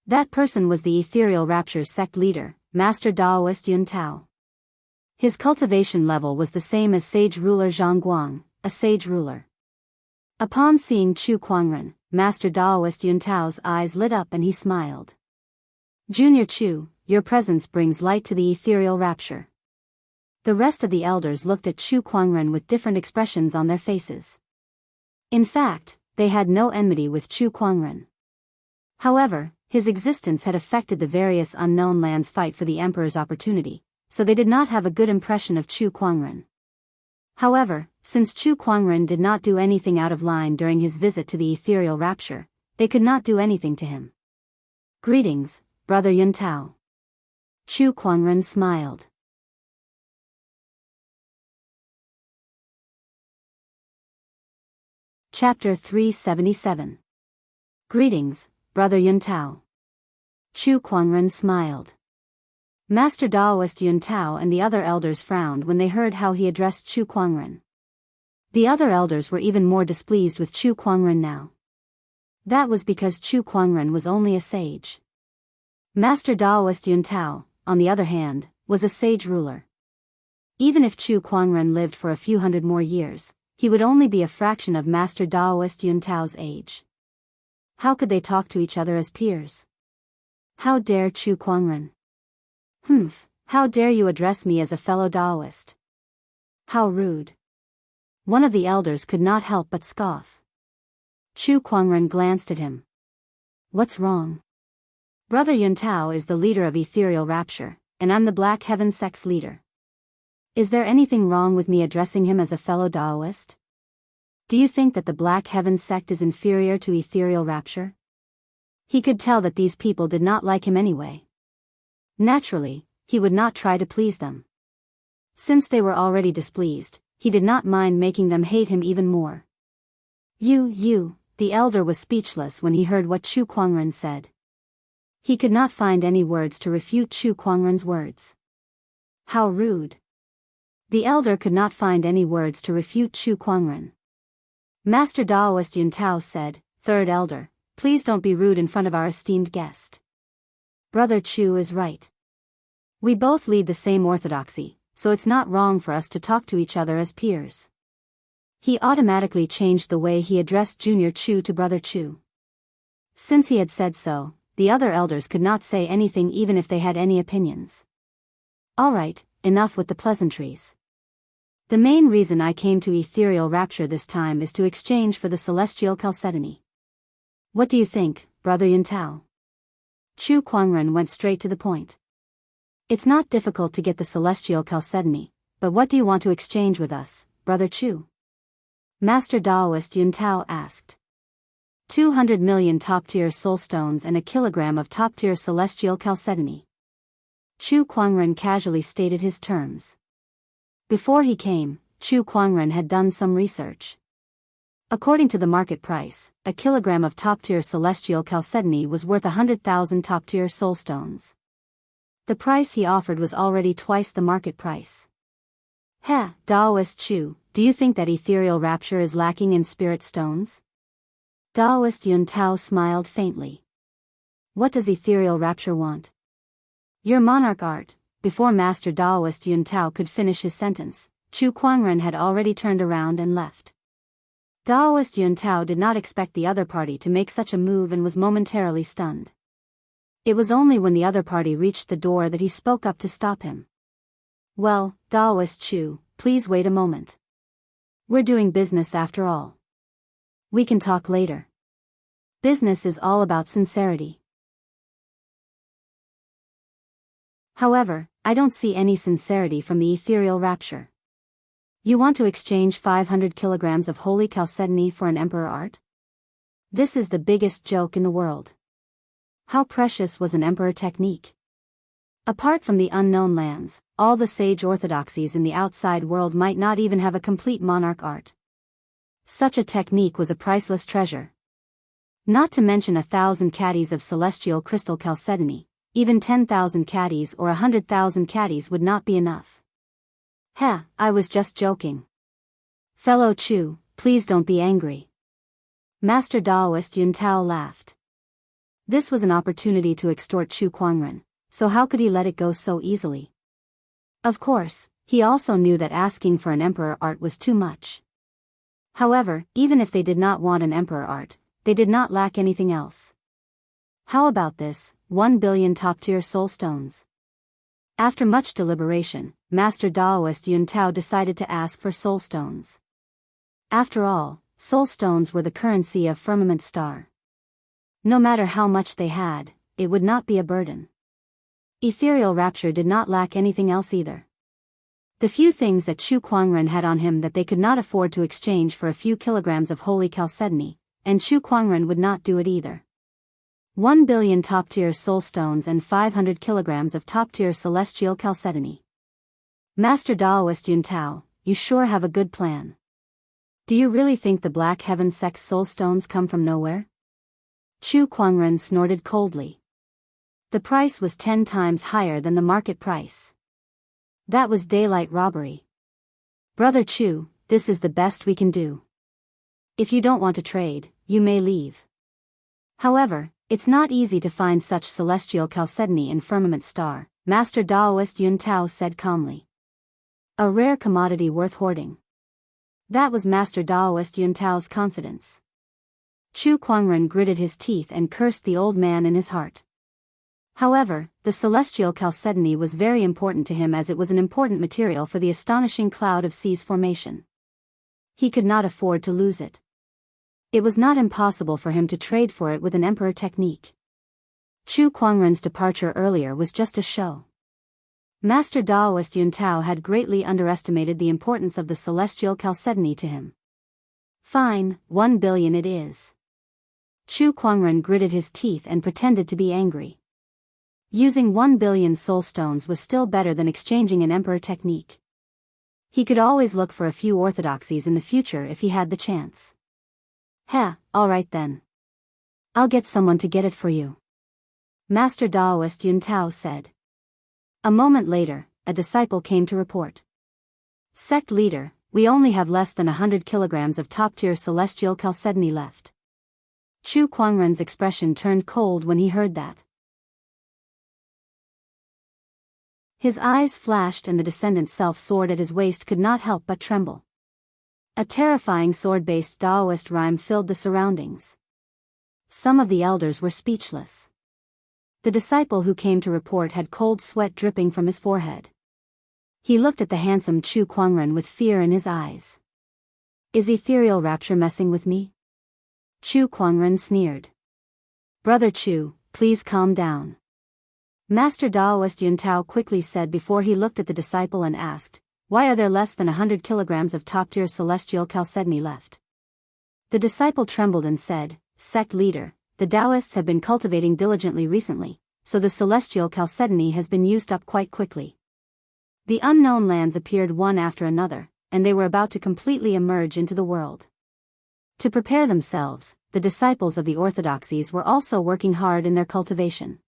Speaker 1: That person was the Ethereal Rapture's sect leader, Master Daoist Yun Tao. His cultivation level was the same as Sage Ruler Zhang Guang, a sage ruler. Upon seeing Chu Kuangren, Master Daoist Yun Tao's eyes lit up and he smiled. Junior Chu, your presence brings light to the Ethereal Rapture. The rest of the elders looked at Chu Kuangren with different expressions on their faces. In fact, they had no enmity with Chu Kuangren. However, his existence had affected the various unknown lands' fight for the Emperor's opportunity, so they did not have a good impression of Chu Kuangren. However, since Chu Kuangren did not do anything out of line during his visit to the Ethereal Rapture, they could not do anything to him. Greetings, Brother Yun Tao. Chu Kuangren smiled. Chapter 377. Greetings, Brother Yun Tao. Chu Kuangren smiled. Master Daoist Yun Tao and the other elders frowned when they heard how he addressed Chu Kuangren. The other elders were even more displeased with Chu Kuangren now. That was because Chu Kuangren was only a sage. Master Daoist Yun Tao, on the other hand, was a sage ruler. Even if Chu Kuangren lived for a few hundred more years, he would only be a fraction of Master Daoist Yun Tao's age. How could they talk to each other as peers? How dare Chu Kuangren? How dare you address me as a fellow Daoist? How rude. One of the elders could not help but scoff. Chu Kuangren glanced at him. What's wrong? Brother Yun Tao is the leader of Ethereal Rapture, and I'm the Black Heaven sect's leader. Is there anything wrong with me addressing him as a fellow Daoist? Do you think that the Black Heaven sect is inferior to ethereal rapture? He could tell that these people did not like him anyway. Naturally, he would not try to please them. Since they were already displeased, he did not mind making them hate him even more. The elder was speechless when he heard what Chu Kuangren said. He could not find any words to refute Chu Kuangren's words. How rude. The elder could not find any words to refute Chu Kuangren. Master Daoist Yuntao said, "Third elder, please don't be rude in front of our esteemed guest. Brother Chu is right. We both lead the same orthodoxy, so it's not wrong for us to talk to each other as peers." He automatically changed the way he addressed Junior Chu to Brother Chu. Since he had said so, the other elders could not say anything even if they had any opinions. All right, enough with the pleasantries. The main reason I came to ethereal rapture this time is to exchange for the celestial chalcedony. What do you think, Brother Yuntao? Chu Kuangren went straight to the point. It's not difficult to get the celestial chalcedony, but what do you want to exchange with us, Brother Chu? Master Daoist Yuntao asked. 200 million top-tier soul stones and a kilogram of top-tier celestial chalcedony. Chu Kuangren casually stated his terms. Before he came, Chu Kuangren had done some research. According to the market price, a kilogram of top-tier celestial chalcedony was worth 100,000 top-tier soul stones. The price he offered was already twice the market price. Daoist Chu, do you think that ethereal rapture is lacking in spirit stones? Daoist Yuntao smiled faintly. What does ethereal rapture want? Your monarch art. Before Master Daoist Yuntao could finish his sentence, Chu Kuangren had already turned around and left. Daoist Yuntao did not expect the other party to make such a move and was momentarily stunned. It was only when the other party reached the door that he spoke up to stop him. Well, Daoist Chu, please wait a moment. We're doing business after all. We can talk later. Business is all about sincerity. However, I don't see any sincerity from the ethereal rapture. You want to exchange 500 kilograms of holy chalcedony for an emperor art? This is the biggest joke in the world. How precious was an emperor technique? Apart from the unknown lands, all the sage orthodoxies in the outside world might not even have a complete monarch art. Such a technique was a priceless treasure. Not to mention 1,000 caddies of celestial crystal chalcedony. Even 10,000 caddies or 100,000 caddies would not be enough. I was just joking. Fellow Chu, please don't be angry. Master Daoist Yuntao laughed. This was an opportunity to extort Chu Kuangren, so how could he let it go so easily? Of course, he also knew that asking for an emperor art was too much. However, even if they did not want an emperor art, they did not lack anything else. How about this, 1 billion top-tier soul stones? After much deliberation, Master Daoist Yuntao decided to ask for soul stones. After all, soul stones were the currency of Firmament Star. No matter how much they had, it would not be a burden. Ethereal rapture did not lack anything else either. The few things that Chu Kuangren had on him that they could not afford to exchange for a few kilograms of holy chalcedony, and Chu Kuangren would not do it either. 1 billion top-tier soul stones and 500 kilograms of top-tier celestial chalcedony. Master Daoist Yuntao, you sure have a good plan. Do you really think the Black Heaven sect's soul stones come from nowhere? Chu Kuangren snorted coldly. The price was 10 times higher than the market price. That was daylight robbery. Brother Chu, this is the best we can do. If you don't want to trade, you may leave. However, it's not easy to find such celestial chalcedony in Firmament Star, Master Daoist Yuntao said calmly. A rare commodity worth hoarding. That was Master Daoist Yuntao's confidence. Chu Kuangren gritted his teeth and cursed the old man in his heart. However, the celestial chalcedony was very important to him as it was an important material for the astonishing cloud of seas formation. He could not afford to lose it. It was not impossible for him to trade for it with an emperor technique. Chu Kuangren's departure earlier was just a show. Master Daoist Yuntao had greatly underestimated the importance of the celestial chalcedony to him. Fine, 1 billion it is. Chu Kuangren gritted his teeth and pretended to be angry. Using 1 billion soul stones was still better than exchanging an emperor technique. He could always look for a few orthodoxies in the future if he had the chance. Heh, alright then. I'll get someone to get it for you. Master Daoist Yuntao said. A moment later, a disciple came to report. Sect leader, we only have less than 100 kilograms of top-tier celestial chalcedony left. Chu Kuangren's expression turned cold when he heard that. His eyes flashed and the descendant's self-sword at his waist could not help but tremble. A terrifying sword-based Daoist rhyme filled the surroundings. Some of the elders were speechless. The disciple who came to report had cold sweat dripping from his forehead. He looked at the handsome Chu Kuangren with fear in his eyes. Is ethereal rapture messing with me? Chu Kuangren sneered. Brother Chu, please calm down. Master Daoist Yuntao quickly said before he looked at the disciple and asked, why are there less than 100 kilograms of top-tier celestial chalcedony left? The disciple trembled and said, Sect leader, the Daoists have been cultivating diligently recently, so the celestial chalcedony has been used up quite quickly. The unknown lands appeared one after another, and they were about to completely emerge into the world. To prepare themselves, the disciples of the orthodoxies were also working hard in their cultivation.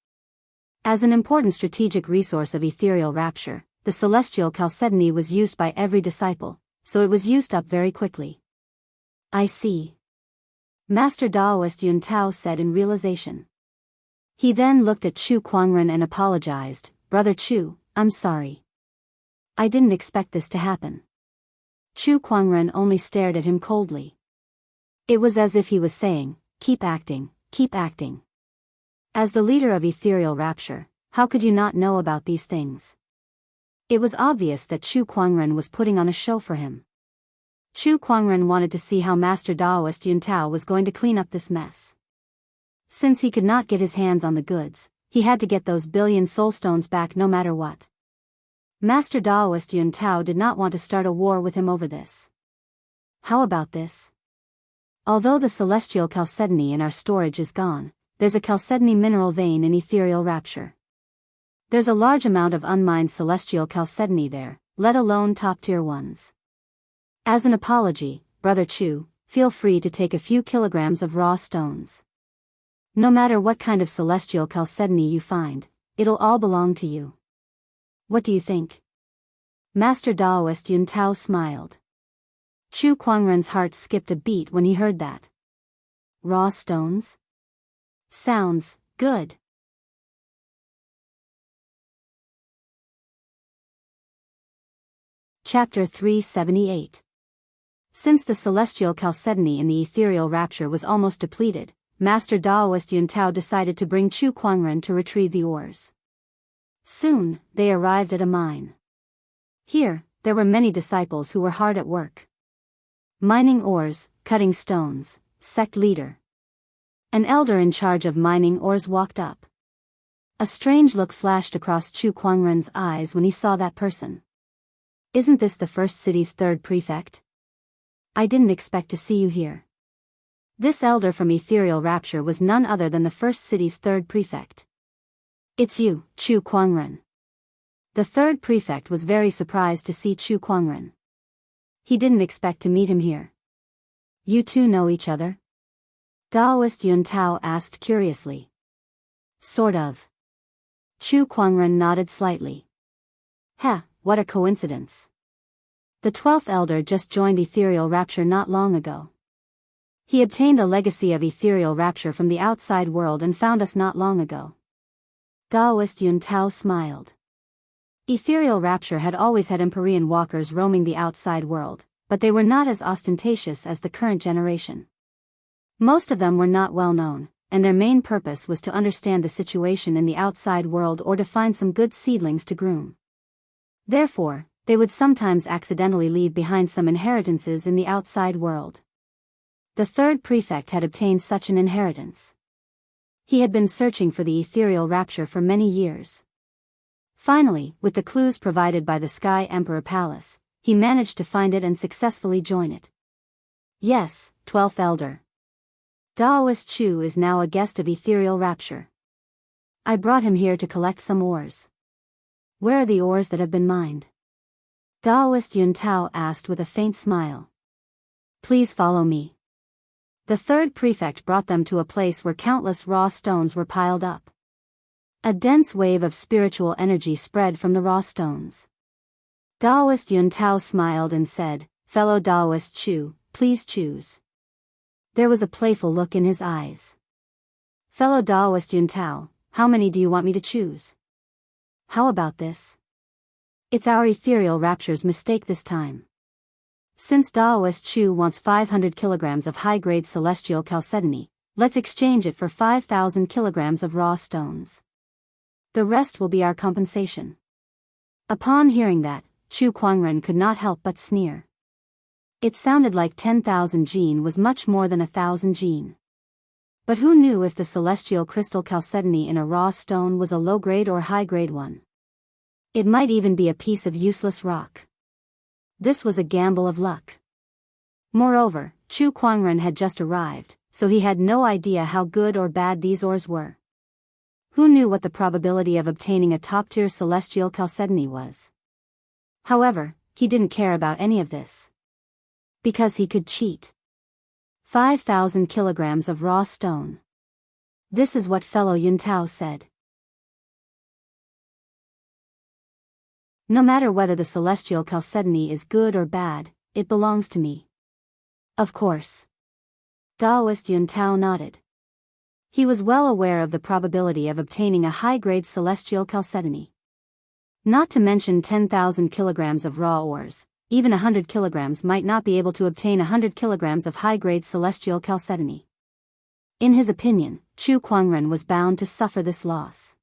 Speaker 1: As an important strategic resource of ethereal rapture, the celestial chalcedony was used by every disciple, so it was used up very quickly. I see. Master Daoist Yuntao said in realization. He then looked at Chu Kuangren and apologized, Brother Chu, I'm sorry. I didn't expect this to happen. Chu Kuangren only stared at him coldly. It was as if he was saying, keep acting, keep acting. As the leader of ethereal rapture, how could you not know about these things? It was obvious that Chu Kuangren was putting on a show for him. Chu Kuangren wanted to see how Master Daoist Yuntao was going to clean up this mess. Since he could not get his hands on the goods, he had to get those billion soul stones back no matter what. Master Daoist Yuntao did not want to start a war with him over this. How about this? Although the celestial chalcedony in our storage is gone, there's a chalcedony mineral vein in ethereal rapture. There's a large amount of unmined celestial chalcedony there, let alone top-tier ones. As an apology, Brother Chu, feel free to take a few kilograms of raw stones. No matter what kind of celestial chalcedony you find, it'll all belong to you. What do you think? Master Daoist Yuntao smiled. Chu Kuangren's heart skipped a beat when he heard that. Raw stones? Sounds good. Chapter 378. Since the celestial chalcedony in the ethereal rapture was almost depleted, Master Daoist Yuntao decided to bring Chu Kuangren to retrieve the ores. Soon, they arrived at a mine. Here, there were many disciples who were hard at work. Mining ores, cutting stones, sect leader. An elder in charge of mining ores walked up. A strange look flashed across Chu Kuangren's eyes when he saw that person. Isn't this the first city's third prefect? I didn't expect to see you here. This elder from ethereal rapture was none other than the first city's third prefect. It's you, Chu Kuangren. The third prefect was very surprised to see Chu Kuangren. He didn't expect to meet him here. You two know each other? Daoist Yuntao asked curiously. Sort of. Chu Kuangren nodded slightly. Heh, what a coincidence. The 12th elder just joined ethereal rapture not long ago. He obtained a legacy of ethereal rapture from the outside world and found us not long ago. Daoist Yuntao smiled. Ethereal rapture had always had Empyrean walkers roaming the outside world, but they were not as ostentatious as the current generation. Most of them were not well known, and their main purpose was to understand the situation in the outside world or to find some good seedlings to groom. Therefore, they would sometimes accidentally leave behind some inheritances in the outside world. The third prefect had obtained such an inheritance. He had been searching for the ethereal rapture for many years. Finally, with the clues provided by the Sky Emperor Palace, he managed to find it and successfully join it. Yes, 12th Elder. Daoist Chu is now a guest of ethereal rapture. I brought him here to collect some ores. Where are the ores that have been mined? Daoist Yuntao asked with a faint smile. Please follow me. The third prefect brought them to a place where countless raw stones were piled up. A dense wave of spiritual energy spread from the raw stones. Daoist Yuntao smiled and said, Fellow Daoist Chu, please choose. There was a playful look in his eyes. Fellow Daoist Yuntao, how many do you want me to choose? How about this? It's our ethereal rapture's mistake this time. Since Daoist Chu wants 500 kilograms of high-grade celestial chalcedony, let's exchange it for 5,000 kilograms of raw stones. The rest will be our compensation. Upon hearing that, Chu Kuangren could not help but sneer. It sounded like 10,000 jin was much more than 1,000 jin. But who knew if the celestial crystal chalcedony in a raw stone was a low-grade or high-grade one? It might even be a piece of useless rock. This was a gamble of luck. Moreover, Chu Kuangren had just arrived, so he had no idea how good or bad these ores were. Who knew what the probability of obtaining a top-tier celestial chalcedony was? However, he didn't care about any of this. Because he could cheat. 5,000 kilograms of raw stone. This is what fellow Yuntao said. No matter whether the celestial chalcedony is good or bad, it belongs to me. Of course. Daoist Yuntao nodded. He was well aware of the probability of obtaining a high-grade celestial chalcedony. Not to mention 10,000 kilograms of raw ores, even 100 kilograms might not be able to obtain 100 kilograms of high-grade celestial chalcedony. In his opinion, Chu Kuangren was bound to suffer this loss.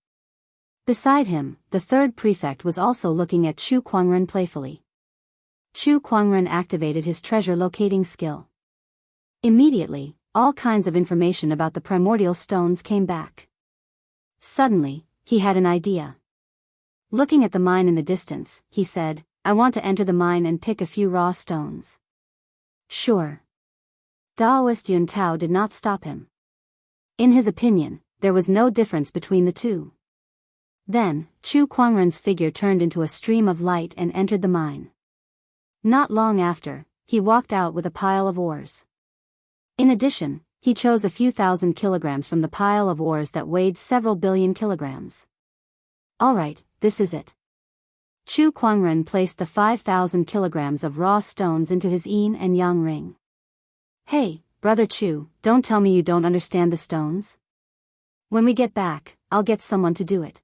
Speaker 1: Beside him, the third prefect was also looking at Chu Kuangren playfully. Chu Kuangren activated his treasure locating skill. Immediately, all kinds of information about the primordial stones came back. Suddenly, he had an idea. Looking at the mine in the distance, he said, I want to enter the mine and pick a few raw stones. Sure. Daoist Yuntao did not stop him. In his opinion, there was no difference between the two. Then, Chu Kuangren's figure turned into a stream of light and entered the mine. Not long after, he walked out with a pile of ores. In addition, he chose a few thousand kilograms from the pile of ores that weighed several billion kilograms. All right, this is it. Chu Kuangren placed the 5,000 kilograms of raw stones into his yin and yang ring. Hey, Brother Chu, don't tell me you don't understand the stones. When we get back, I'll get someone to do it.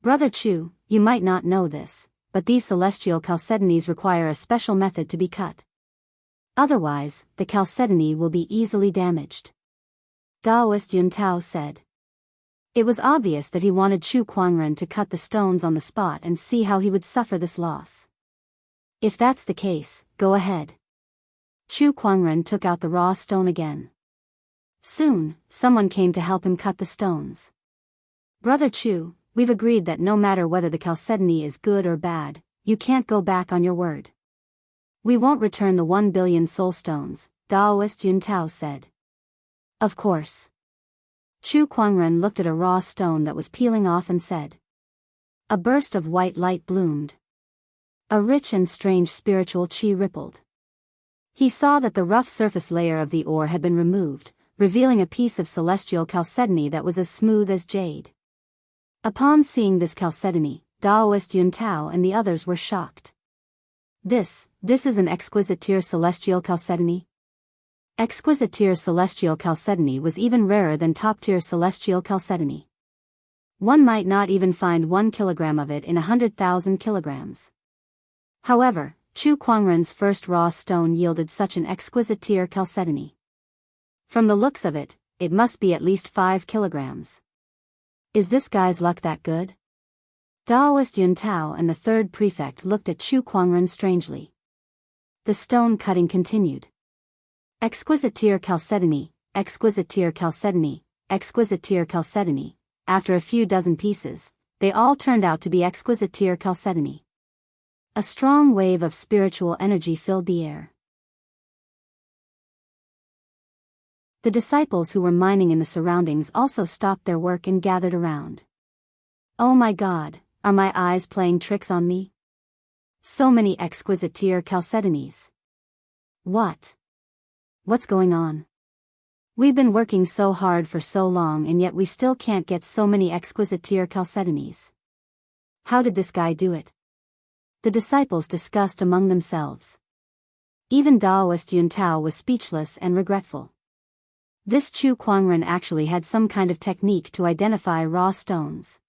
Speaker 1: Brother Chu, you might not know this, but these celestial chalcedonies require a special method to be cut. Otherwise, the chalcedony will be easily damaged. Daoist Yuntao said. It was obvious that he wanted Chu Kuangren to cut the stones on the spot and see how he would suffer this loss. If that's the case, go ahead. Chu Kuangren took out the raw stone again. Soon, someone came to help him cut the stones. Brother Chu, we've agreed that no matter whether the chalcedony is good or bad, you can't go back on your word. We won't return the 1 billion soul stones, Daoist Yuntao said. Of course. Chu Kuangren looked at a raw stone that was peeling off and said. A burst of white light bloomed. A rich and strange spiritual chi rippled. He saw that the rough surface layer of the ore had been removed, revealing a piece of celestial chalcedony that was as smooth as jade. Upon seeing this chalcedony, Daoist Yuntao and the others were shocked. This is an exquisite tier celestial chalcedony? Exquisite tier celestial chalcedony was even rarer than top tier celestial chalcedony. One might not even find 1 kilogram of it in 100,000 kilograms. However, Chu Kuangren's first raw stone yielded such an exquisite tier chalcedony. From the looks of it, it must be at least 5 kilograms. Is this guy's luck that good? Daoist Yuntao and the third prefect looked at Chu Kuangren strangely. The stone cutting continued. Exquisite tier chalcedony, exquisite tier chalcedony, exquisite tier chalcedony. After a few dozen pieces, they all turned out to be exquisite tier chalcedony. A strong wave of spiritual energy filled the air. The disciples who were mining in the surroundings also stopped their work and gathered around. Oh my God, are my eyes playing tricks on me? So many exquisite tier chalcedonies. What's going on? We've been working so hard for so long and yet we still can't get so many exquisite tier chalcedonies. How did this guy do it? The disciples discussed among themselves. Even Daoist Yuntao was speechless and regretful. This Chu Kuangren actually had some kind of technique to identify raw stones.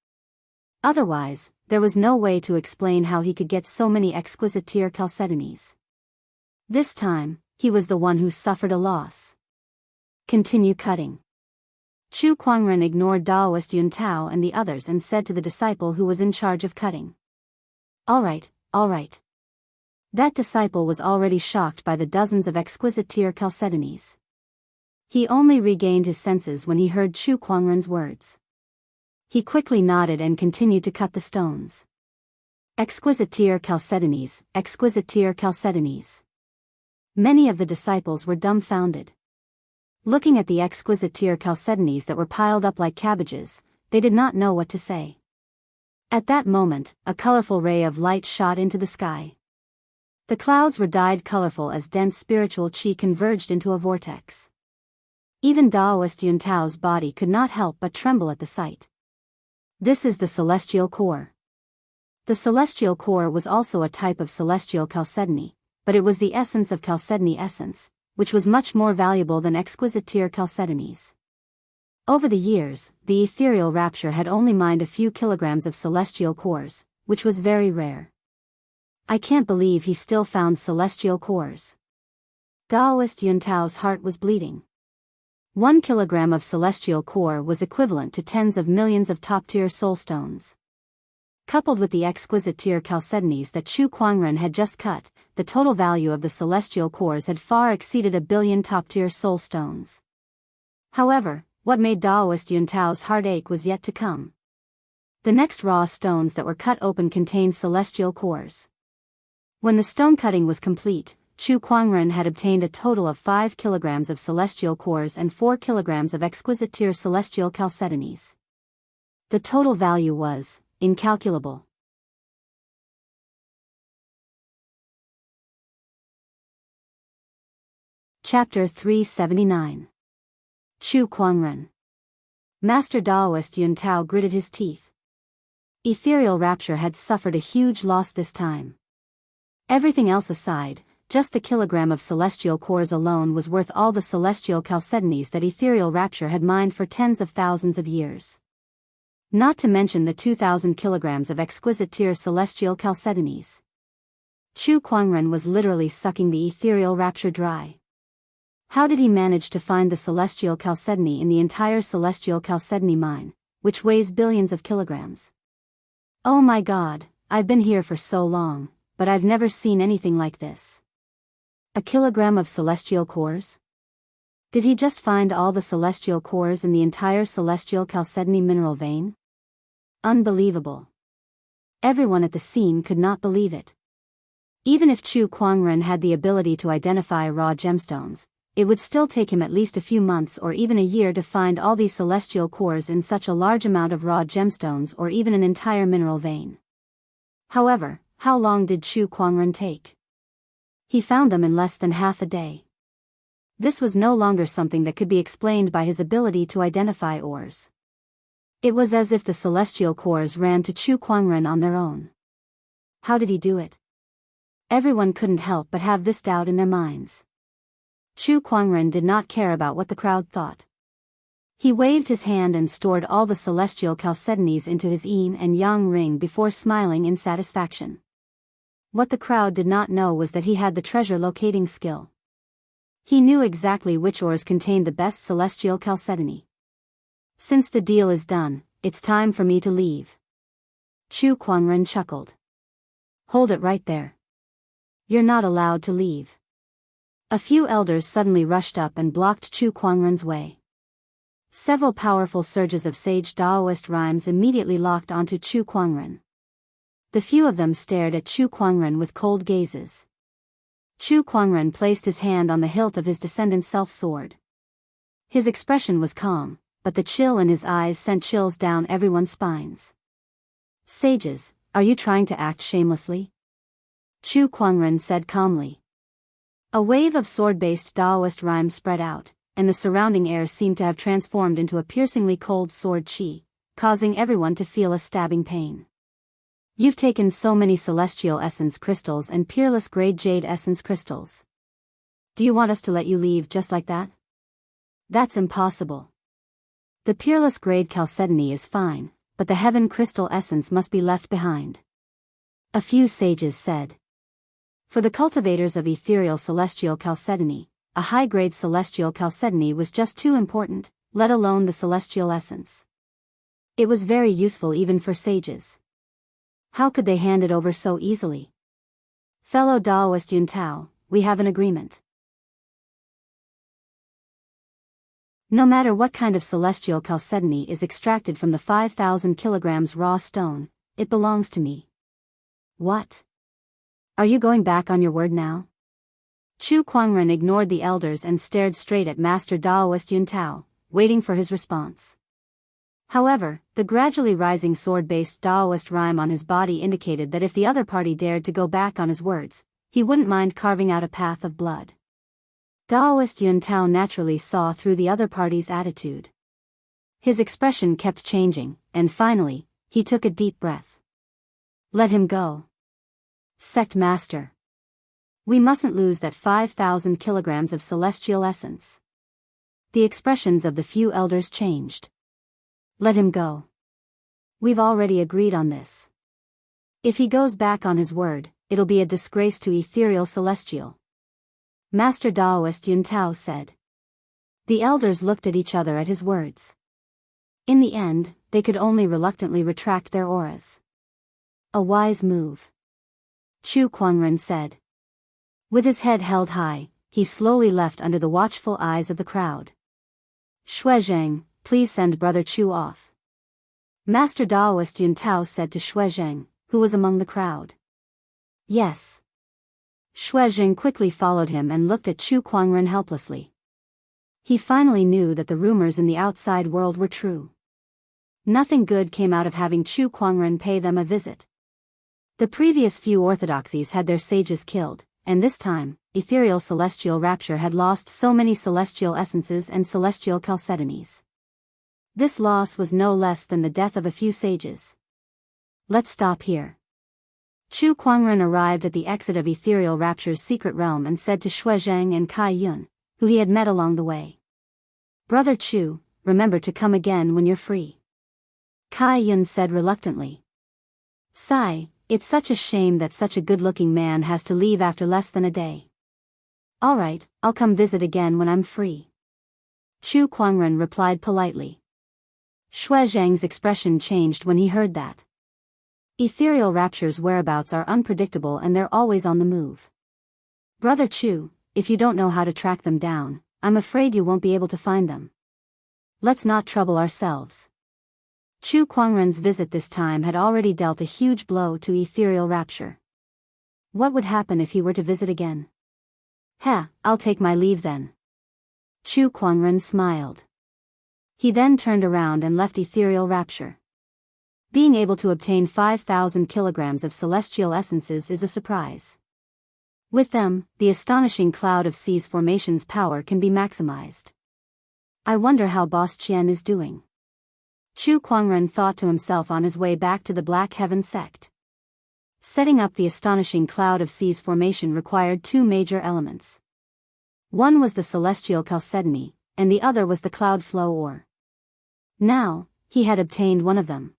Speaker 1: Otherwise, there was no way to explain how he could get so many exquisite tier chalcedonies. This time, he was the one who suffered a loss. Continue cutting. Chu Kuangren ignored Daoist Yuntao and the others and said to the disciple who was in charge of cutting. All right. That disciple was already shocked by the dozens of exquisite tier chalcedonies. He only regained his senses when he heard Chu Kuangren's words. He quickly nodded and continued to cut the stones. Exquisite tier chalcedonies, exquisite tier chalcedonies. Many of the disciples were dumbfounded. Looking at the exquisite tier chalcedonies that were piled up like cabbages, they did not know what to say. At that moment, a colorful ray of light shot into the sky. The clouds were dyed colorful as dense spiritual qi converged into a vortex. Even Daoist Yuntao's body could not help but tremble at the sight. This is the celestial core. The celestial core was also a type of celestial chalcedony, but it was the essence of chalcedony essence, which was much more valuable than exquisite tier chalcedonies. Over the years, the ethereal rapture had only mined a few kilograms of celestial cores, which was very rare. I can't believe he still found celestial cores. Daoist Yuntao's heart was bleeding. 1 kilogram of celestial core was equivalent to tens of millions of top-tier soulstones. Coupled with the exquisite tier chalcedonies that Chu Kuangren had just cut, the total value of the celestial cores had far exceeded 1 billion top-tier soulstones. However, what made Daoist Yuntao's heart ache was yet to come. The next raw stones that were cut open contained celestial cores. When the stone cutting was complete, Chu Kuangren had obtained a total of 5 kilograms of celestial cores and 4 kilograms of exquisite tier celestial chalcedonies. The total value was incalculable. Chapter 379. Chu Kuangren. Master Daoist Yuntao gritted his teeth. Ethereal rapture had suffered a huge loss this time. Everything else aside, just the kilogram of celestial cores alone was worth all the celestial chalcedonies that ethereal rapture had mined for tens of thousands of years. Not to mention the 2,000 kilograms of exquisite tier celestial chalcedonies. Chu Kuangren was literally sucking the ethereal rapture dry. How did he manage to find the celestial chalcedony in the entire celestial chalcedony mine, which weighs billions of kilograms? Oh my God, I've been here for so long, but I've never seen anything like this. 1 kilogram of celestial cores? Did he just find all the celestial cores in the entire celestial chalcedony mineral vein? Unbelievable. Everyone at the scene could not believe it. Even if Chu Kuangren had the ability to identify raw gemstones, it would still take him at least a few months or even a year to find all these celestial cores in such a large amount of raw gemstones or even an entire mineral vein. However, how long did Chu Kuangren take? He found them in less than half a day. This was no longer something that could be explained by his ability to identify ores. It was as if the celestial cores ran to Chu Kuangren on their own. How did he do it? Everyone couldn't help but have this doubt in their minds. Chu Kuangren did not care about what the crowd thought. He waved his hand and stored all the celestial chalcedonies into his yin and yang ring before smiling in satisfaction. What the crowd did not know was that he had the treasure locating skill. He knew exactly which ores contained the best celestial chalcedony. Since the deal is done, it's time for me to leave. Chu Kuangren chuckled. Hold it right there. You're not allowed to leave. A few elders suddenly rushed up and blocked Chu Kuangren's way. Several powerful surges of sage Daoist rhymes immediately locked onto Chu Kuangren. The few of them stared at Chu Kuangren with cold gazes. Chu Kuangren placed his hand on the hilt of his descendant's self-sword. His expression was calm, but the chill in his eyes sent chills down everyone's spines. Sages, are you trying to act shamelessly? Chu Kuangren said calmly. A wave of sword-based Daoist rhymes spread out, and the surrounding air seemed to have transformed into a piercingly cold sword qi, causing everyone to feel a stabbing pain. You've taken so many celestial essence crystals and peerless grade jade essence crystals. Do you want us to let you leave just like that? That's impossible. The peerless grade chalcedony is fine, but the heaven crystal essence must be left behind. A few sages said. For the cultivators of ethereal celestial chalcedony, a high-grade celestial chalcedony was just too important, let alone the celestial essence. It was very useful even for sages. How could they hand it over so easily? Fellow Daoist Yun Tao, we have an agreement. No matter what kind of celestial chalcedony is extracted from the 5,000 kilograms raw stone, it belongs to me. What? Are you going back on your word now? Chu Kuangren ignored the elders and stared straight at Master Daoist Yun Tao, waiting for his response. However, the gradually rising sword-based Daoist rhyme on his body indicated that if the other party dared to go back on his words, he wouldn't mind carving out a path of blood. Daoist Yun Tao naturally saw through the other party's attitude. His expression kept changing, and finally, he took a deep breath. Let him go. Sect Master. We mustn't lose that 5,000 kilograms of celestial essence. The expressions of the few elders changed. Let him go. We've already agreed on this. If he goes back on his word, it'll be a disgrace to ethereal celestial. Master Daoist Yun Tao said. The elders looked at each other at his words. In the end, they could only reluctantly retract their auras. A wise move. Chu Kuangren said. With his head held high, he slowly left under the watchful eyes of the crowd. Shuizheng, please send Brother Chu off. Master Daoist Yun Tao said to Shuizheng, who was among the crowd. Yes. Shuizheng quickly followed him and looked at Chu Kuangren helplessly. He finally knew that the rumors in the outside world were true. Nothing good came out of having Chu Kuangren pay them a visit. The previous few orthodoxies had their sages killed, and this time, ethereal celestial rapture had lost so many celestial essences and celestial chalcedonies. This loss was no less than the death of a few sages. Let's stop here. Chu Kuangren arrived at the exit of ethereal rapture's secret realm and said to Shuizheng and Kai Yun, who he had met along the way. Brother Chu, remember to come again when you're free. Kai Yun said reluctantly. Sigh, it's such a shame that such a good-looking man has to leave after less than a day. All right, I'll come visit again when I'm free. Chu Kuangren replied politely. Shuizheng's expression changed when he heard that. Ethereal rapture's whereabouts are unpredictable and they're always on the move. Brother Chu, if you don't know how to track them down, I'm afraid you won't be able to find them. Let's not trouble ourselves. Chu Kuangren's visit this time had already dealt a huge blow to ethereal rapture. What would happen if he were to visit again? I'll take my leave then. Chu Kuangren smiled. He then turned around and left ethereal rapture. Being able to obtain 5,000 kilograms of celestial essences is a surprise. With them, the astonishing cloud of seas formation's power can be maximized. I wonder how Boss Qian is doing. Chu Kuangren thought to himself on his way back to the Black Heaven sect. Setting up the astonishing cloud of seas formation required two major elements. One was the celestial chalcedony, and the other was the cloud flow ore. Now, he had obtained one of them.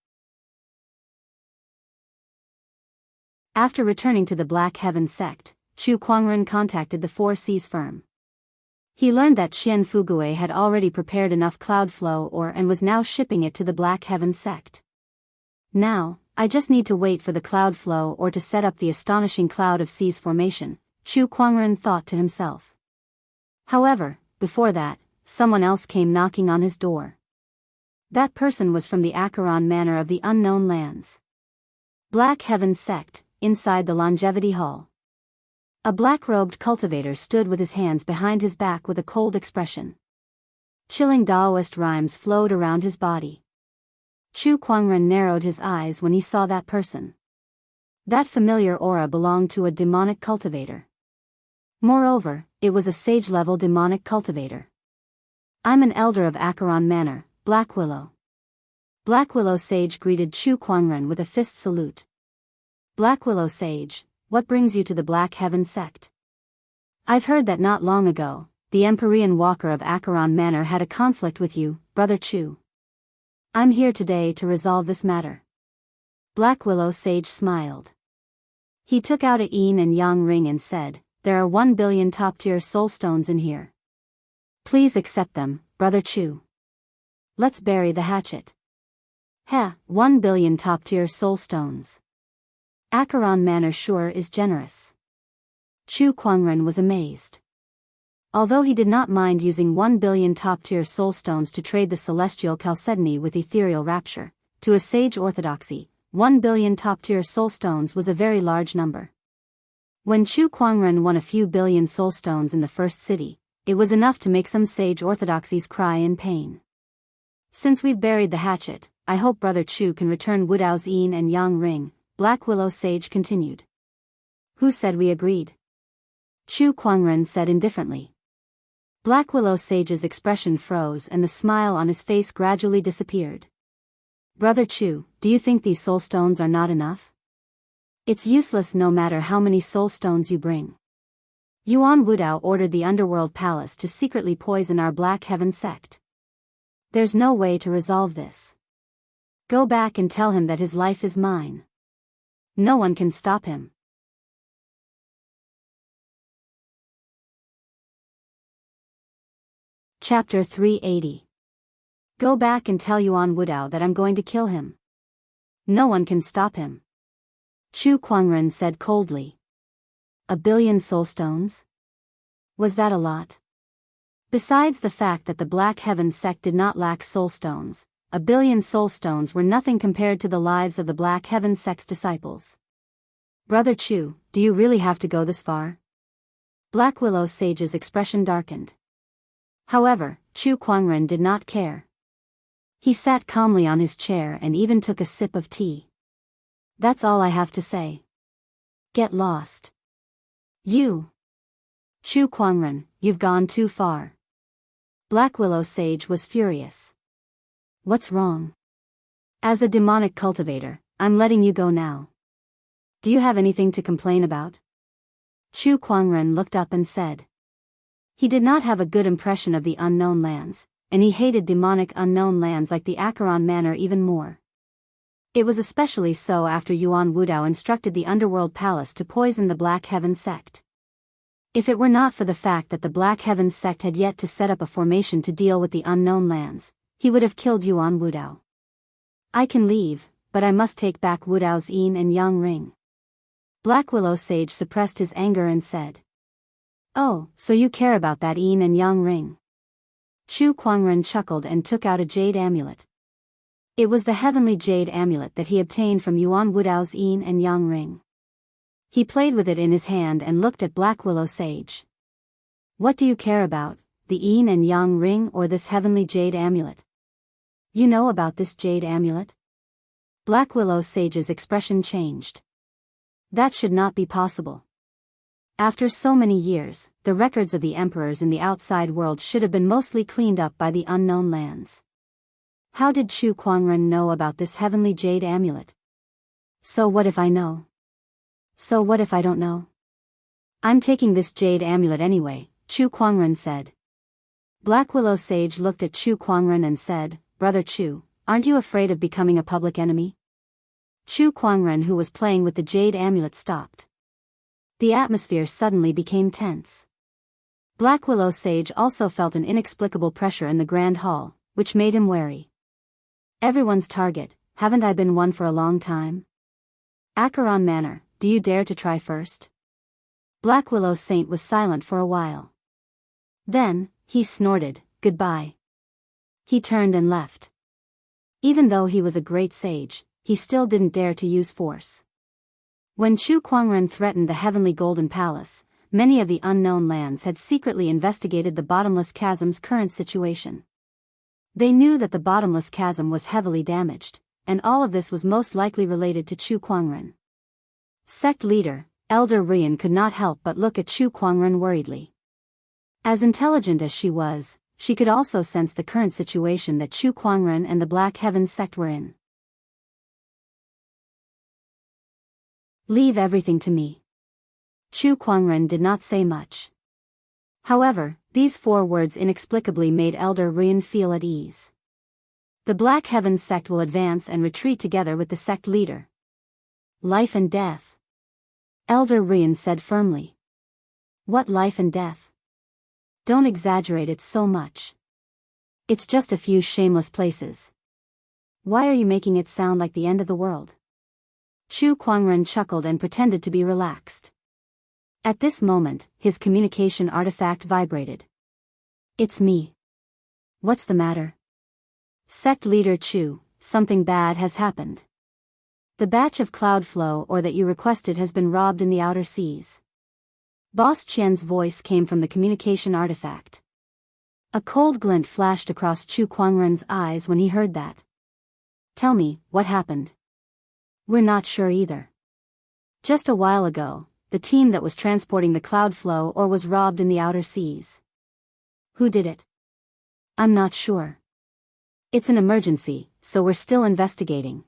Speaker 1: After returning to the Black Heaven sect, Chu Kuangren contacted the Four Seas firm. He learned that Qian Fugue had already prepared enough cloud flow ore and was now shipping it to the Black Heaven sect. Now, I just need to wait for the cloud flow ore to set up the astonishing cloud of seas formation, Chu Kuangren thought to himself. However, before that, someone else came knocking on his door. That person was from the Acheron Manor of the Unknown Lands. Black Heaven Sect, inside the Longevity Hall. A black-robed cultivator stood with his hands behind his back with a cold expression. Chilling Daoist rhymes flowed around his body. Chu Kuangren narrowed his eyes when he saw that person. That familiar aura belonged to a demonic cultivator. Moreover, it was a sage-level demonic cultivator. I'm an elder of Acheron Manor, Black Willow. Black Willow Sage greeted Chu Kuangren with a fist salute. Black Willow Sage, what brings you to the Black Heaven Sect? I've heard that not long ago, the Empyrean Walker of Acheron Manor had a conflict with you, Brother Chu. I'm here today to resolve this matter. Black Willow Sage smiled. He took out a yin and yang ring and said, there are 1 billion top-tier soul stones in here. Please accept them, Brother Chu. Let's bury the hatchet. 1 billion top-tier soul stones. Acheron Manor sure is generous. Chu Kuangren was amazed. Although he did not mind using 1 billion top-tier soul stones to trade the celestial chalcedony with ethereal rapture, to a sage orthodoxy, 1 billion top-tier soul stones was a very large number. When Chu Kuangren won a few billion soul stones in the first city, it was enough to make some sage orthodoxies cry in pain. Since we've buried the hatchet, I hope Brother Chu can return Wudao's yin and yang ring, Black Willow Sage continued. Who said we agreed? Chu Kuangren said indifferently. Black Willow Sage's expression froze and the smile on his face gradually disappeared. Brother Chu, do you think these soul stones are not enough? It's useless no matter how many soul stones you bring. Yuan Wudao ordered the Underworld Palace to secretly poison our Black Heaven Sect. There's no way to resolve this. Go back and tell him that his life is mine. No one can stop him. Chapter 380. Go back and tell Yuan Wudao that I'm going to kill him. No one can stop him. Chu Kuangren said coldly. 1 billion soul stones? Was that a lot? Besides the fact that the Black Heaven Sect did not lack soul stones, 1 billion soul stones were nothing compared to the lives of the Black Heaven Sect's disciples. Brother Chu, do you really have to go this far? Black Willow Sage's expression darkened. However, Chu Kuangren did not care. He sat calmly on his chair and even took a sip of tea. That's all I have to say. Get lost. You. Chu Kuangren, you've gone too far. Black Willow Sage was furious. What's wrong? As a demonic cultivator, I'm letting you go now. Do you have anything to complain about? Chu Kuangren looked up and said. He did not have a good impression of the Unknown Lands, and he hated demonic Unknown Lands like the Acheron Manor even more. It was especially so after Yuan Wudao instructed the Underworld Palace to poison the Black Heaven Sect. If it were not for the fact that the Black Heaven Sect had yet to set up a formation to deal with the Unknown Lands, he would have killed Yuan Wudao. I can leave, but I must take back Wudao's yin and yang ring. Black Willow Sage suppressed his anger and said. Oh, so you care about that yin and yang ring? Chu Kuangren chuckled and took out a jade amulet. It was the heavenly jade amulet that he obtained from Yuan Wudao's yin and yang ring. He played with it in his hand and looked at Black Willow Sage. What do you care about, the yin and yang ring or this heavenly jade amulet? You know about this jade amulet? Black Willow Sage's expression changed. That should not be possible. After so many years, the records of the emperors in the outside world should have been mostly cleaned up by the Unknown Lands. How did Chu Kuangren know about this heavenly jade amulet? So what if I know? So what if I don't know? I'm taking this jade amulet anyway, Chu Kuangren said. Black Willow Sage looked at Chu Kuangren and said, Brother Chu, aren't you afraid of becoming a public enemy? Chu Kuangren, who was playing with the jade amulet, stopped. The atmosphere suddenly became tense. Black Willow Sage also felt an inexplicable pressure in the Grand Hall, which made him wary. Everyone's target, haven't I been one for a long time? Acheron Manor, do you dare to try first? Black Willow Saint was silent for a while. Then, he snorted, goodbye. He turned and left. Even though he was a great sage, he still didn't dare to use force. When Chu Kuangren threatened the heavenly golden palace, many of the unknown lands had secretly investigated the bottomless chasm's current situation. They knew that the bottomless chasm was heavily damaged, and all of this was most likely related to Chu Kuangren. Sect leader, Elder Rian could not help but look at Chu Kuangren worriedly. As intelligent as she was, she could also sense the current situation that Chu Kuangren and the Black Heaven sect were in. Leave everything to me. Chu Kuangren did not say much. However, these 4 words inexplicably made Elder Rian feel at ease. The Black Heaven sect will advance and retreat together with the sect leader. Life and death. Elder Rian said firmly. What life and death? Don't exaggerate it so much. It's just a few shameless places. Why are you making it sound like the end of the world? Chu Kuangren chuckled and pretended to be relaxed. At this moment, his communication artifact vibrated. It's me. What's the matter? Sect leader Chu, something bad has happened. The batch of cloud flow or that you requested has been robbed in the outer seas. Boss Qian's voice came from the communication artifact. A cold glint flashed across Chu Kuangren's eyes when he heard that. Tell me, what happened? We're not sure either. Just a while ago, the team that was transporting the cloud flow or was robbed in the outer seas. Who did it? I'm not sure. It's an emergency, so we're still investigating.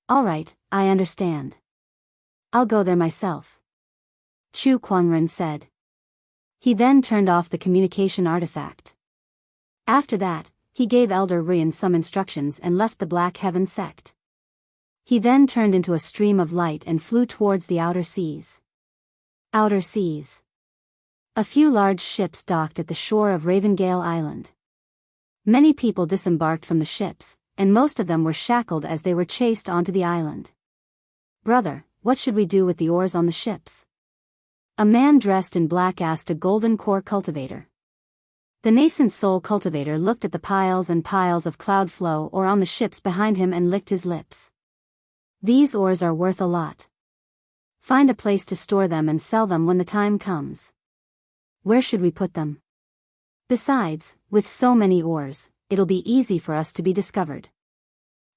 Speaker 1: All right, I understand. I'll go there myself. Chu Kuangren said. He then turned off the communication artifact. After that, he gave Elder Rian some instructions and left the Black Heaven sect. He then turned into a stream of light and flew towards the outer seas. Outer seas. A few large ships docked at the shore of Ravengale Island. Many people disembarked from the ships, and most of them were shackled as they were chased onto the island. Brother, what should we do with the ores on the ships? A man dressed in black asked a golden core cultivator. The nascent soul cultivator looked at the piles and piles of cloud flow ore on the ships behind him and licked his lips. These ores are worth a lot. Find a place to store them and sell them when the time comes. Where should we put them? Besides, with so many ores, it'll be easy for us to be discovered.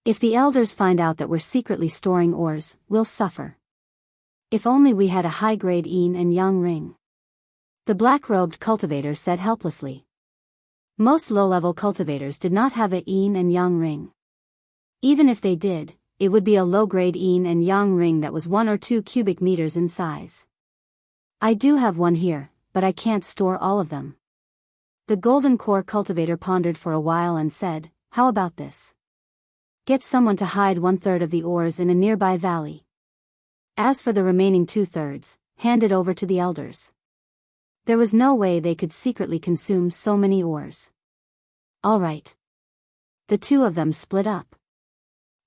Speaker 1: If the elders find out that we're secretly storing ores, we'll suffer. If only we had a high-grade yin and yang ring. The black-robed cultivator said helplessly. Most low-level cultivators did not have a yin and yang ring. Even if they did, it would be a low-grade yin and yang ring that was 1 or 2 cubic meters in size. I do have one here, but I can't store all of them. The golden core cultivator pondered for a while and said, how about this? Get someone to hide 1/3 of the ores in a nearby valley. As for the remaining 2/3, hand it over to the elders. There was no way they could secretly consume so many ores. All right. The 2 of them split up.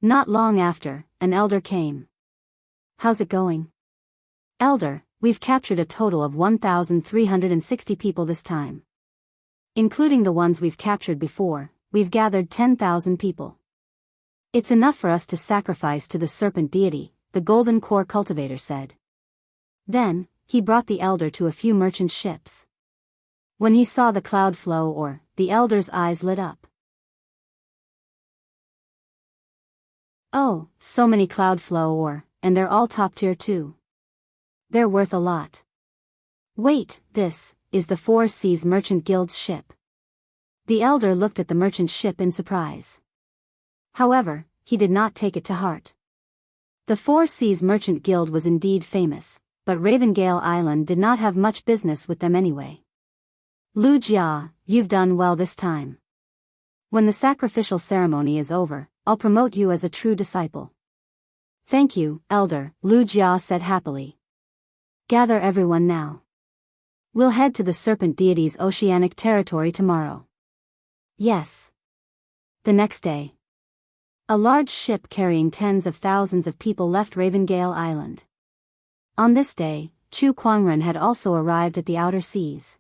Speaker 1: Not long after, an elder came. How's it going? Elder, we've captured a total of 1,360 people this time. Including the ones we've captured before, we've gathered 10,000 people. It's enough for us to sacrifice to the serpent deity, the golden core cultivator said. Then, he brought the elder to a few merchant ships. When he saw the cloud flow ore, the elder's eyes lit up. Oh, so many cloud flow ore, and they're all top tier too. They're worth a lot. Wait, this is the Four Seas Merchant Guild's ship. The elder looked at the merchant ship in surprise. However, he did not take it to heart. The Four Seas Merchant Guild was indeed famous, but Ravengale Island did not have much business with them anyway. Lu Jia, you've done well this time. When the sacrificial ceremony is over, I'll promote you as a true disciple. Thank you, Elder, Lu Jia said happily. Gather everyone now. We'll head to the serpent deity's oceanic territory tomorrow. Yes. The next day. A large ship carrying tens of thousands of people left Ravengale Island. On this day, Chu Kuangren had also arrived at the outer seas.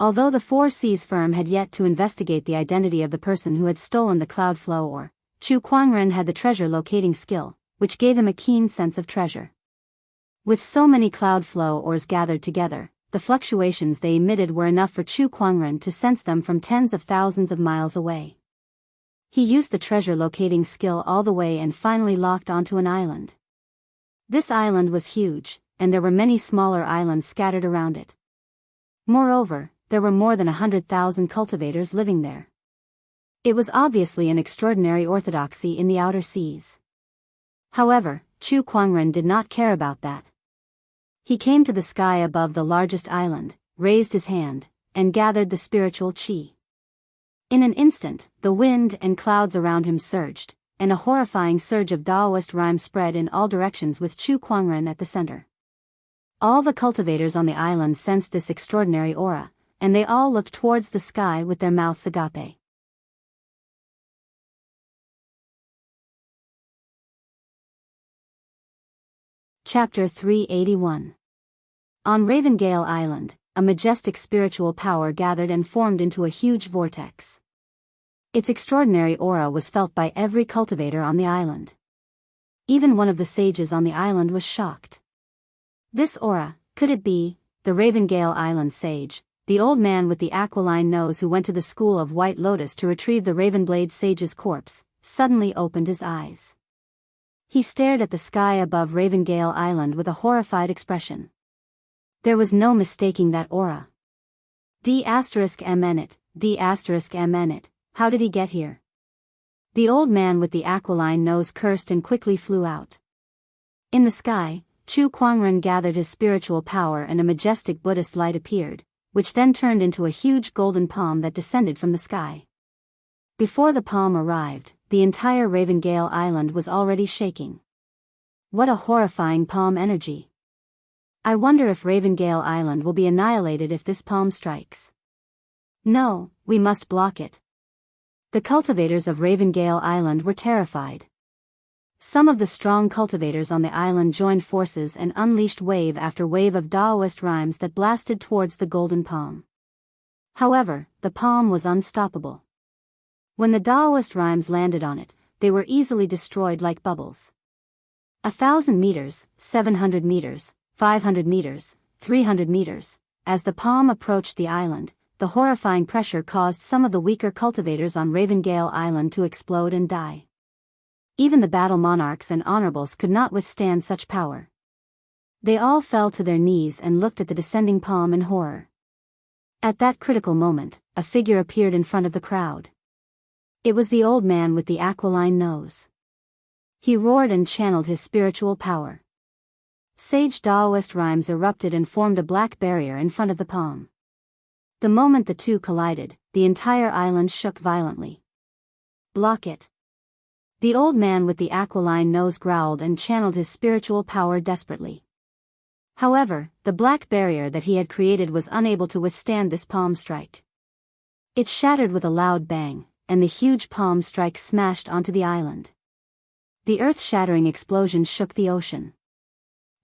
Speaker 1: Although the Four Seas firm had yet to investigate the identity of the person who had stolen the cloud flow ore, Chu Kuangren had the treasure locating skill, which gave him a keen sense of treasure. With so many cloud flow ores gathered together, the fluctuations they emitted were enough for Chu Kuangren to sense them from tens of thousands of miles away. He used the treasure locating skill all the way and finally locked onto an island. This island was huge, and there were many smaller islands scattered around it. Moreover, there were more than 100,000 cultivators living there. It was obviously an extraordinary orthodoxy in the outer seas. However, Chu Kuangren did not care about that. He came to the sky above the largest island, raised his hand, and gathered the spiritual qi. In an instant, the wind and clouds around him surged, and a horrifying surge of Daoist rhyme spread in all directions with Chu Kuangren at the center. All the cultivators on the island sensed this extraordinary aura, and they all looked towards the sky with their mouths agape. Chapter 381. On Ravengale Island, a majestic spiritual power gathered and formed into a huge vortex. Its extraordinary aura was felt by every cultivator on the island. Even one of the sages on the island was shocked. This aura, could it be the Ravengale Island sage, the old man with the aquiline nose who went to the school of White Lotus to retrieve the Ravenblade sage's corpse, suddenly opened his eyes. He stared at the sky above Ravengale Island with a horrified expression. There was no mistaking that aura. D**mn it, D**mn it, how did he get here? The old man with the aquiline nose cursed and quickly flew out. In the sky, Chu Kuangren gathered his spiritual power and a majestic Buddhist light appeared, which then turned into a huge golden palm that descended from the sky. Before the palm arrived, the entire Ravengale Island was already shaking. What a horrifying palm energy! I wonder if Ravengale Island will be annihilated if this palm strikes. No, we must block it. The cultivators of Ravengale Island were terrified. Some of the strong cultivators on the island joined forces and unleashed wave after wave of Daoist rhymes that blasted towards the golden palm. However, the palm was unstoppable. When the Daoist rhymes landed on it, they were easily destroyed like bubbles. 1,000 meters, 700 meters, 500 meters, 300 meters, as the palm approached the island, the horrifying pressure caused some of the weaker cultivators on Ravengale Island to explode and die. Even the battle monarchs and honorables could not withstand such power. They all fell to their knees and looked at the descending palm in horror. At that critical moment, a figure appeared in front of the crowd. It was the old man with the aquiline nose. He roared and channeled his spiritual power. Sage Daoist rhymes erupted and formed a black barrier in front of the palm. The moment the two collided, the entire island shook violently. Block it. The old man with the aquiline nose growled and channeled his spiritual power desperately. However, the black barrier that he had created was unable to withstand this palm strike. It shattered with a loud bang, and the huge palm strike smashed onto the island. The earth-shattering explosion shook the ocean.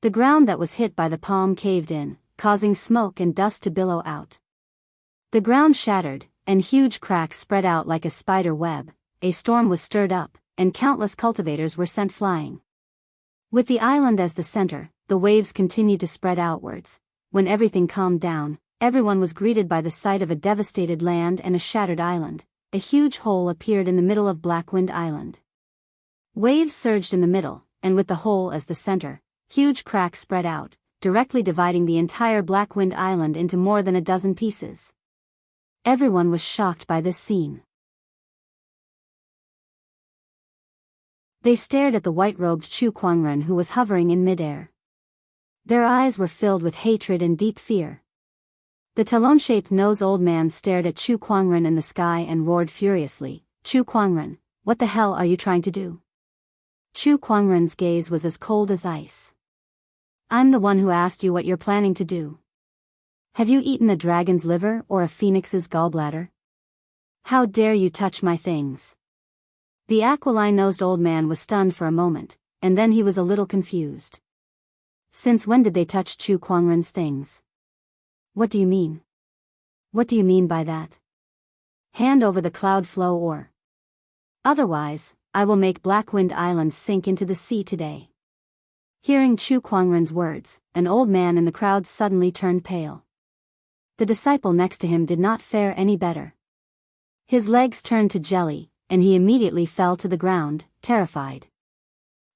Speaker 1: The ground that was hit by the palm caved in, causing smoke and dust to billow out. The ground shattered, and huge cracks spread out like a spider web, a storm was stirred up, and countless cultivators were sent flying. With the island as the center, the waves continued to spread outwards. When everything calmed down, everyone was greeted by the sight of a devastated land and a shattered island. A huge hole appeared in the middle of Blackwind Island. Waves surged in the middle, and with the hole as the center, huge cracks spread out, directly dividing the entire Blackwind Island into more than a dozen pieces. Everyone was shocked by this scene. They stared at the white-robed Chu Kuangren who was hovering in midair. Their eyes were filled with hatred and deep fear. The talon-shaped nose old man stared at Chu Kuangren in the sky and roared furiously, "Chu Kuangren, what the hell are you trying to do?" Chu Kuangren's gaze was as cold as ice. "I'm the one who asked you what you're planning to do. Have you eaten a dragon's liver or a phoenix's gallbladder? How dare you touch my things?" The aquiline-nosed old man was stunned for a moment, and then he was a little confused. Since when did they touch Chu Kuangren's things? What do you mean? What do you mean by that? Hand over the cloud flow or... Otherwise, I will make Blackwind Island sink into the sea today. Hearing Chu Kuangren's words, an old man in the crowd suddenly turned pale. The disciple next to him did not fare any better. His legs turned to jelly, and he immediately fell to the ground, terrified.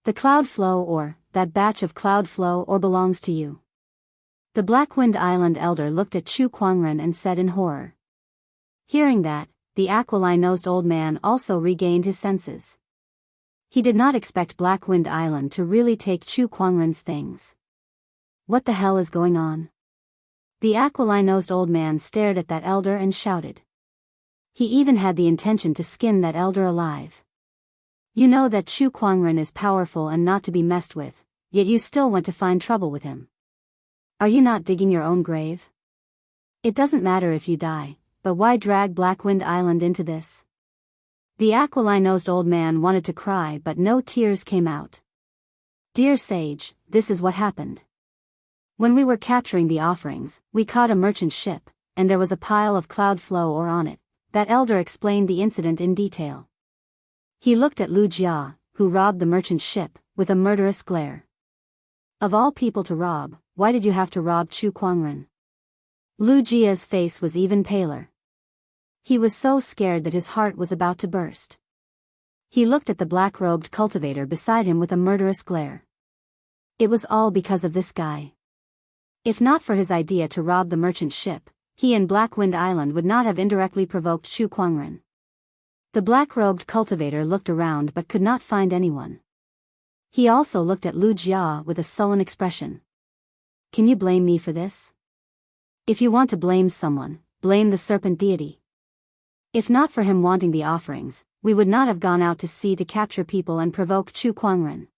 Speaker 1: The cloud flow or, that batch of cloud flow or belongs to you. The Blackwind Island elder looked at Chu Kuangren and said in horror. Hearing that, the aquiline-nosed old man also regained his senses. He did not expect Blackwind Island to really take Chu Kuangren's things. What the hell is going on? The aquiline-nosed old man stared at that elder and shouted. He even had the intention to skin that elder alive. You know that Chu Kuangren is powerful and not to be messed with, yet you still want to find trouble with him. Are you not digging your own grave? It doesn't matter if you die, but why drag Blackwind Island into this? The aquiline-nosed old man wanted to cry but no tears came out. Dear sage, this is what happened. When we were capturing the offerings, we caught a merchant ship, and there was a pile of cloud flow ore on it. That elder explained the incident in detail. He looked at Lu Jia, who robbed the merchant ship, with a murderous glare. Of all people to rob, why did you have to rob Chu Kuangren? Lu Jia's face was even paler. He was so scared that his heart was about to burst. He looked at the black-robed cultivator beside him with a murderous glare. It was all because of this guy. If not for his idea to rob the merchant ship, he and Blackwind Island would not have indirectly provoked Chu Kuangren. The black-robed cultivator looked around but could not find anyone. He also looked at Lu Jia with a sullen expression. Can you blame me for this? If you want to blame someone, blame the serpent deity. If not for him wanting the offerings, we would not have gone out to sea to capture people and provoke Chu Kuangren.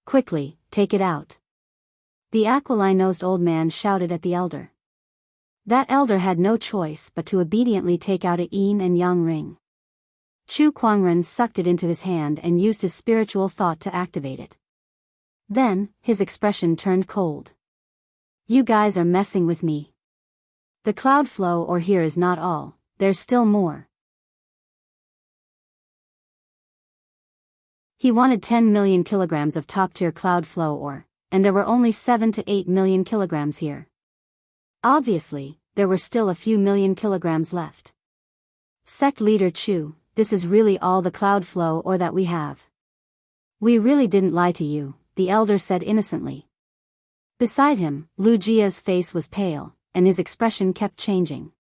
Speaker 1: Quickly, take it out. The aquiline-nosed old man shouted at the elder. That elder had no choice but to obediently take out a yin and yang ring. Chu Kuangren sucked it into his hand and used his spiritual thought to activate it. Then, his expression turned cold. You guys are messing with me. The cloud flow or here is not all. There's still more. He wanted 10 million kilograms of top-tier cloud flow ore, and there were only 7 to 8 million kilograms here. Obviously, there were still a few million kilograms left. Sect leader Chu, this is really all the cloud flow ore that we have. We really didn't lie to you, the elder said innocently. Beside him, Lu Jia's face was pale, and his expression kept changing.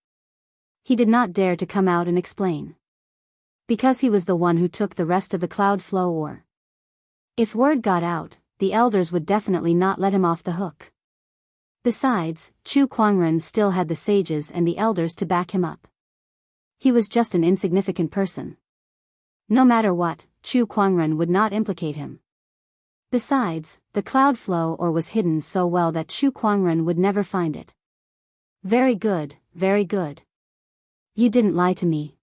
Speaker 1: He did not dare to come out and explain. Because he was the one who took the rest of the cloud flow ore. If word got out, the elders would definitely not let him off the hook. Besides, Chu Kuangren still had the sages and the elders to back him up. He was just an insignificant person. No matter what, Chu Kuangren would not implicate him. Besides, the cloud flow ore was hidden so well that Chu Kuangren would never find it. Very good, very good. You didn't lie to me.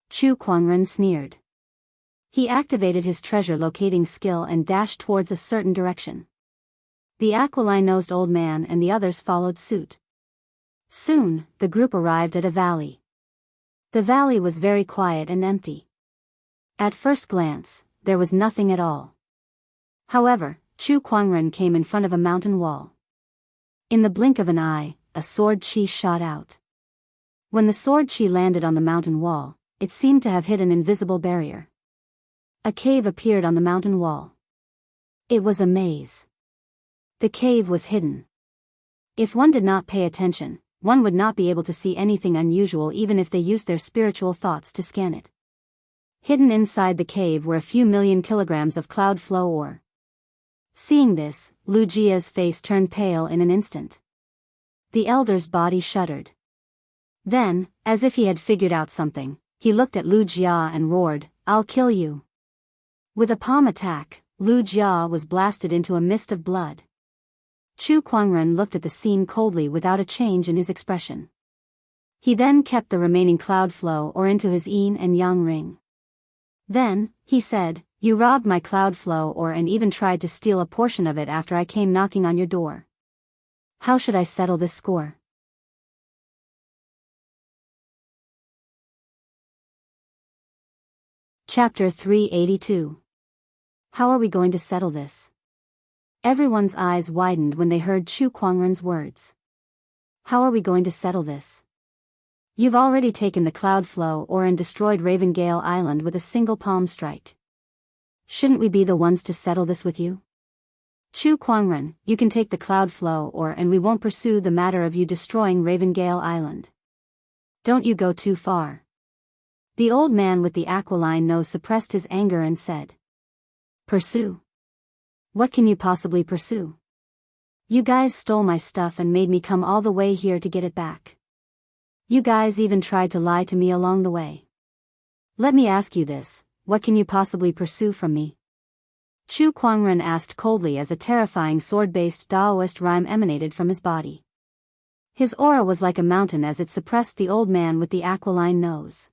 Speaker 1: Chu Kuangren sneered. He activated his treasure locating skill and dashed towards a certain direction. The aquiline-nosed old man and the others followed suit. Soon, the group arrived at a valley. The valley was very quiet and empty. At first glance, there was nothing at all. However, Chu Kuangren came in front of a mountain wall. In the blink of an eye, a sword chi shot out. When the sword chi landed on the mountain wall, it seemed to have hit an invisible barrier. A cave appeared on the mountain wall. It was a maze. The cave was hidden. If one did not pay attention, one would not be able to see anything unusual even if they used their spiritual thoughts to scan it. Hidden inside the cave were a few million kilograms of cloud flow ore. Seeing this, Lu Jia's face turned pale in an instant. The elder's body shuddered. Then, as if he had figured out something, he looked at Lu Jia and roared, I'll kill you. With a palm attack, Lu Jia was blasted into a mist of blood. Chu Kuangren looked at the scene coldly without a change in his expression. He then kept the remaining cloud flow ore into his yin and yang ring. Then, he said, you robbed my cloud flow ore and even tried to steal a portion of it after I came knocking on your door. How should I settle this score? Chapter 382. How are we going to settle this? Everyone's eyes widened when they heard Chu Kuangren's words. How are we going to settle this? You've already taken the cloud flow ore and destroyed Ravengale Island with a single palm strike. Shouldn't we be the ones to settle this with you? Chu Kuangren, you can take the cloud flow ore and we won't pursue the matter of you destroying Ravengale Island. Don't you go too far. The old man with the aquiline nose suppressed his anger and said. Pursue? What can you possibly pursue? You guys stole my stuff and made me come all the way here to get it back. You guys even tried to lie to me along the way. Let me ask you this, what can you possibly pursue from me? Chu Kuangren asked coldly as a terrifying sword-based Daoist rhyme emanated from his body. His aura was like a mountain as it suppressed the old man with the aquiline nose.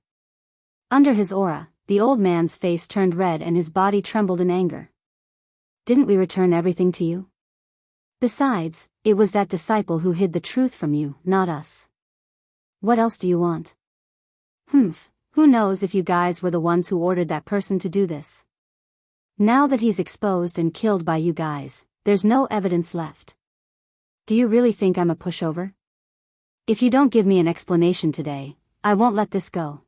Speaker 1: Under his aura, the old man's face turned red and his body trembled in anger. Didn't we return everything to you? Besides, it was that disciple who hid the truth from you, not us. What else do you want? Who knows if you guys were the ones who ordered that person to do this? Now that he's exposed and killed by you guys, there's no evidence left. Do you really think I'm a pushover? If you don't give me an explanation today, I won't let this go.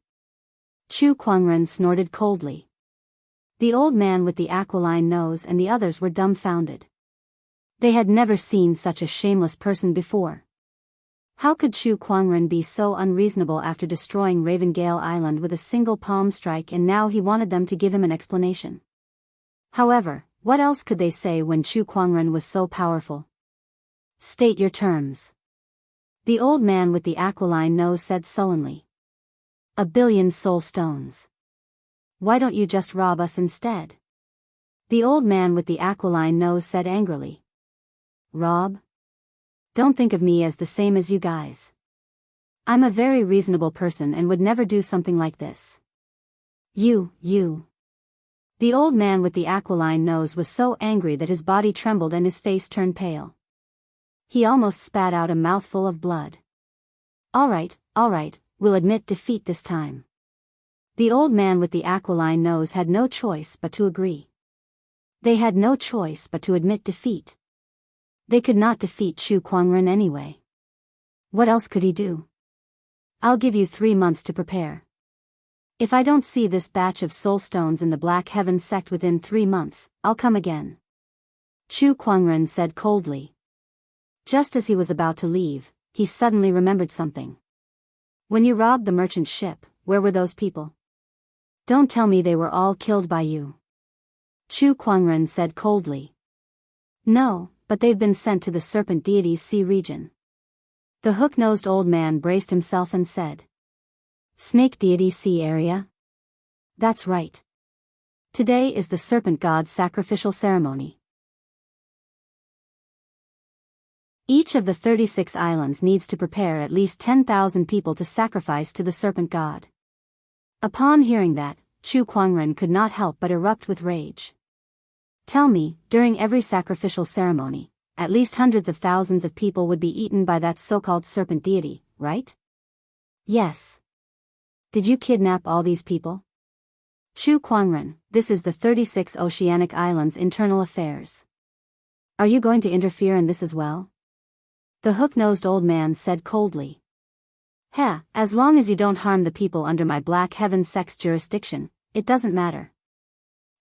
Speaker 1: Chu Kuangren snorted coldly. The old man with the aquiline nose and the others were dumbfounded. They had never seen such a shameless person before. How could Chu Kuangren be so unreasonable after destroying Ravengale Island with a single palm strike, and now he wanted them to give him an explanation? However, what else could they say when Chu Kuangren was so powerful? State your terms. The old man with the aquiline nose said sullenly. 1 billion soul stones. Why don't you just rob us instead? The old man with the aquiline nose said angrily. Rob? Don't think of me as the same as you guys. I'm a very reasonable person and would never do something like this. You. The old man with the aquiline nose was so angry that his body trembled and his face turned pale. He almost spat out a mouthful of blood. All right, we'll admit defeat this time. The old man with the aquiline nose had no choice but to agree. They had no choice but to admit defeat. They could not defeat Chu Kuangren anyway. What else could he do? I'll give you 3 months to prepare. If I don't see this batch of soul stones in the Black Heaven sect within 3 months, I'll come again. Chu Kuangren said coldly. Just as he was about to leave, he suddenly remembered something. When you robbed the merchant ship, where were those people? Don't tell me they were all killed by you. Chu Kuangren said coldly. No, but they've been sent to the serpent deity's sea region. The hook-nosed old man braced himself and said. Snake deity sea area? That's right. Today is the serpent god's sacrificial ceremony. Each of the 36 islands needs to prepare at least 10,000 people to sacrifice to the serpent god. Upon hearing that, Chu Kuangren could not help but erupt with rage. Tell me, during every sacrificial ceremony, at least hundreds of thousands of people would be eaten by that so-called serpent deity, right? Yes. Did you kidnap all these people? Chu Kuangren, this is the 36 Oceanic Islands' internal affairs. Are you going to interfere in this as well? The hook-nosed old man said coldly. As long as you don't harm the people under my Black Heaven sect's jurisdiction, it doesn't matter.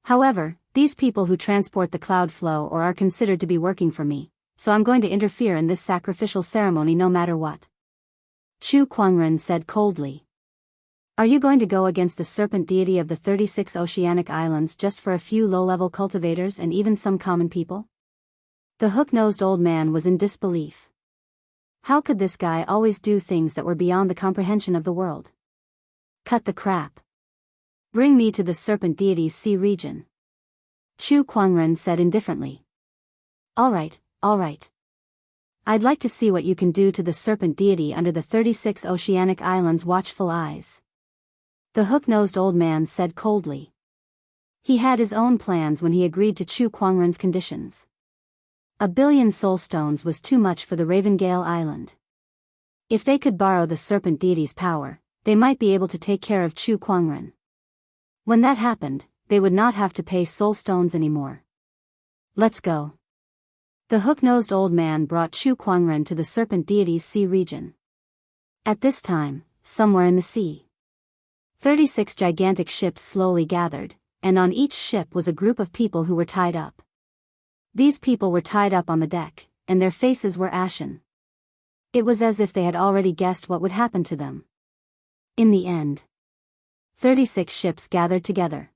Speaker 1: However, these people who transport the cloud flow or are considered to be working for me, so I'm going to interfere in this sacrificial ceremony no matter what. Chu Kuangren said coldly. Are you going to go against the serpent deity of the 36 Oceanic Islands just for a few low-level cultivators and even some common people? The hook-nosed old man was in disbelief. How could this guy always do things that were beyond the comprehension of the world? Cut the crap. Bring me to the serpent deity's sea region. Chu Kuangren said indifferently. All right. I'd like to see what you can do to the serpent deity under the 36 Oceanic Islands' watchful eyes. The hook-nosed old man said coldly. He had his own plans when he agreed to Chu Kuangren's conditions. 1 billion soul stones was too much for the Ravengale Island. If they could borrow the serpent deity's power, they might be able to take care of Chu Kuangren. When that happened, they would not have to pay soul stones anymore. Let's go. The hook-nosed old man brought Chu Kuangren to the serpent deity's sea region. At this time, somewhere in the sea, 36 gigantic ships slowly gathered, and on each ship was a group of people who were tied up. These people were tied up on the deck, and their faces were ashen. It was as if they had already guessed what would happen to them. In the end, 36 ships gathered together.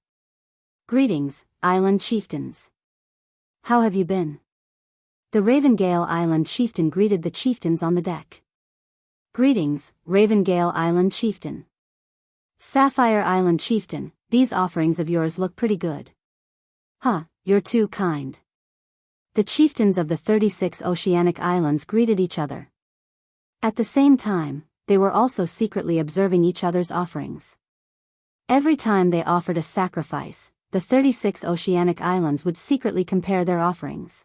Speaker 1: Greetings, island chieftains. How have you been? The Ravengale Island chieftain greeted the chieftains on the deck. Greetings, Ravengale Island chieftain. Sapphire Island chieftain, these offerings of yours look pretty good. Huh, you're too kind. The chieftains of the 36 oceanic islands greeted each other. At the same time, they were also secretly observing each other's offerings. Every time they offered a sacrifice, the 36 oceanic islands would secretly compare their offerings.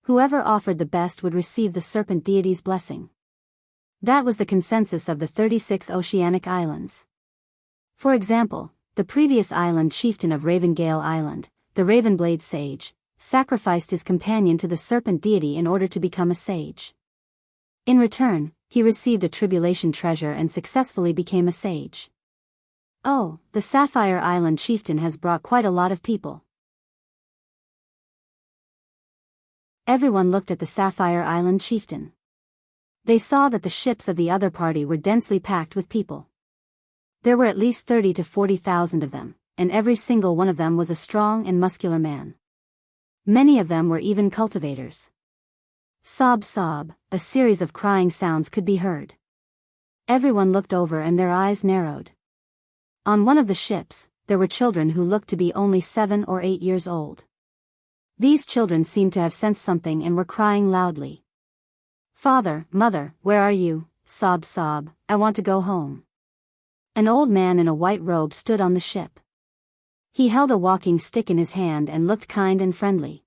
Speaker 1: Whoever offered the best would receive the serpent deity's blessing. That was the consensus of the 36 oceanic islands. For example, the previous island chieftain of Ravengale Island, the Ravenblade sage, sacrificed his companion to the serpent deity in order to become a sage. In return, he received a tribulation treasure and successfully became a sage. Oh, the Sapphire Island chieftain has brought quite a lot of people. Everyone looked at the Sapphire Island chieftain. They saw that the ships of the other party were densely packed with people. There were at least 30 to 40,000 of them, and every single one of them was a strong and muscular man. Many of them were even cultivators. Sob sob, a series of crying sounds could be heard. Everyone looked over and their eyes narrowed. On one of the ships, there were children who looked to be only 7 or 8 years old. These children seemed to have sensed something and were crying loudly. Father, mother, where are you? Sob sob, I want to go home. An old man in a white robe stood on the ship. He held a walking stick in his hand and looked kind and friendly.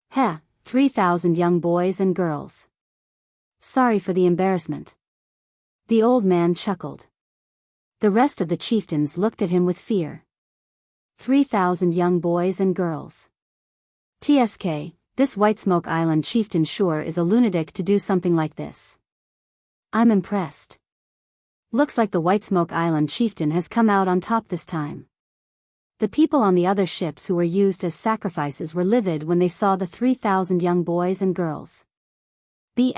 Speaker 1: Heh, 3,000 young boys and girls. Sorry for the embarrassment. The old man chuckled. The rest of the chieftains looked at him with fear. 3,000 young boys and girls. TSK, this White Smoke Island chieftain sure is a lunatic to do something like this. I'm impressed. Looks like the White Smoke Island chieftain has come out on top this time. The people on the other ships who were used as sacrifices were livid when they saw the 3,000 young boys and girls. B*****.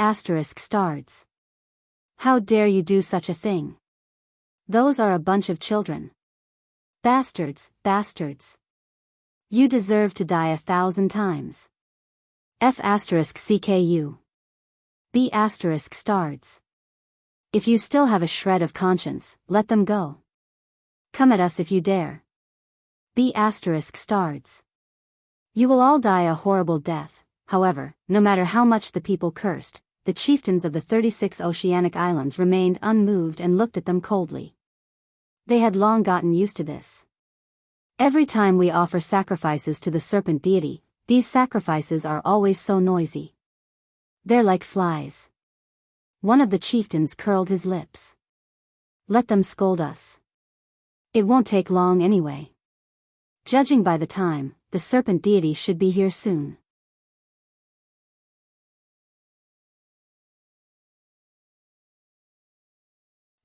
Speaker 1: How dare you do such a thing? Those are a bunch of children. Bastards, bastards. You deserve to die 1,000 times. F***CKU. B*****. If you still have a shred of conscience, let them go. Come at us if you dare. B*****. You will all die a horrible death. However, no matter how much the people cursed, the chieftains of the 36 oceanic islands remained unmoved and looked at them coldly. They had long gotten used to this. Every time we offer sacrifices to the serpent deity, these sacrifices are always so noisy. They're like flies. One of the chieftains curled his lips. Let them scold us. It won't take long anyway. Judging by the time, the serpent deity should be here soon.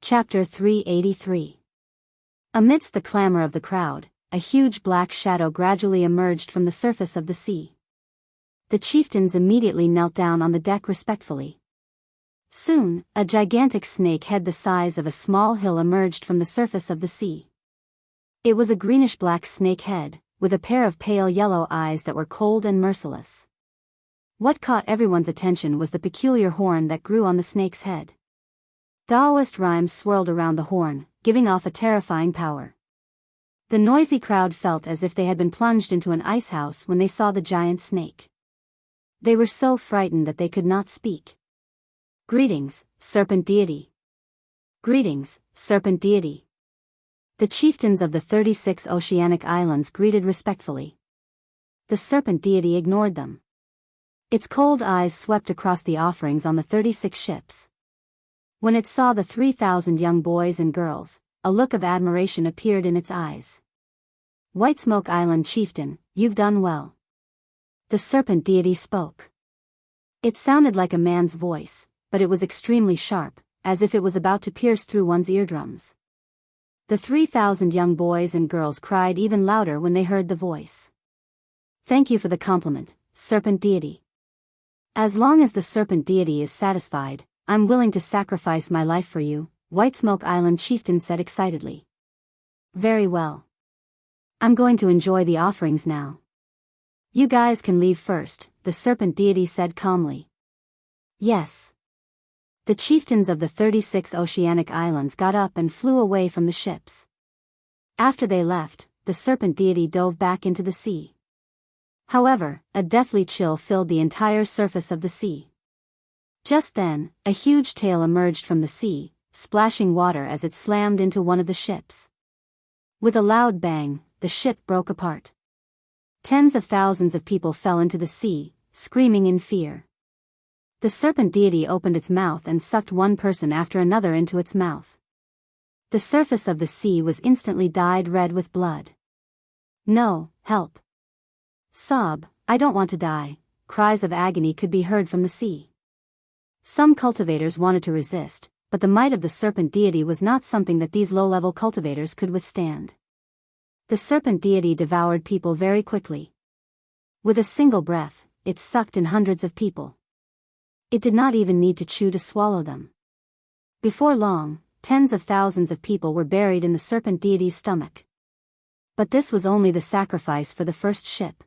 Speaker 1: Chapter 383. Amidst the clamor of the crowd, a huge black shadow gradually emerged from the surface of the sea. The chieftains immediately knelt down on the deck respectfully. Soon, a gigantic snake head the size of a small hill emerged from the surface of the sea. It was a greenish-black snake head, with a pair of pale yellow eyes that were cold and merciless. What caught everyone's attention was the peculiar horn that grew on the snake's head. Daoist rhymes swirled around the horn, giving off a terrifying power. The noisy crowd felt as if they had been plunged into an ice house when they saw the giant snake. They were so frightened that they could not speak. Greetings, serpent deity. Greetings, serpent deity. The chieftains of the 36 oceanic islands greeted respectfully. The serpent deity ignored them. Its cold eyes swept across the offerings on the 36 ships. When it saw the 3,000 young boys and girls, a look of admiration appeared in its eyes. White Smoke Island chieftain, you've done well. The serpent deity spoke. It sounded like a man's voice, but it was extremely sharp, as if it was about to pierce through one's eardrums. The 3,000 young boys and girls cried even louder when they heard the voice. Thank you for the compliment, serpent deity. As long as the serpent deity is satisfied, I'm willing to sacrifice my life for you, White Smoke Island chieftain said excitedly. Very well. I'm going to enjoy the offerings now. You guys can leave first, the serpent deity said calmly. Yes. The chieftains of the 36 oceanic islands got up and flew away from the ships. After they left, the serpent deity dove back into the sea. However, a deathly chill filled the entire surface of the sea. Just then, a huge tail emerged from the sea, splashing water as it slammed into one of the ships. With a loud bang, the ship broke apart. Tens of thousands of people fell into the sea, screaming in fear. The serpent deity opened its mouth and sucked one person after another into its mouth. The surface of the sea was instantly dyed red with blood. No, help. Sob, I don't want to die, cries of agony could be heard from the sea. Some cultivators wanted to resist, but the might of the serpent deity was not something that these low-level cultivators could withstand. The serpent deity devoured people very quickly. With a single breath, it sucked in hundreds of people. It did not even need to chew to swallow them. Before long, tens of thousands of people were buried in the serpent deity's stomach. But this was only the sacrifice for the first ship.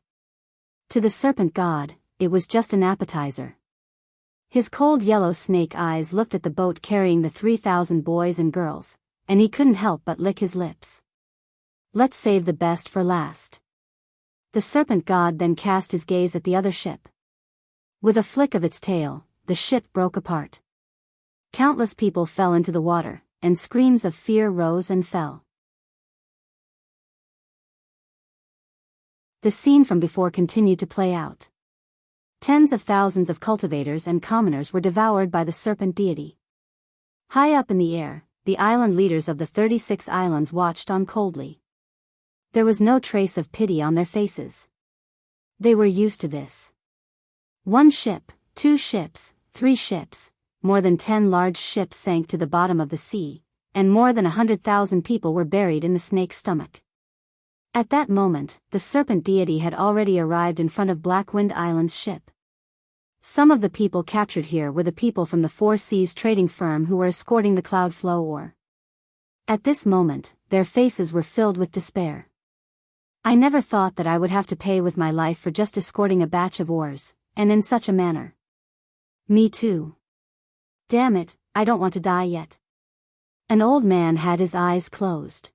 Speaker 1: To the serpent god, it was just an appetizer. His cold yellow snake eyes looked at the boat carrying the 3,000 boys and girls, and he couldn't help but lick his lips. Let's save the best for last. The serpent god then cast his gaze at the other ship. With a flick of its tail, the ship broke apart. Countless people fell into the water, and screams of fear rose and fell. The scene from before continued to play out. Tens of thousands of cultivators and commoners were devoured by the serpent deity. High up in the air, the island leaders of the 36 islands watched on coldly. There was no trace of pity on their faces. They were used to this. 1 ship, 2 ships, 3 ships, more than 10 large ships sank to the bottom of the sea, and more than 100,000 people were buried in the snake's stomach. At that moment, the serpent deity had already arrived in front of Blackwind Island's ship. Some of the people captured here were the people from the Four Seas trading firm who were escorting the Cloudflow ore. At this moment, their faces were filled with despair. I never thought that I would have to pay with my life for just escorting a batch of ores, and in such a manner. Me too. Damn it, I don't want to die yet. An old man had his eyes closed.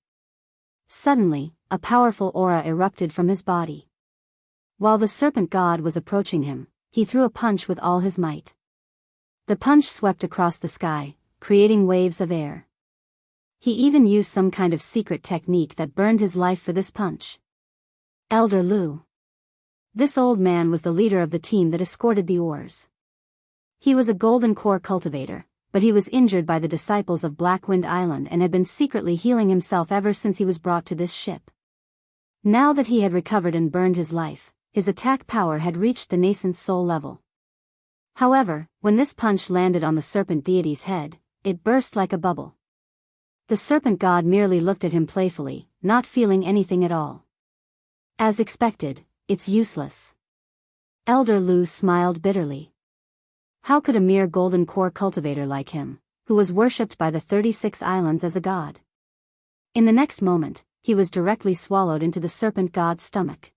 Speaker 1: Suddenly, a powerful aura erupted from his body. While the serpent god was approaching him, he threw a punch with all his might. The punch swept across the sky, creating waves of air. He even used some kind of secret technique that burned his life for this punch. Elder Lu. This old man was the leader of the team that escorted the ores. He was a golden core cultivator, but he was injured by the disciples of Blackwind Island and had been secretly healing himself ever since he was brought to this ship. Now that he had recovered and burned his life, his attack power had reached the nascent soul level. However, when this punch landed on the serpent deity's head, it burst like a bubble. The serpent god merely looked at him playfully, not feeling anything at all. As expected, it's useless. Elder Lu smiled bitterly. How could a mere golden core cultivator like him, who was worshipped by the 36 islands as a god? In the next moment, he was directly swallowed into the serpent god's stomach.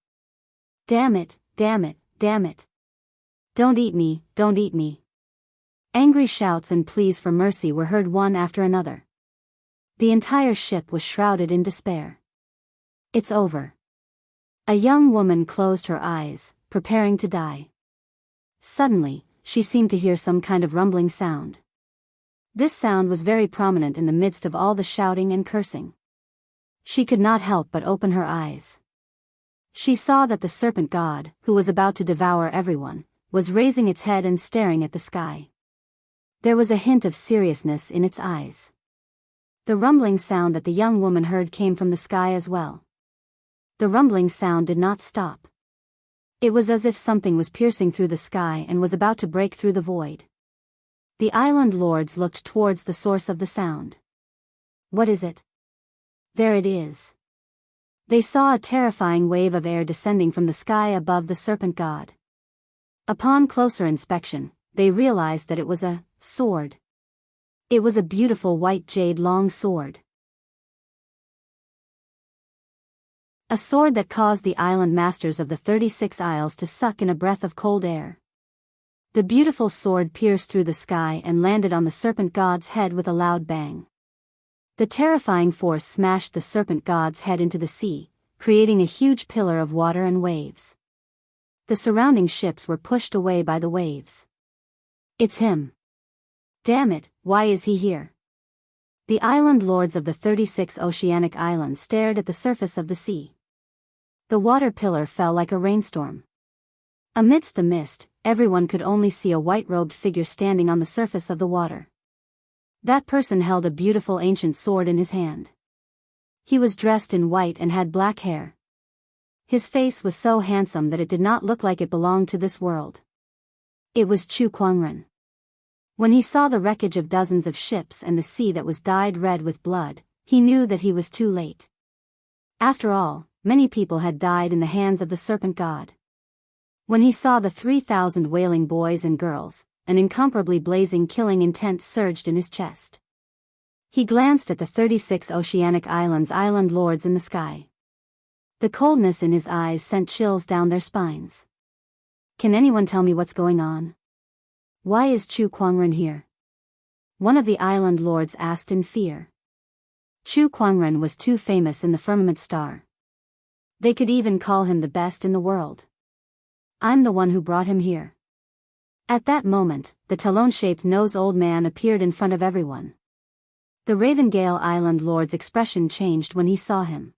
Speaker 1: Damn it, damn it, damn it. Don't eat me, don't eat me. Angry shouts and pleas for mercy were heard one after another. The entire ship was shrouded in despair. It's over. A young woman closed her eyes, preparing to die. Suddenly, she seemed to hear some kind of rumbling sound. This sound was very prominent in the midst of all the shouting and cursing. She could not help but open her eyes. She saw that the serpent god, who was about to devour everyone, was raising its head and staring at the sky. There was a hint of seriousness in its eyes. The rumbling sound that the young woman heard came from the sky as well. The rumbling sound did not stop. It was as if something was piercing through the sky and was about to break through the void. The island lords looked towards the source of the sound. What is it? There it is. They saw a terrifying wave of air descending from the sky above the serpent god. Upon closer inspection, they realized that it was a sword. It was a beautiful white jade long sword. A sword that caused the island masters of the 36 Isles to suck in a breath of cold air. The beautiful sword pierced through the sky and landed on the serpent god's head with a loud bang. The terrifying force smashed the serpent god's head into the sea, creating a huge pillar of water and waves. The surrounding ships were pushed away by the waves. It's him. Damn it, why is he here? The island lords of the 36 oceanic islands stared at the surface of the sea. The water pillar fell like a rainstorm. Amidst the mist, everyone could only see a white-robed figure standing on the surface of the water. That person held a beautiful ancient sword in his hand. He was dressed in white and had black hair. His face was so handsome that it did not look like it belonged to this world. It was Chu Kuangren. When he saw the wreckage of dozens of ships and the sea that was dyed red with blood, he knew that he was too late. After all, many people had died in the hands of the serpent god. When he saw the 3,000 wailing boys and girls, an incomparably blazing killing intent surged in his chest. He glanced at the 36 oceanic islands' island lords in the sky. The coldness in his eyes sent chills down their spines. Can anyone tell me what's going on? Why is Chu Kuangren here? One of the island lords asked in fear. Chu Kuangren was too famous in the firmament star. They could even call him the best in the world. I'm the one who brought him here. At that moment, the talon-shaped nose old man appeared in front of everyone. The Ravengale Island lord's expression changed when he saw him.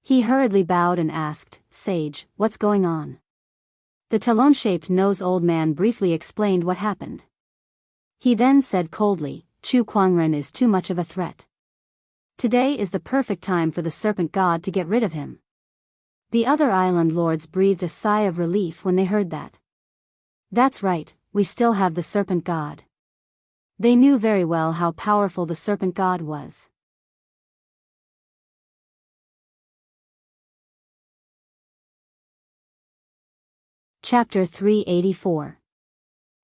Speaker 1: He hurriedly bowed and asked, "Sage, what's going on?" The talon-shaped nose old man briefly explained what happened. He then said coldly, "Chu Kuangren is too much of a threat. Today is the perfect time for the serpent god to get rid of him." The other island lords breathed a sigh of relief when they heard that. That's right, we still have the serpent god. They knew very well how powerful the serpent god was. Chapter 384.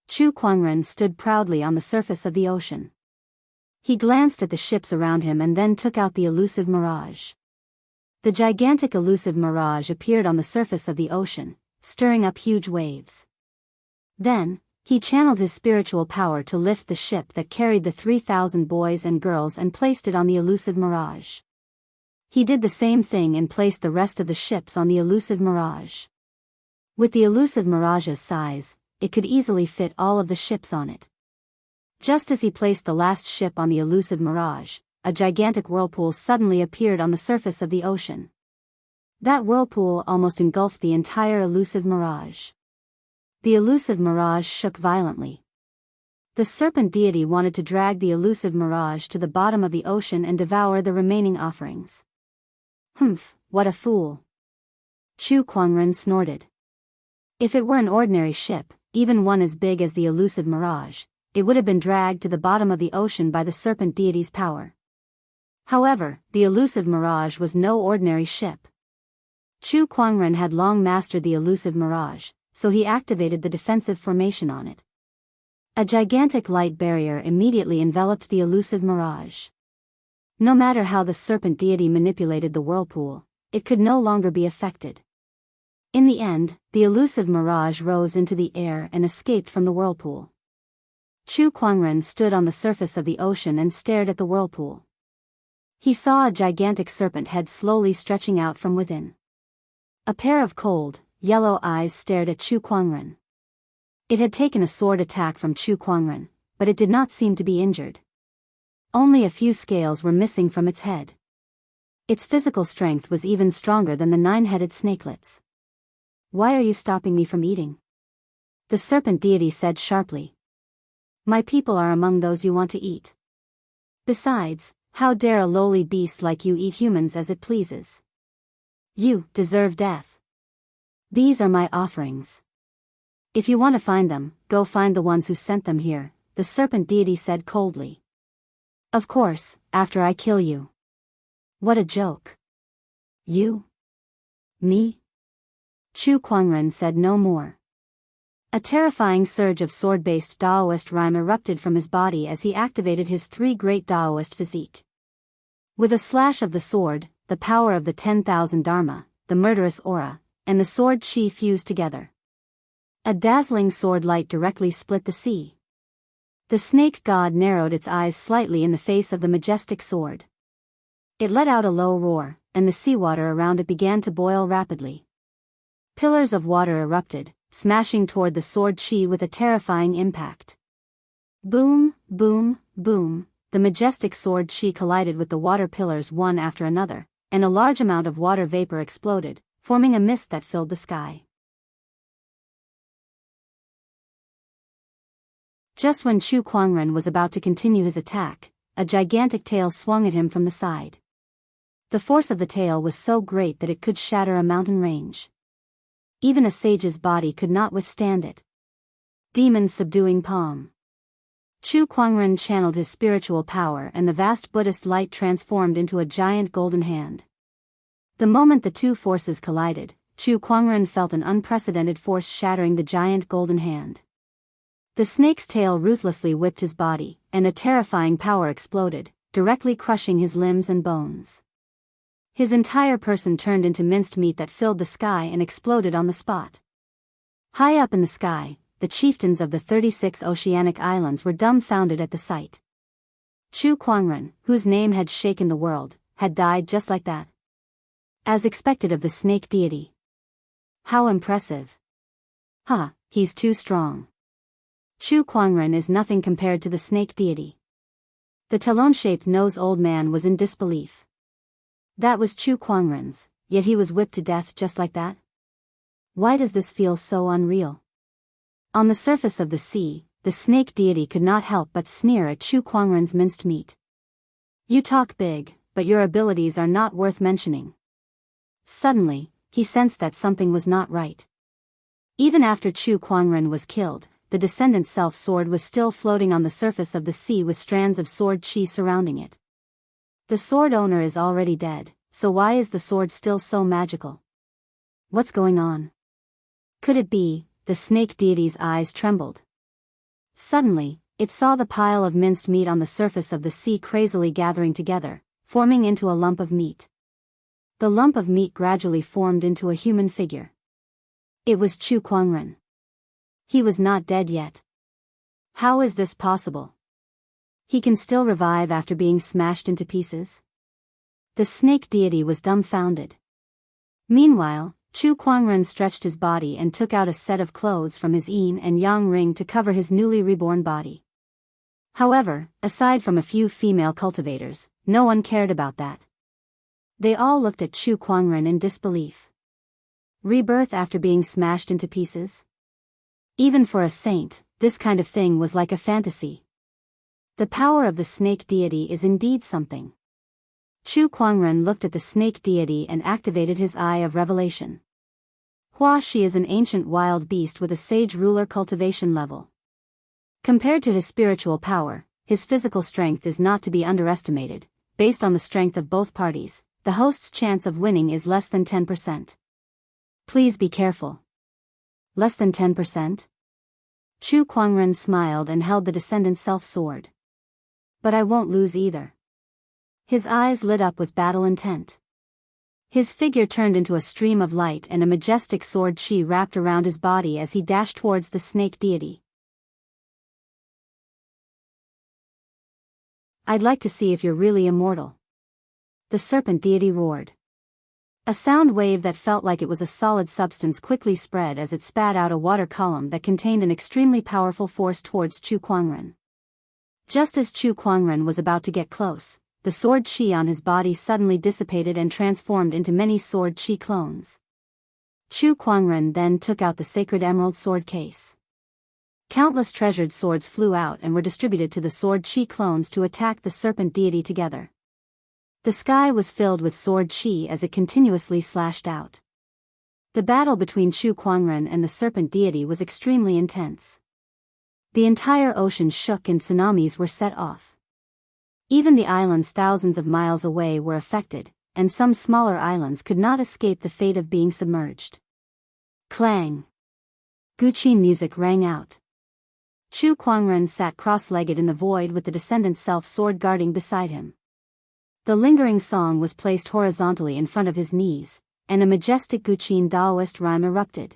Speaker 1: Chu Kuangren stood proudly on the surface of the ocean. He glanced at the ships around him and then took out the elusive mirage. The gigantic elusive mirage appeared on the surface of the ocean, stirring up huge waves. Then, he channeled his spiritual power to lift the ship that carried the 3,000 boys and girls and placed it on the elusive mirage. He did the same thing and placed the rest of the ships on the elusive mirage. With the elusive mirage's size, it could easily fit all of the ships on it. Just as he placed the last ship on the elusive mirage, a gigantic whirlpool suddenly appeared on the surface of the ocean. That whirlpool almost engulfed the entire elusive mirage. The elusive mirage shook violently. The serpent deity wanted to drag the elusive mirage to the bottom of the ocean and devour the remaining offerings. Humph, what a fool. Chu Kuangren snorted. If it were an ordinary ship, even one as big as the elusive mirage, it would have been dragged to the bottom of the ocean by the serpent deity's power. However, the elusive mirage was no ordinary ship. Chu Kuangren had long mastered the elusive mirage, so he activated the defensive formation on it. A gigantic light barrier immediately enveloped the elusive mirage. No matter how the serpent deity manipulated the whirlpool, it could no longer be affected. In the end, the elusive mirage rose into the air and escaped from the whirlpool. Chu Kuangren stood on the surface of the ocean and stared at the whirlpool. He saw a gigantic serpent head slowly stretching out from within. A pair of cold, yellow eyes stared at Chu Kuangren. It had taken a sword attack from Chu Kuangren, but it did not seem to be injured. Only a few scales were missing from its head. Its physical strength was even stronger than the 9-headed snakelets. "Why are you stopping me from eating?" the serpent deity said sharply. "My people are among those you want to eat. Besides, how dare a lowly beast like you eat humans as it pleases?" You deserve death. These are my offerings. If you want to find them, go find the ones who sent them here, the serpent deity said coldly. Of course, after I kill you. What a joke. You? Me? Chu Kuangren said no more. A terrifying surge of sword-based Daoist rhyme erupted from his body as he activated his three great Daoist physique. With a slash of the sword, the power of the 10,000 Dharma, the murderous aura, and the sword chi fused together. A dazzling sword light directly split the sea. The snake god narrowed its eyes slightly in the face of the majestic sword. It let out a low roar, and the seawater around it began to boil rapidly. Pillars of water erupted, smashing toward the sword chi with a terrifying impact. Boom, boom, boom, the majestic sword chi collided with the water pillars one after another, and a large amount of water vapor exploded, forming a mist that filled the sky. Just when Chu Kuangren was about to continue his attack, a gigantic tail swung at him from the side. The force of the tail was so great that it could shatter a mountain range. Even a sage's body could not withstand it. Demon subduing palm. Chu Kuangren channeled his spiritual power and the vast Buddhist light transformed into a giant golden hand. The moment the two forces collided, Chu Kuangren felt an unprecedented force shattering the giant golden hand. The snake's tail ruthlessly whipped his body, and a terrifying power exploded, directly crushing his limbs and bones. His entire person turned into minced meat that filled the sky and exploded on the spot. High up in the sky, the chieftains of the 36 oceanic islands were dumbfounded at the sight. Chu Kuangren, whose name had shaken the world, had died just like that. As expected of the snake deity. How impressive. He's too strong. Chu Kuangren is nothing compared to the snake deity. The talon-shaped nose old man was in disbelief. That was Chu Kuangren's, yet he was whipped to death just like that? Why does this feel so unreal? On the surface of the sea, the snake deity could not help but sneer at Chu Kuangren's minced meat. You talk big, but your abilities are not worth mentioning. Suddenly, he sensed that something was not right. Even after Chu Kuangren was killed, the descendant's self-sword was still floating on the surface of the sea with strands of sword chi surrounding it. The sword owner is already dead, so why is the sword still so magical? What's going on? Could it be? The snake deity's eyes trembled. Suddenly, it saw the pile of minced meat on the surface of the sea crazily gathering together, forming into a lump of meat. The lump of meat gradually formed into a human figure. It was Chu Kuangren. He was not dead yet. How is this possible? He can still revive after being smashed into pieces? The snake deity was dumbfounded. Meanwhile, Chu Kuangren stretched his body and took out a set of clothes from his yin and yang ring to cover his newly reborn body. However, aside from a few female cultivators, no one cared about that. They all looked at Chu Kuangren in disbelief. Rebirth after being smashed into pieces? Even for a saint, this kind of thing was like a fantasy. The power of the snake deity is indeed something. Chu Kuangren looked at the snake deity and activated his eye of revelation. Hua Shi is an ancient wild beast with a sage ruler cultivation level. Compared to his spiritual power, his physical strength is not to be underestimated. Based on the strength of both parties, the host's chance of winning is less than 10%. Please be careful. Less than 10%? Chu Kuangren smiled and held the descendant's self-sword. But I won't lose either. His eyes lit up with battle intent. His figure turned into a stream of light and a majestic sword chi wrapped around his body as he dashed towards the snake deity. I'd like to see if you're really immortal. The serpent deity roared. A sound wave that felt like it was a solid substance quickly spread as it spat out a water column that contained an extremely powerful force towards Chu Kuangren. Just as Chu Kuangren was about to get close, the sword chi on his body suddenly dissipated and transformed into many sword chi clones. Chu Kuangren then took out the sacred emerald sword case. Countless treasured swords flew out and were distributed to the sword chi clones to attack the serpent deity together. The sky was filled with sword chi as it continuously slashed out. The battle between Chu Kuangren and the serpent deity was extremely intense. The entire ocean shook and tsunamis were set off. Even the islands thousands of miles away were affected, and some smaller islands could not escape the fate of being submerged. Clang! Guqin music rang out. Chu Kuangren sat cross-legged in the void with the descendant self-sword guarding beside him. The lingering song was placed horizontally in front of his knees, and a majestic Guqin Daoist rhyme erupted.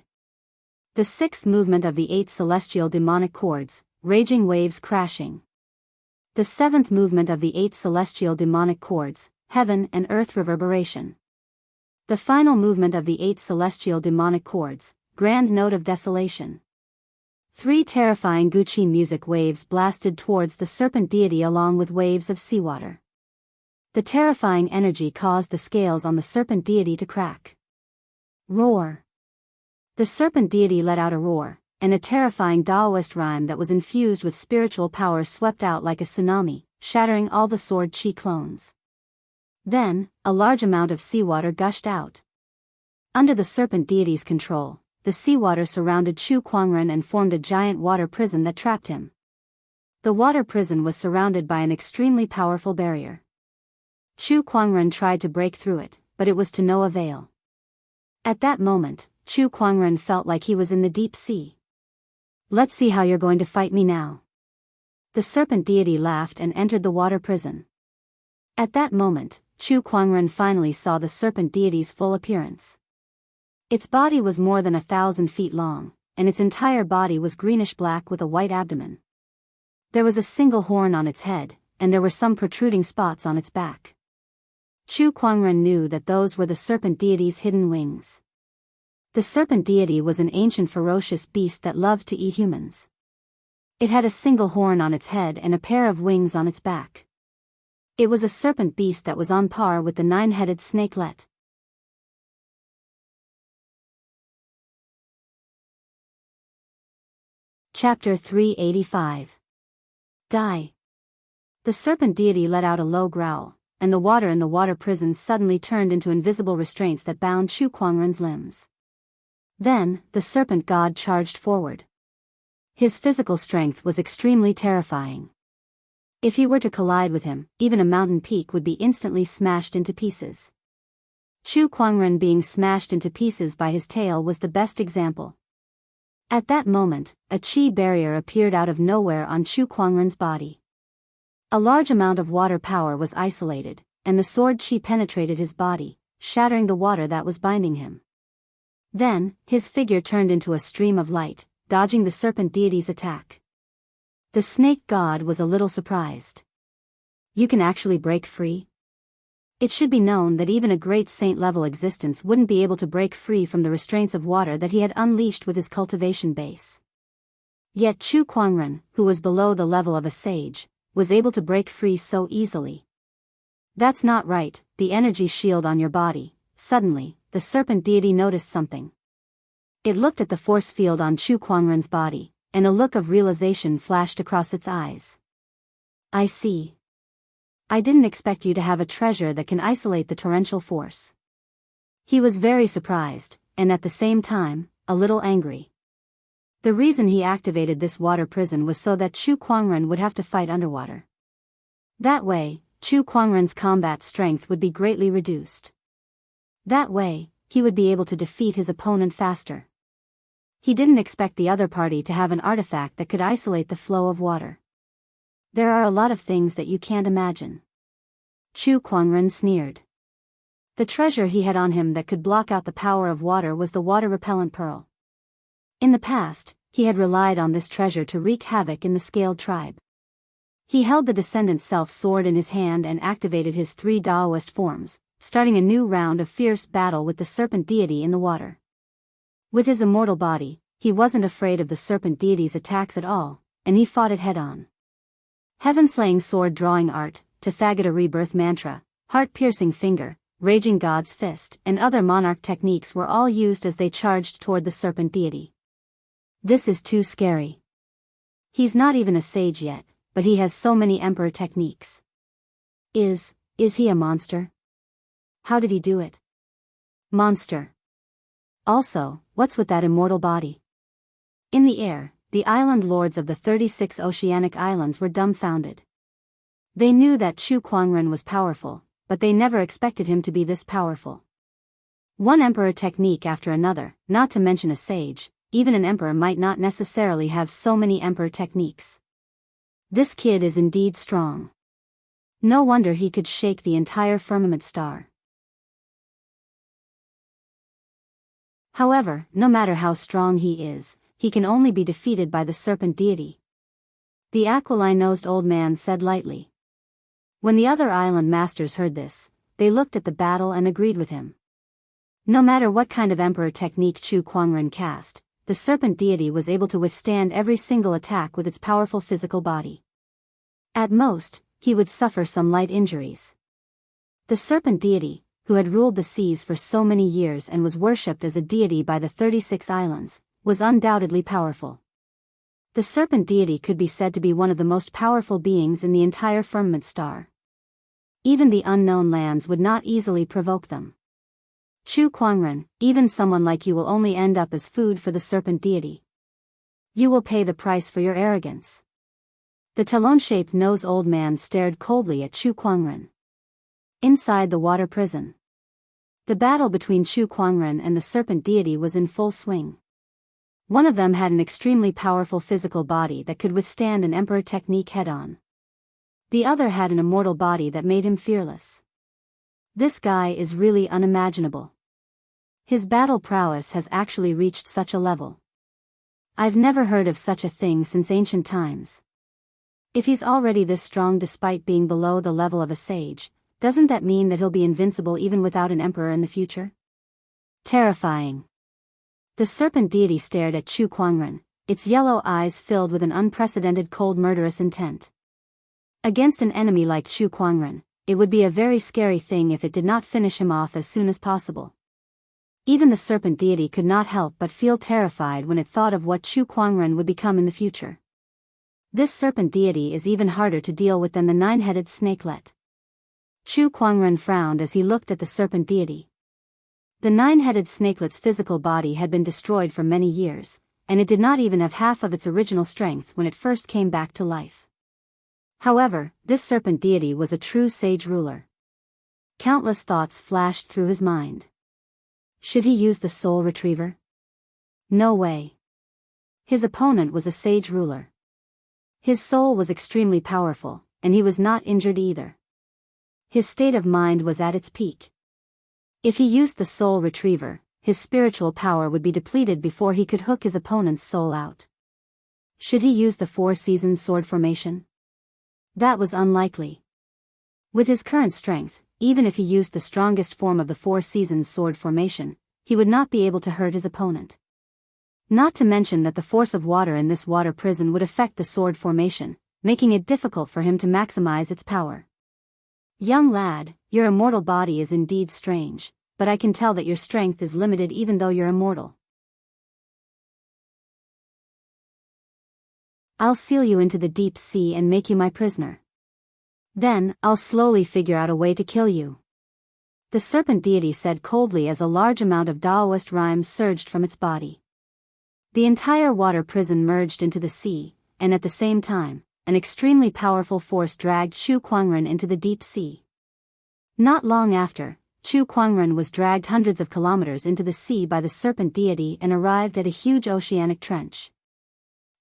Speaker 1: The sixth movement of the 8 celestial demonic chords, raging waves crashing. The seventh movement of the 8 celestial demonic chords, heaven and earth reverberation. The final movement of the 8 celestial demonic chords, grand note of desolation. 3 terrifying Guqin music waves blasted towards the serpent deity along with waves of seawater. The terrifying energy caused the scales on the serpent deity to crack. Roar! The serpent deity let out a roar, and a terrifying Daoist rhyme that was infused with spiritual power swept out like a tsunami, shattering all the sword chi clones. Then, a large amount of seawater gushed out. Under the serpent deity's control, the seawater surrounded Chu Kuangren and formed a giant water prison that trapped him. The water prison was surrounded by an extremely powerful barrier. Chu Kuangren tried to break through it, but it was to no avail. At that moment, Chu Kuangren felt like he was in the deep sea. Let's see how you're going to fight me now. The serpent deity laughed and entered the water prison. At that moment, Chu Kuangren finally saw the serpent deity's full appearance. Its body was more than 1,000 feet long, and its entire body was greenish-black with a white abdomen. There was a single horn on its head, and there were some protruding spots on its back. Chu Kuangren knew that those were the serpent deity's hidden wings. The serpent deity was an ancient ferocious beast that loved to eat humans. It had a single horn on its head and a pair of wings on its back. It was a serpent beast that was on par with the 9-headed snakelet. Chapter 385. Die. The serpent deity let out a low growl, and the water in the water prison suddenly turned into invisible restraints that bound Chu Kuangren's limbs. Then, the serpent god charged forward. His physical strength was extremely terrifying. If he were to collide with him, even a mountain peak would be instantly smashed into pieces. Chu Kuangren being smashed into pieces by his tail was the best example. At that moment, a chi barrier appeared out of nowhere on Chu Kuangren's body. A large amount of water power was isolated, and the sword chi penetrated his body, shattering the water that was binding him. Then, his figure turned into a stream of light, dodging the serpent deity's attack. The snake god was a little surprised. You can actually break free? It should be known that even a great saint-level existence wouldn't be able to break free from the restraints of water that he had unleashed with his cultivation base. Yet Chu Kuangren, who was below the level of a sage, was able to break free so easily. That's not right, the energy shield on your body. Suddenly, the serpent deity noticed something. It looked at the force field on Chu Kuangren's body, and a look of realization flashed across its eyes. I see. I didn't expect you to have a treasure that can isolate the torrential force. He was very surprised, and at the same time, a little angry. The reason he activated this water prison was so that Chu Kuangren would have to fight underwater. That way, Chu Kuangren's combat strength would be greatly reduced. That way, he would be able to defeat his opponent faster. He didn't expect the other party to have an artifact that could isolate the flow of water. There are a lot of things that you can't imagine. Chu Kuangren sneered. The treasure he had on him that could block out the power of water was the water-repellent pearl. In the past, he had relied on this treasure to wreak havoc in the scaled tribe. He held the descendant self-sword in his hand and activated his 3 Daoist forms, starting a new round of fierce battle with the serpent deity in the water. With his immortal body, he wasn't afraid of the serpent deity's attacks at all, and he fought it head-on. Heaven-slaying sword-drawing art, Tathagata rebirth mantra, heart-piercing finger, raging god's fist, and other monarch techniques were all used as they charged toward the serpent deity. This is too scary. He's not even a sage yet, but he has so many emperor techniques. Is Is he a monster? How did he do it? Monster. Also, what's with that immortal body? In the air, the island lords of the 36 oceanic islands were dumbfounded. They knew that Chu Kuangren was powerful, but they never expected him to be this powerful. One emperor technique after another, not to mention a sage, even an emperor might not necessarily have so many emperor techniques. This kid is indeed strong. No wonder he could shake the entire firmament star. However, no matter how strong he is, he can only be defeated by the serpent deity. The aquiline-nosed old man said lightly. When the other island masters heard this, they looked at the battle and agreed with him. No matter what kind of emperor technique Chu Kuangren cast, the serpent deity was able to withstand every single attack with its powerful physical body. At most, he would suffer some light injuries. The serpent deity, who had ruled the seas for so many years and was worshipped as a deity by the 36 islands, was undoubtedly powerful. The serpent deity could be said to be one of the most powerful beings in the entire firmament star. Even the unknown lands would not easily provoke them. Chu Kuangren, even someone like you will only end up as food for the serpent deity. You will pay the price for your arrogance. The talon-shaped nose old man stared coldly at Chu Kuangren. Inside the water prison, the battle between Chu Kuangren and the serpent deity was in full swing. One of them had an extremely powerful physical body that could withstand an emperor technique head-on. The other had an immortal body that made him fearless. This guy is really unimaginable. His battle prowess has actually reached such a level. I've never heard of such a thing since ancient times. If he's already this strong despite being below the level of a sage, doesn't that mean that he'll be invincible even without an emperor in the future? Terrifying. The serpent deity stared at Chu Kuangren, its yellow eyes filled with an unprecedented cold murderous intent. Against an enemy like Chu Kuangren, it would be a very scary thing if it did not finish him off as soon as possible. Even the serpent deity could not help but feel terrified when it thought of what Chu Kuangren would become in the future. This serpent deity is even harder to deal with than the nine-headed snakelet. Chu Kuangren frowned as he looked at the serpent deity. The nine-headed snakelet's physical body had been destroyed for many years, and it did not even have half of its original strength when it first came back to life. However, this serpent deity was a true sage ruler. Countless thoughts flashed through his mind. Should he use the soul retriever? No way. His opponent was a sage ruler. His soul was extremely powerful, and he was not injured either. His state of mind was at its peak. If he used the soul retriever, his spiritual power would be depleted before he could hook his opponent's soul out. Should he use the 4 seasons sword formation? That was unlikely. With his current strength, even if he used the strongest form of the 4 seasons sword formation, he would not be able to hurt his opponent. Not to mention that the force of water in this water prison would affect the sword formation, making it difficult for him to maximize its power. Young lad, your immortal body is indeed strange, but I can tell that your strength is limited even though you're immortal. I'll seal you into the deep sea and make you my prisoner. Then, I'll slowly figure out a way to kill you. The serpent deity said coldly as a large amount of Daoist rhymes surged from its body. The entire water prison merged into the sea, and at the same time, an extremely powerful force dragged Chu Kuangren into the deep sea. Not long after, Chu Kuangren was dragged hundreds of kilometers into the sea by the serpent deity and arrived at a huge oceanic trench.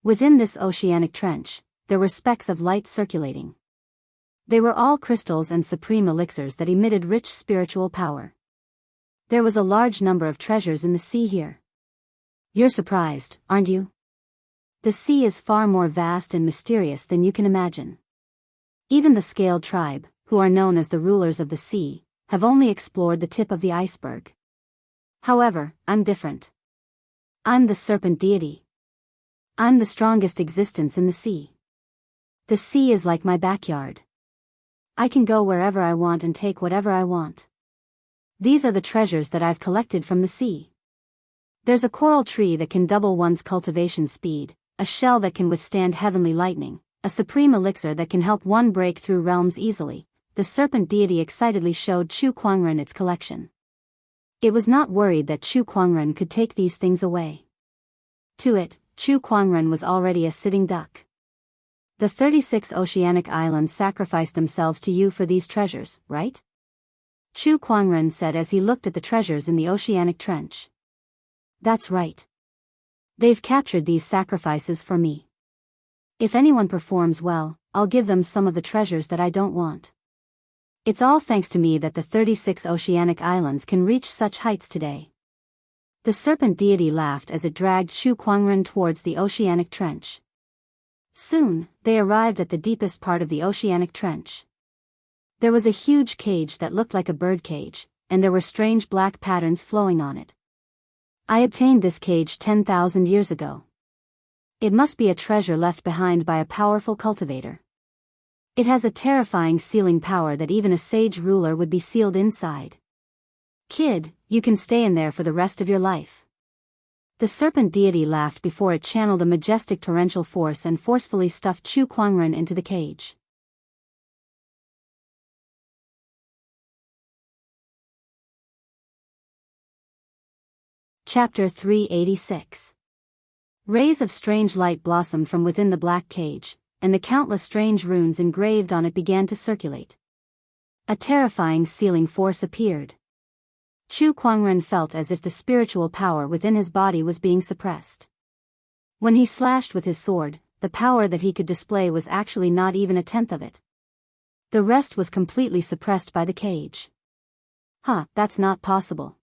Speaker 1: Within this oceanic trench, there were specks of light circulating. They were all crystals and supreme elixirs that emitted rich spiritual power. There was a large number of treasures in the sea here. You're surprised, aren't you? The sea is far more vast and mysterious than you can imagine. Even the scaled tribe, who are known as the rulers of the sea, have only explored the tip of the iceberg. However, I'm different. I'm the serpent deity. I'm the strongest existence in the sea. The sea is like my backyard. I can go wherever I want and take whatever I want. These are the treasures that I've collected from the sea. There's a coral tree that can double one's cultivation speed, a shell that can withstand heavenly lightning, a supreme elixir that can help one break through realms easily, the serpent deity excitedly showed Chu Kuangren its collection. It was not worried that Chu Kuangren could take these things away. To it, Chu Kuangren was already a sitting duck. The 36 oceanic islands sacrificed themselves to you for these treasures, right? Chu Kuangren said as he looked at the treasures in the oceanic trench. That's right. They've captured these sacrifices for me. If anyone performs well, I'll give them some of the treasures that I don't want. It's all thanks to me that the 36 oceanic islands can reach such heights today. The serpent deity laughed as it dragged Chu Kuangren towards the oceanic trench. Soon, they arrived at the deepest part of the oceanic trench. There was a huge cage that looked like a bird cage, and there were strange black patterns flowing on it. I obtained this cage 10,000 years ago. It must be a treasure left behind by a powerful cultivator. It has a terrifying sealing power that even a sage ruler would be sealed inside. Kid, you can stay in there for the rest of your life. The serpent deity laughed before it channeled a majestic torrential force and forcefully stuffed Chu Kuangren into the cage. Chapter 386. Rays of strange light blossomed from within the black cage, and the countless strange runes engraved on it began to circulate. A terrifying sealing force appeared. Chu Kuangren felt as if the spiritual power within his body was being suppressed. When he slashed with his sword, the power that he could display was actually not even a tenth of it. The rest was completely suppressed by the cage. That's not possible.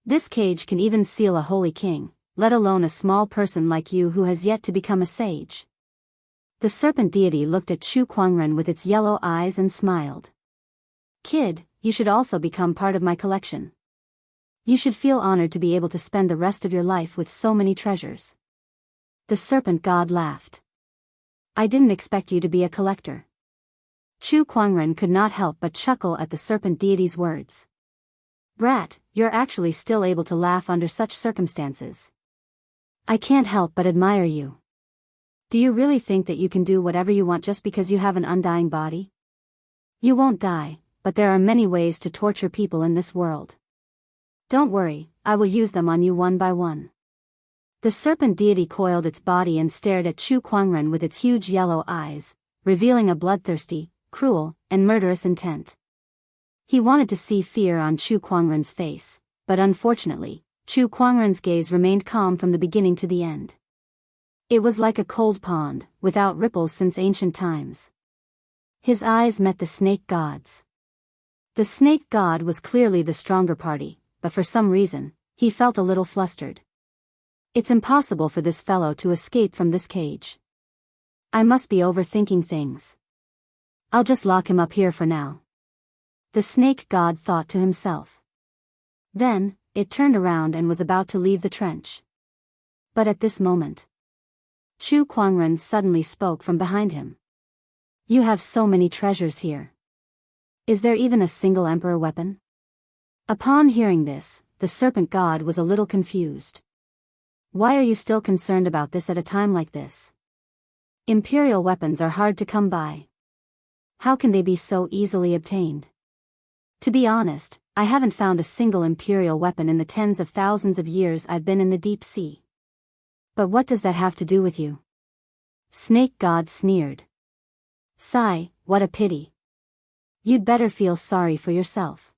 Speaker 1: This cage can even seal a holy king, let alone a small person like you who has yet to become a sage. The serpent deity looked at Chu Kuangren with its yellow eyes and smiled. Kid, you should also become part of my collection. You should feel honored to be able to spend the rest of your life with so many treasures. The serpent god laughed. I didn't expect you to be a collector. Chu Kuangren could not help but chuckle at the serpent deity's words. Brat, you're actually still able to laugh under such circumstances. I can't help but admire you. Do you really think that you can do whatever you want just because you have an undying body? You won't die, but there are many ways to torture people in this world. Don't worry, I will use them on you one by one. The serpent deity coiled its body and stared at Chu Kuangren with its huge yellow eyes, revealing a bloodthirsty, cruel, and murderous intent. He wanted to see fear on Chu Kuangren's face, but unfortunately, Chu Kuangren's gaze remained calm from the beginning to the end. It was like a cold pond, without ripples since ancient times. His eyes met the snake god's. The snake god was clearly the stronger party, but for some reason, he felt a little flustered. It's impossible for this fellow to escape from this cage. I must be overthinking things. I'll just lock him up here for now. The snake god thought to himself. Then, it turned around and was about to leave the trench. But at this moment, Chu Kuangren suddenly spoke from behind him. You have so many treasures here. Is there even a single emperor weapon? Upon hearing this, the serpent god was a little confused. Why are you still concerned about this at a time like this? Imperial weapons are hard to come by. How can they be so easily obtained? To be honest, I haven't found a single imperial weapon in the tens of thousands of years I've been in the deep sea. But what does that have to do with you? Snake God sneered. Sigh, what a pity. You'd better feel sorry for yourself.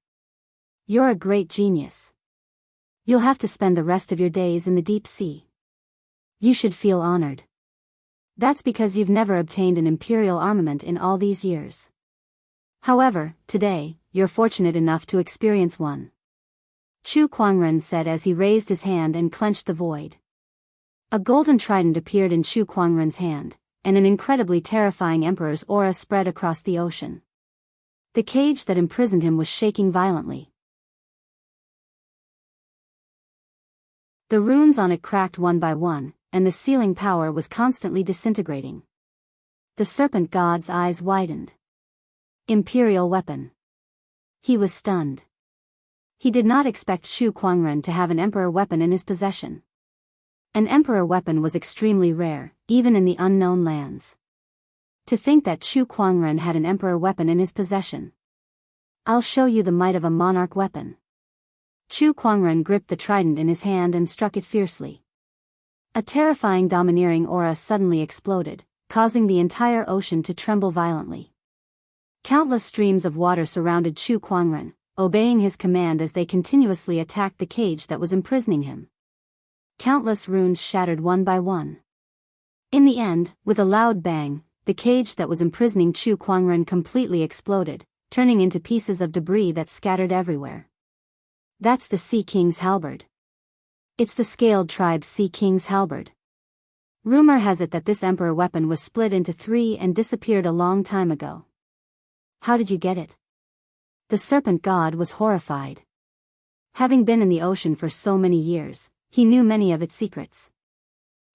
Speaker 1: You're a great genius. You'll have to spend the rest of your days in the deep sea. You should feel honored. That's because you've never obtained an imperial armament in all these years. However, today, you're fortunate enough to experience one. Chu Kuangren said as he raised his hand and clenched the void. A golden trident appeared in Chu Kuangren's hand, and an incredibly terrifying emperor's aura spread across the ocean. The cage that imprisoned him was shaking violently. The runes on it cracked one by one, and the sealing power was constantly disintegrating. The serpent god's eyes widened. Imperial weapon. He was stunned. He did not expect Chu Kuangren to have an emperor weapon in his possession. An emperor weapon was extremely rare, even in the unknown lands. To think that Chu Kuangren had an emperor weapon in his possession. I'll show you the might of a monarch weapon. Chu Kuangren gripped the trident in his hand and struck it fiercely. A terrifying domineering aura suddenly exploded, causing the entire ocean to tremble violently. Countless streams of water surrounded Chu Kuangren, obeying his command as they continuously attacked the cage that was imprisoning him. Countless runes shattered one by one. In the end, with a loud bang, the cage that was imprisoning Chu Kuangren completely exploded, turning into pieces of debris that scattered everywhere. That's the Sea King's halberd. It's the Scaled Tribe's Sea King's halberd. Rumor has it that this emperor weapon was split into 3 and disappeared a long time ago. How did you get it? The serpent god was horrified. Having been in the ocean for so many years, he knew many of its secrets.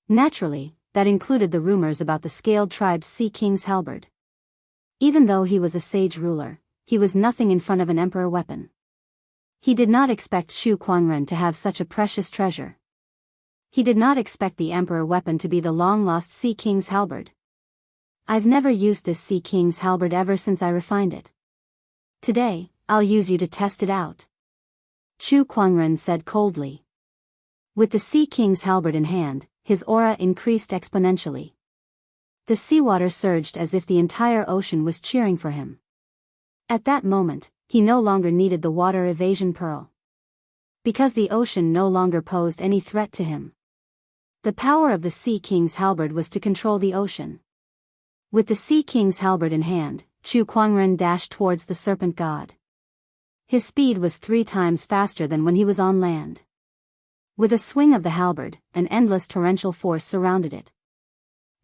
Speaker 1: Naturally, that included the rumors about the Scaled Tribe's Sea King's halberd. Even though he was a sage ruler, he was nothing in front of an emperor weapon. He did not expect Chu Kuangren to have such a precious treasure. He did not expect the emperor weapon to be the long-lost Sea King's halberd. I've never used this Sea King's halberd ever since I refined it. Today, I'll use you to test it out. Chu Kuangren said coldly. With the Sea King's halberd in hand, his aura increased exponentially. The seawater surged as if the entire ocean was cheering for him. At that moment, he no longer needed the water evasion pearl. Because the ocean no longer posed any threat to him. The power of the Sea King's halberd was to control the ocean. With the Sea King's halberd in hand, Chu Kuangren dashed towards the serpent god. His speed was 3 times faster than when he was on land. With a swing of the halberd, an endless torrential force surrounded it.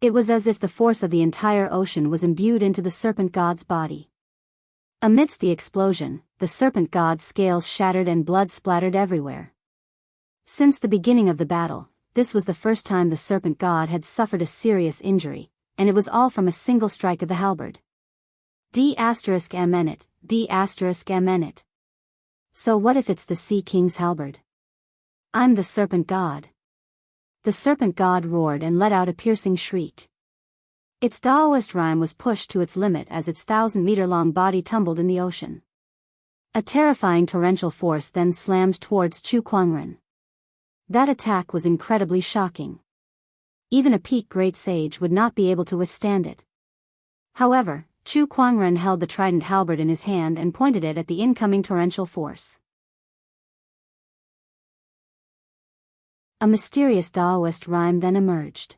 Speaker 1: It was as if the force of the entire ocean was imbued into the serpent god's body. Amidst the explosion, the serpent god's scales shattered and blood splattered everywhere. Since the beginning of the battle, this was the first time the serpent god had suffered a serious injury, and it was all from a single strike of the halberd. D*M*N*. So what if it's the Sea King's halberd? I'm the serpent god. The serpent god roared and let out a piercing shriek. Its Daoist rhyme was pushed to its limit as its 1,000-meter-long body tumbled in the ocean. A terrifying torrential force then slammed towards Chu Kuangren. That attack was incredibly shocking. Even a peak great sage would not be able to withstand it. However, Chu Kuangren held the trident halberd in his hand and pointed it at the incoming torrential force. A mysterious Daoist rhyme then emerged.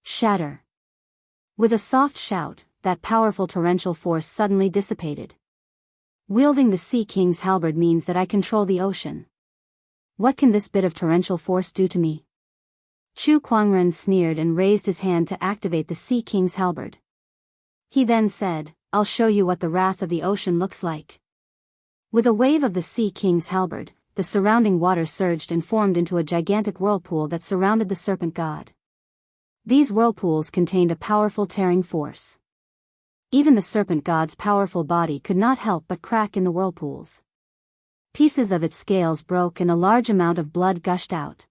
Speaker 1: Shatter. With a soft shout, that powerful torrential force suddenly dissipated. Wielding the Sea King's halberd means that I control the ocean. What can this bit of torrential force do to me? Chu Kuangren sneered and raised his hand to activate the Sea King's halberd. He then said, I'll show you what the wrath of the ocean looks like. With a wave of the Sea King's halberd, the surrounding water surged and formed into a gigantic whirlpool that surrounded the serpent god. These whirlpools contained a powerful tearing force. Even the serpent god's powerful body could not help but crack in the whirlpools. Pieces of its scales broke and a large amount of blood gushed out.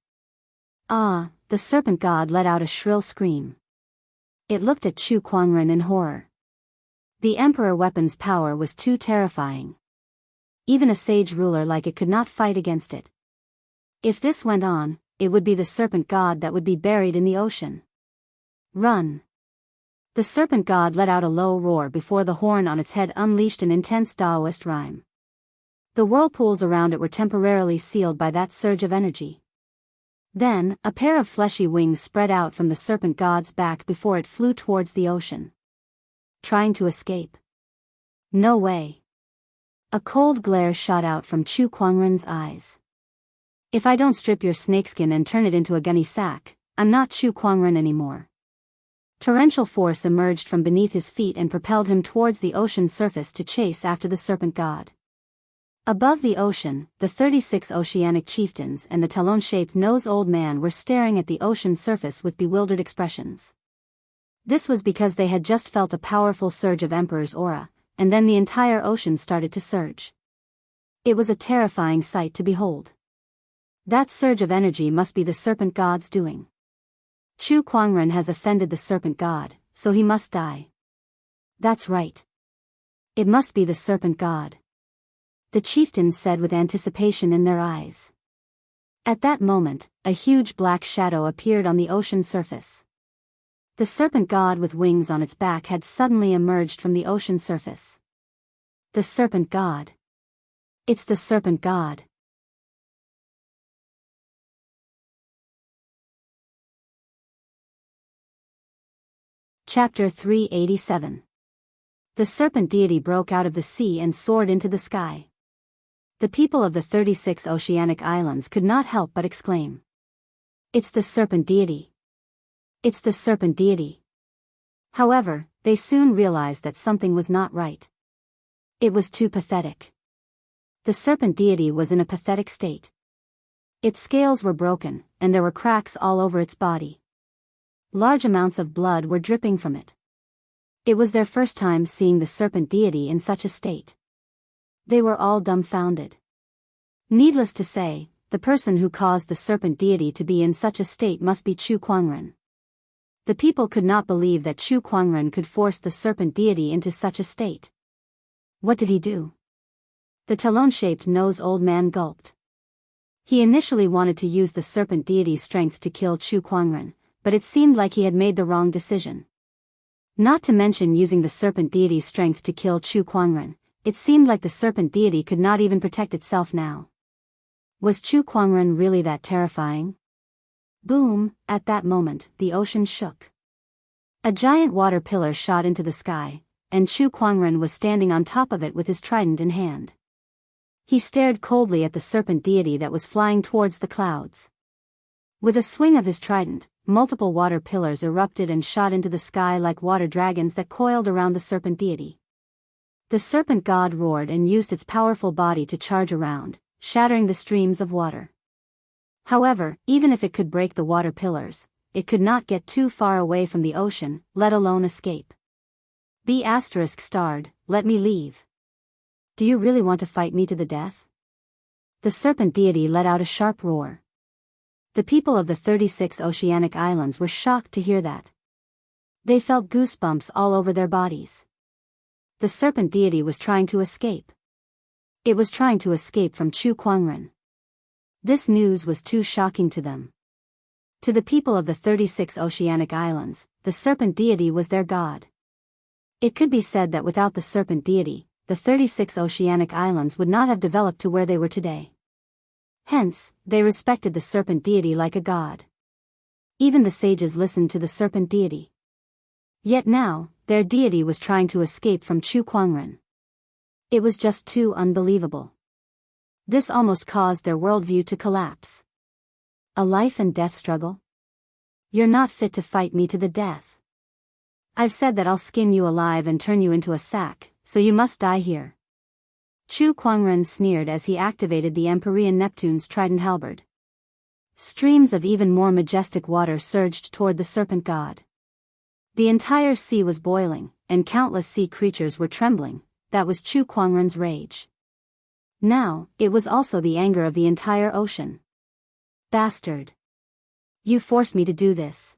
Speaker 1: Ah, the serpent god let out a shrill scream. It looked at Chu Kuangren in horror. The emperor weapon's power was too terrifying. Even a sage ruler like it could not fight against it. If this went on, it would be the serpent god that would be buried in the ocean. Run! The serpent god let out a low roar before the horn on its head unleashed an intense Daoist rhyme. The whirlpools around it were temporarily sealed by that surge of energy. Then, a pair of fleshy wings spread out from the serpent god's back before it flew towards the ocean. Trying to escape? No way. A cold glare shot out from Chu Kuangren's eyes. If I don't strip your snakeskin and turn it into a gunny sack, I'm not Chu Kuangren anymore. Torrential force emerged from beneath his feet and propelled him towards the ocean surface to chase after the serpent god. Above the ocean, the 36 oceanic chieftains and the talon-shaped nose old man were staring at the ocean surface with bewildered expressions. This was because they had just felt a powerful surge of Emperor's aura, and then the entire ocean started to surge. It was a terrifying sight to behold. That surge of energy must be the serpent god's doing. Chu Kuangren has offended the serpent god, so he must die. That's right. It must be the serpent god. The chieftains said with anticipation in their eyes. At that moment, a huge black shadow appeared on the ocean surface. The serpent god with wings on its back had suddenly emerged from the ocean surface. The serpent god. It's the serpent god. Chapter 387. The serpent deity broke out of the sea and soared into the sky. The people of the 36 oceanic islands could not help but exclaim. It's the serpent deity. It's the serpent deity. However, they soon realized that something was not right. It was too pathetic. The serpent deity was in a pathetic state. Its scales were broken, and there were cracks all over its body. Large amounts of blood were dripping from it. It was their first time seeing the serpent deity in such a state. They were all dumbfounded. Needless to say, the person who caused the serpent deity to be in such a state must be Chu Kuangren. The people could not believe that Chu Kuangren could force the serpent deity into such a state. What did he do? The talon-shaped nose old man gulped. He initially wanted to use the serpent deity's strength to kill Chu Kuangren, but it seemed like he had made the wrong decision. Not to mention using the serpent deity's strength to kill Chu Kuangren, it seemed like the serpent deity could not even protect itself now. Was Chu Kuangren really that terrifying? Boom! At that moment, the ocean shook. A giant water pillar shot into the sky, and Chu Kuangren was standing on top of it with his trident in hand. He stared coldly at the serpent deity that was flying towards the clouds. With a swing of his trident, multiple water pillars erupted and shot into the sky like water dragons that coiled around the serpent deity. The serpent god roared and used its powerful body to charge around, shattering the streams of water. However, even if it could break the water pillars, it could not get too far away from the ocean, let alone escape. B****, let me leave. Do you really want to fight me to the death? The serpent deity let out a sharp roar. The people of the 36 oceanic islands were shocked to hear that. They felt goosebumps all over their bodies. The serpent deity was trying to escape. It was trying to escape from Chu Kuangren. This news was too shocking to them. To the people of the 36 oceanic islands, the serpent deity was their god. It could be said that without the serpent deity, the 36 oceanic islands would not have developed to where they were today. Hence, they respected the serpent deity like a god. Even the sages listened to the serpent deity. Yet now, their deity was trying to escape from Chu Kuangren. It was just too unbelievable. This almost caused their worldview to collapse. A life and death struggle? You're not fit to fight me to the death. I've said that I'll skin you alive and turn you into a sack, so you must die here. Chu Kuangren sneered as he activated the Empyrean Neptune's trident halberd. Streams of even more majestic water surged toward the serpent god. The entire sea was boiling, and countless sea creatures were trembling. That was Chu Kuangren's rage. Now, it was also the anger of the entire ocean. Bastard! You forced me to do this.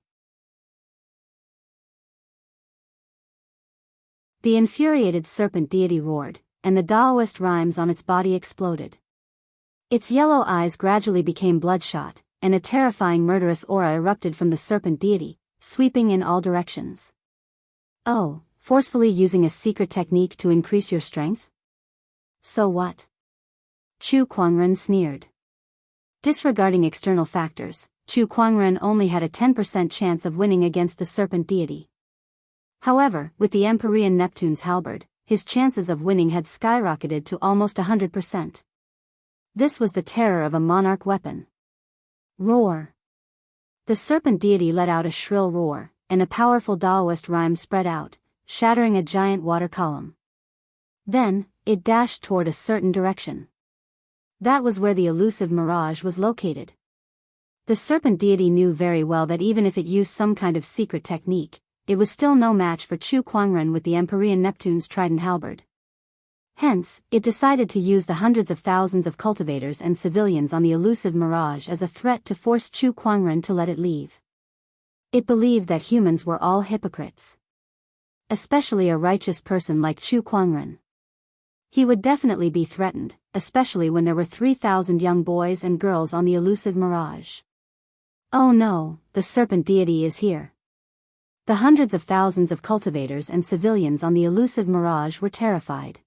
Speaker 1: The infuriated serpent deity roared, and the Daoist rhymes on its body exploded. Its yellow eyes gradually became bloodshot, and a terrifying murderous aura erupted from the serpent deity, sweeping in all directions. Oh, forcefully using a secret technique to increase your strength? So what? Chu Kuangren sneered. Disregarding external factors, Chu Kuangren only had a 10% chance of winning against the serpent deity. However, with the Empyrean Neptune's halberd, his chances of winning had skyrocketed to almost 100%. This was the terror of a monarch weapon. Roar! The serpent deity let out a shrill roar, and a powerful Daoist rhyme spread out, shattering a giant water column. Then, it dashed toward a certain direction. That was where the elusive mirage was located. The serpent deity knew very well that even if it used some kind of secret technique, it was still no match for Chu Kuangren with the Empyrean Neptune's trident halberd. Hence, it decided to use the hundreds of thousands of cultivators and civilians on the elusive mirage as a threat to force Chu Kuangren to let it leave. It believed that humans were all hypocrites. especially a righteous person like Chu Kuangren. He would definitely be threatened, especially when there were 3,000 young boys and girls on the elusive mirage. Oh no, the serpent deity is here. The hundreds of thousands of cultivators and civilians on the elusive mirage were terrified.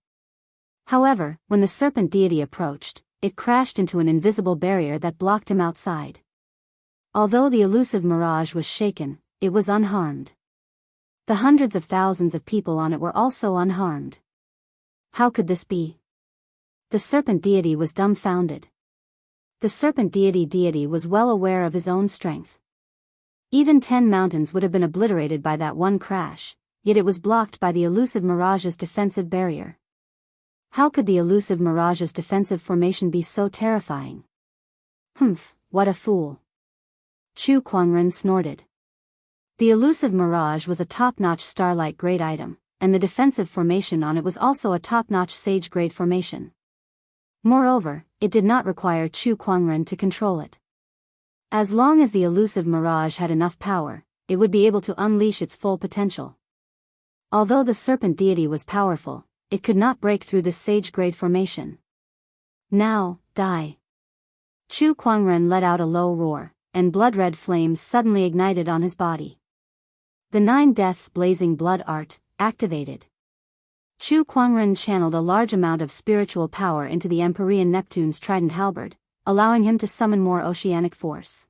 Speaker 1: However, when the serpent deity approached, it crashed into an invisible barrier that blocked him outside. Although the elusive mirage was shaken, it was unharmed. The hundreds of thousands of people on it were also unharmed. How could this be? The serpent deity was dumbfounded. The serpent deity was well aware of his own strength. Even 10 mountains would have been obliterated by that one crash, yet it was blocked by the elusive mirage's defensive barrier. How could the elusive mirage's defensive formation be so terrifying? Humph, what a fool. Chu Kuangren snorted. The elusive mirage was a top-notch starlight grade item, and the defensive formation on it was also a top-notch sage grade formation. Moreover, it did not require Chu Kuangren to control it. As long as the elusive mirage had enough power, it would be able to unleash its full potential. Although the serpent deity was powerful, it could not break through this sage grade formation. Now, die. Chu Kuangren let out a low roar, and blood-red flames suddenly ignited on his body. The 9 deaths blazing blood art activated. Chu Kuangren channeled a large amount of spiritual power into the Empyrean Neptune's trident halberd, allowing him to summon more oceanic force.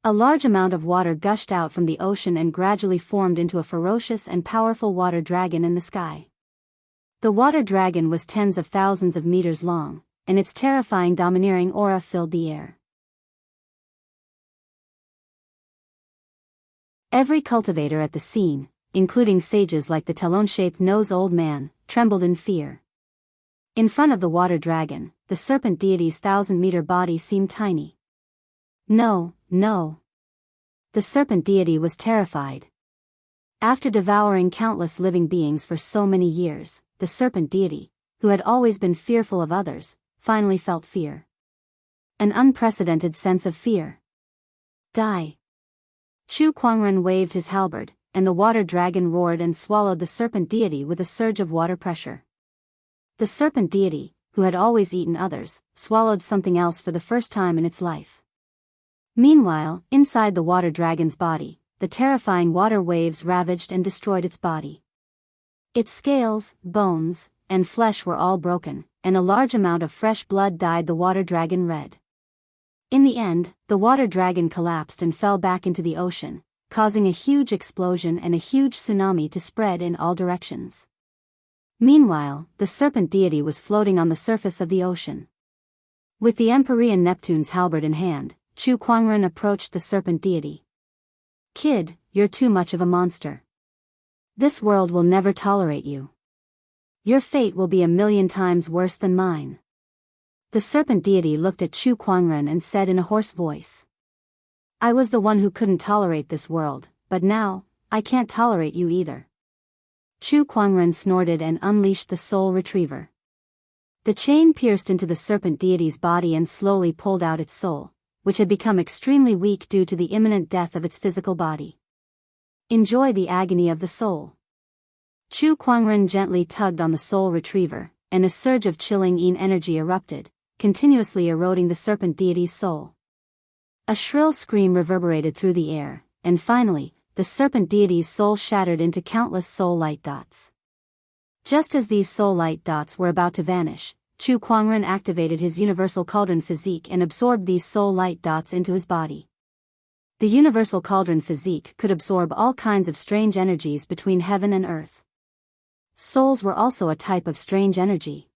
Speaker 1: A large amount of water gushed out from the ocean and gradually formed into a ferocious and powerful water dragon in the sky. The water dragon was tens of thousands of meters long, and its terrifying domineering aura filled the air. Every cultivator at the scene, including sages like the talon-shaped nose old man, trembled in fear. In front of the water dragon, the serpent deity's 1,000-meter body seemed tiny. No, no. The serpent deity was terrified. After devouring countless living beings for so many years, the serpent deity, who had always been fearful of others, finally felt fear. An unprecedented sense of fear. Die. Chu Kuangren waved his halberd, and the water dragon roared and swallowed the serpent deity with a surge of water pressure. The serpent deity, who had always eaten others, swallowed something else for the first time in its life. Meanwhile, inside the water dragon's body, the terrifying water waves ravaged and destroyed its body. Its scales, bones, and flesh were all broken, and a large amount of fresh blood dyed the water dragon red. In the end, the water dragon collapsed and fell back into the ocean, causing a huge explosion and a huge tsunami to spread in all directions. Meanwhile, the serpent deity was floating on the surface of the ocean. With the Empyrean Neptune's halberd in hand, Chu Kuangren approached the serpent deity. Kid, you're too much of a monster. This world will never tolerate you. Your fate will be 1,000,000 times worse than mine. The serpent deity looked at Chu Kuangren and said in a hoarse voice. I was the one who couldn't tolerate this world, but now, I can't tolerate you either. Chu Kuangren snorted and unleashed the soul retriever. The chain pierced into the serpent deity's body and slowly pulled out its soul, which had become extremely weak due to the imminent death of its physical body. Enjoy the agony of the soul. Chu Kuangren gently tugged on the soul retriever, and a surge of chilling yin energy erupted, continuously eroding the serpent deity's soul. A shrill scream reverberated through the air, and finally, the serpent deity's soul shattered into countless soul light dots. Just as these soul light dots were about to vanish, Chu Kuangren activated his universal cauldron physique and absorbed these soul light dots into his body. The universal cauldron physique could absorb all kinds of strange energies between heaven and earth. Souls were also a type of strange energy.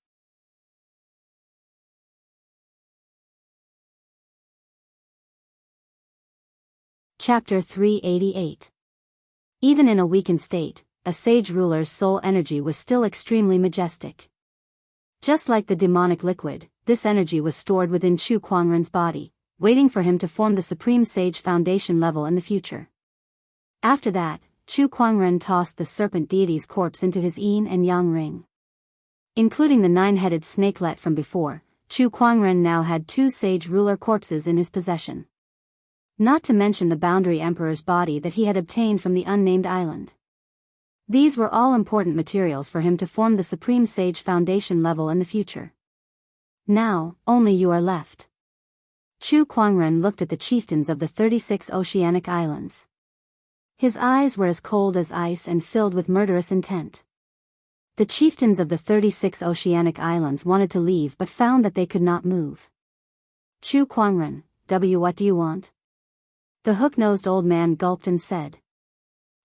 Speaker 1: Chapter 388. Even in a weakened state, a sage ruler's soul energy was still extremely majestic. Just like the demonic liquid, this energy was stored within Chu Kuangren's body, waiting for him to form the supreme sage foundation level in the future. After that, Chu Kuangren tossed the serpent deity's corpse into his yin and yang ring. Including the 9-headed snakelet from before, Chu Kuangren now had 2 sage ruler corpses in his possession. Not to mention the boundary emperor's body that he had obtained from the unnamed island. These were all important materials for him to form the Supreme Sage foundation level in the future. Now, only you are left. Chu Kuangren looked at the chieftains of the 36 oceanic islands. His eyes were as cold as ice and filled with murderous intent. The chieftains of the 36 oceanic islands wanted to leave but found that they could not move. Chu Kuangren, what do you want? The hook-nosed old man gulped and said.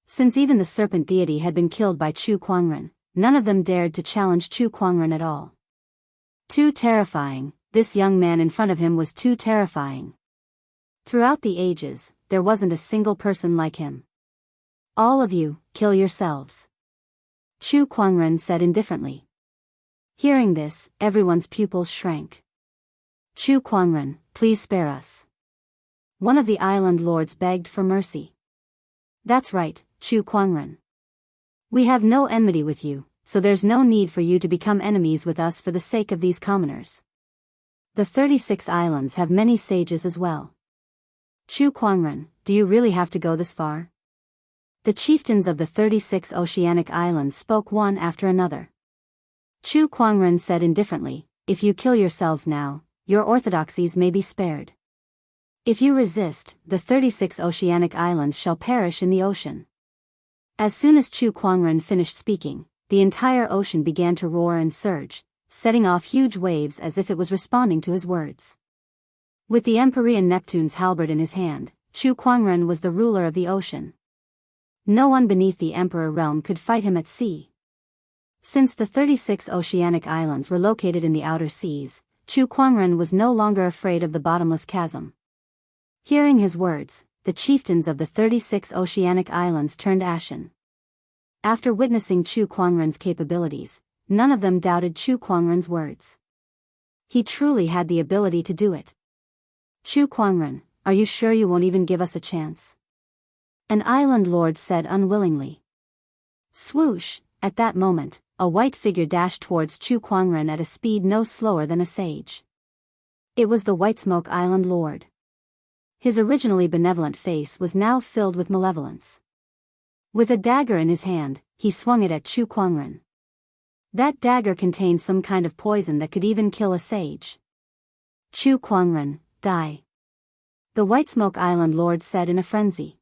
Speaker 1: Since even the serpent deity had been killed by Chu Kuangren, none of them dared to challenge Chu Kuangren at all. Too terrifying, this young man in front of him was too terrifying. Throughout the ages, there wasn't a single person like him. All of you, kill yourselves. Chu Kuangren said indifferently. Hearing this, everyone's pupils shrank. Chu Kuangren, please spare us. One of the island lords begged for mercy. That's right, Chu Kuangren. We have no enmity with you, so there's no need for you to become enemies with us for the sake of these commoners. The 36 islands have many sages as well. Chu Kuangren, do you really have to go this far? The chieftains of the 36 oceanic islands spoke one after another. Chu Kuangren said indifferently, if you kill yourselves now, your orthodoxies may be spared. If you resist, the 36 oceanic islands shall perish in the ocean. As soon as Chu Kuangren finished speaking, the entire ocean began to roar and surge, setting off huge waves as if it was responding to his words. With the Empyrean Neptune's halberd in his hand, Chu Kuangren was the ruler of the ocean. No one beneath the Emperor realm could fight him at sea. Since the 36 oceanic islands were located in the outer seas, Chu Kuangren was no longer afraid of the bottomless chasm. Hearing his words, the chieftains of the 36 oceanic islands turned ashen. After witnessing Chu Kuangren's capabilities, none of them doubted Chu Kuangren's words. He truly had the ability to do it. Chu Kuangren, are you sure you won't even give us a chance? An island lord said unwillingly. Swoosh, at that moment, a white figure dashed towards Chu Kuangren at a speed no slower than a sage. It was the White Smoke Island lord. His originally benevolent face was now filled with malevolence. With a dagger in his hand, he swung it at Chu Kuangren. That dagger contained some kind of poison that could even kill a sage. Chu Kuangren, die. The White Smoke Island lord said in a frenzy.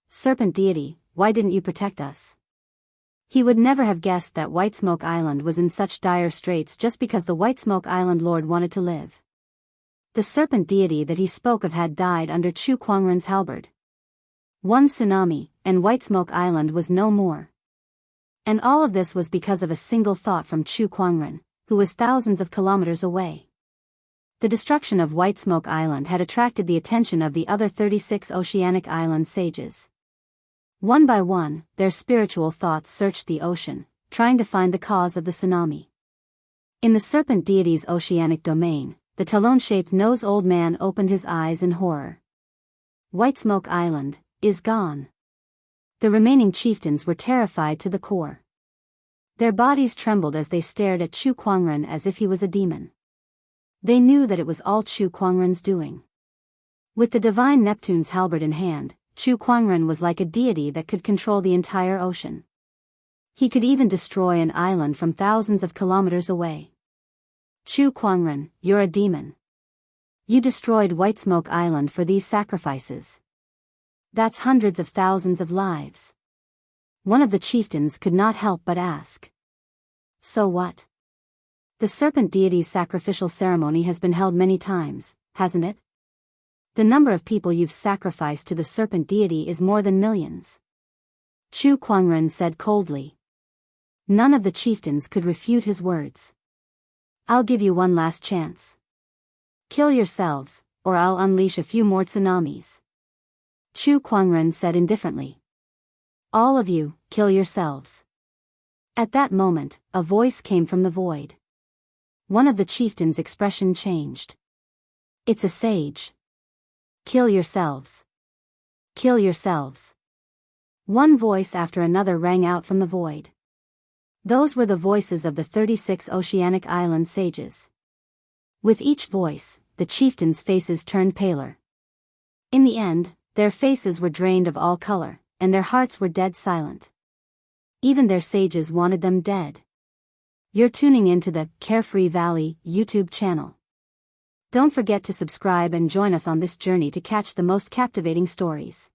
Speaker 1: Serpent deity, why didn't you protect us? He would never have guessed that White Smoke Island was in such dire straits just because the White Smoke Island lord wanted to live. The serpent deity that he spoke of had died under Chu Kuangren's halberd. One tsunami, and White Smoke Island was no more. And all of this was because of a single thought from Chu Kuangren, who was thousands of kilometers away. The destruction of White Smoke Island had attracted the attention of the other 36 oceanic island sages. One by one, their spiritual thoughts searched the ocean, trying to find the cause of the tsunami. In the serpent deity's oceanic domain, the talon-shaped nose old man opened his eyes in horror. White Smoke Island is gone. The remaining chieftains were terrified to the core. Their bodies trembled as they stared at Chu Kuangren as if he was a demon. They knew that it was all Chu Kuangren's doing. With the divine Neptune's halberd in hand, Chu Kuangren was like a deity that could control the entire ocean. He could even destroy an island from thousands of kilometers away. Chu Kuangren, you're a demon. You destroyed White Smoke Island for these sacrifices. That's hundreds of thousands of lives. One of the chieftains could not help but ask. So what? The serpent deity's sacrificial ceremony has been held many times, hasn't it? The number of people you've sacrificed to the serpent deity is more than millions. Chu Kuangren said coldly. None of the chieftains could refute his words. I'll give you one last chance. Kill yourselves, or I'll unleash a few more tsunamis. Chu Kuangren said indifferently. All of you, kill yourselves. At that moment, a voice came from the void. One of the chieftains' expression changed. It's a sage. Kill yourselves. Kill yourselves. One voice after another rang out from the void. Those were the voices of the 36 oceanic island sages. With each voice, the chieftains' faces turned paler. In the end, their faces were drained of all color, and their hearts were dead silent. Even their sages wanted them dead. You're tuning into the Carefree Valley YouTube channel. Don't forget to subscribe and join us on this journey to catch the most captivating stories.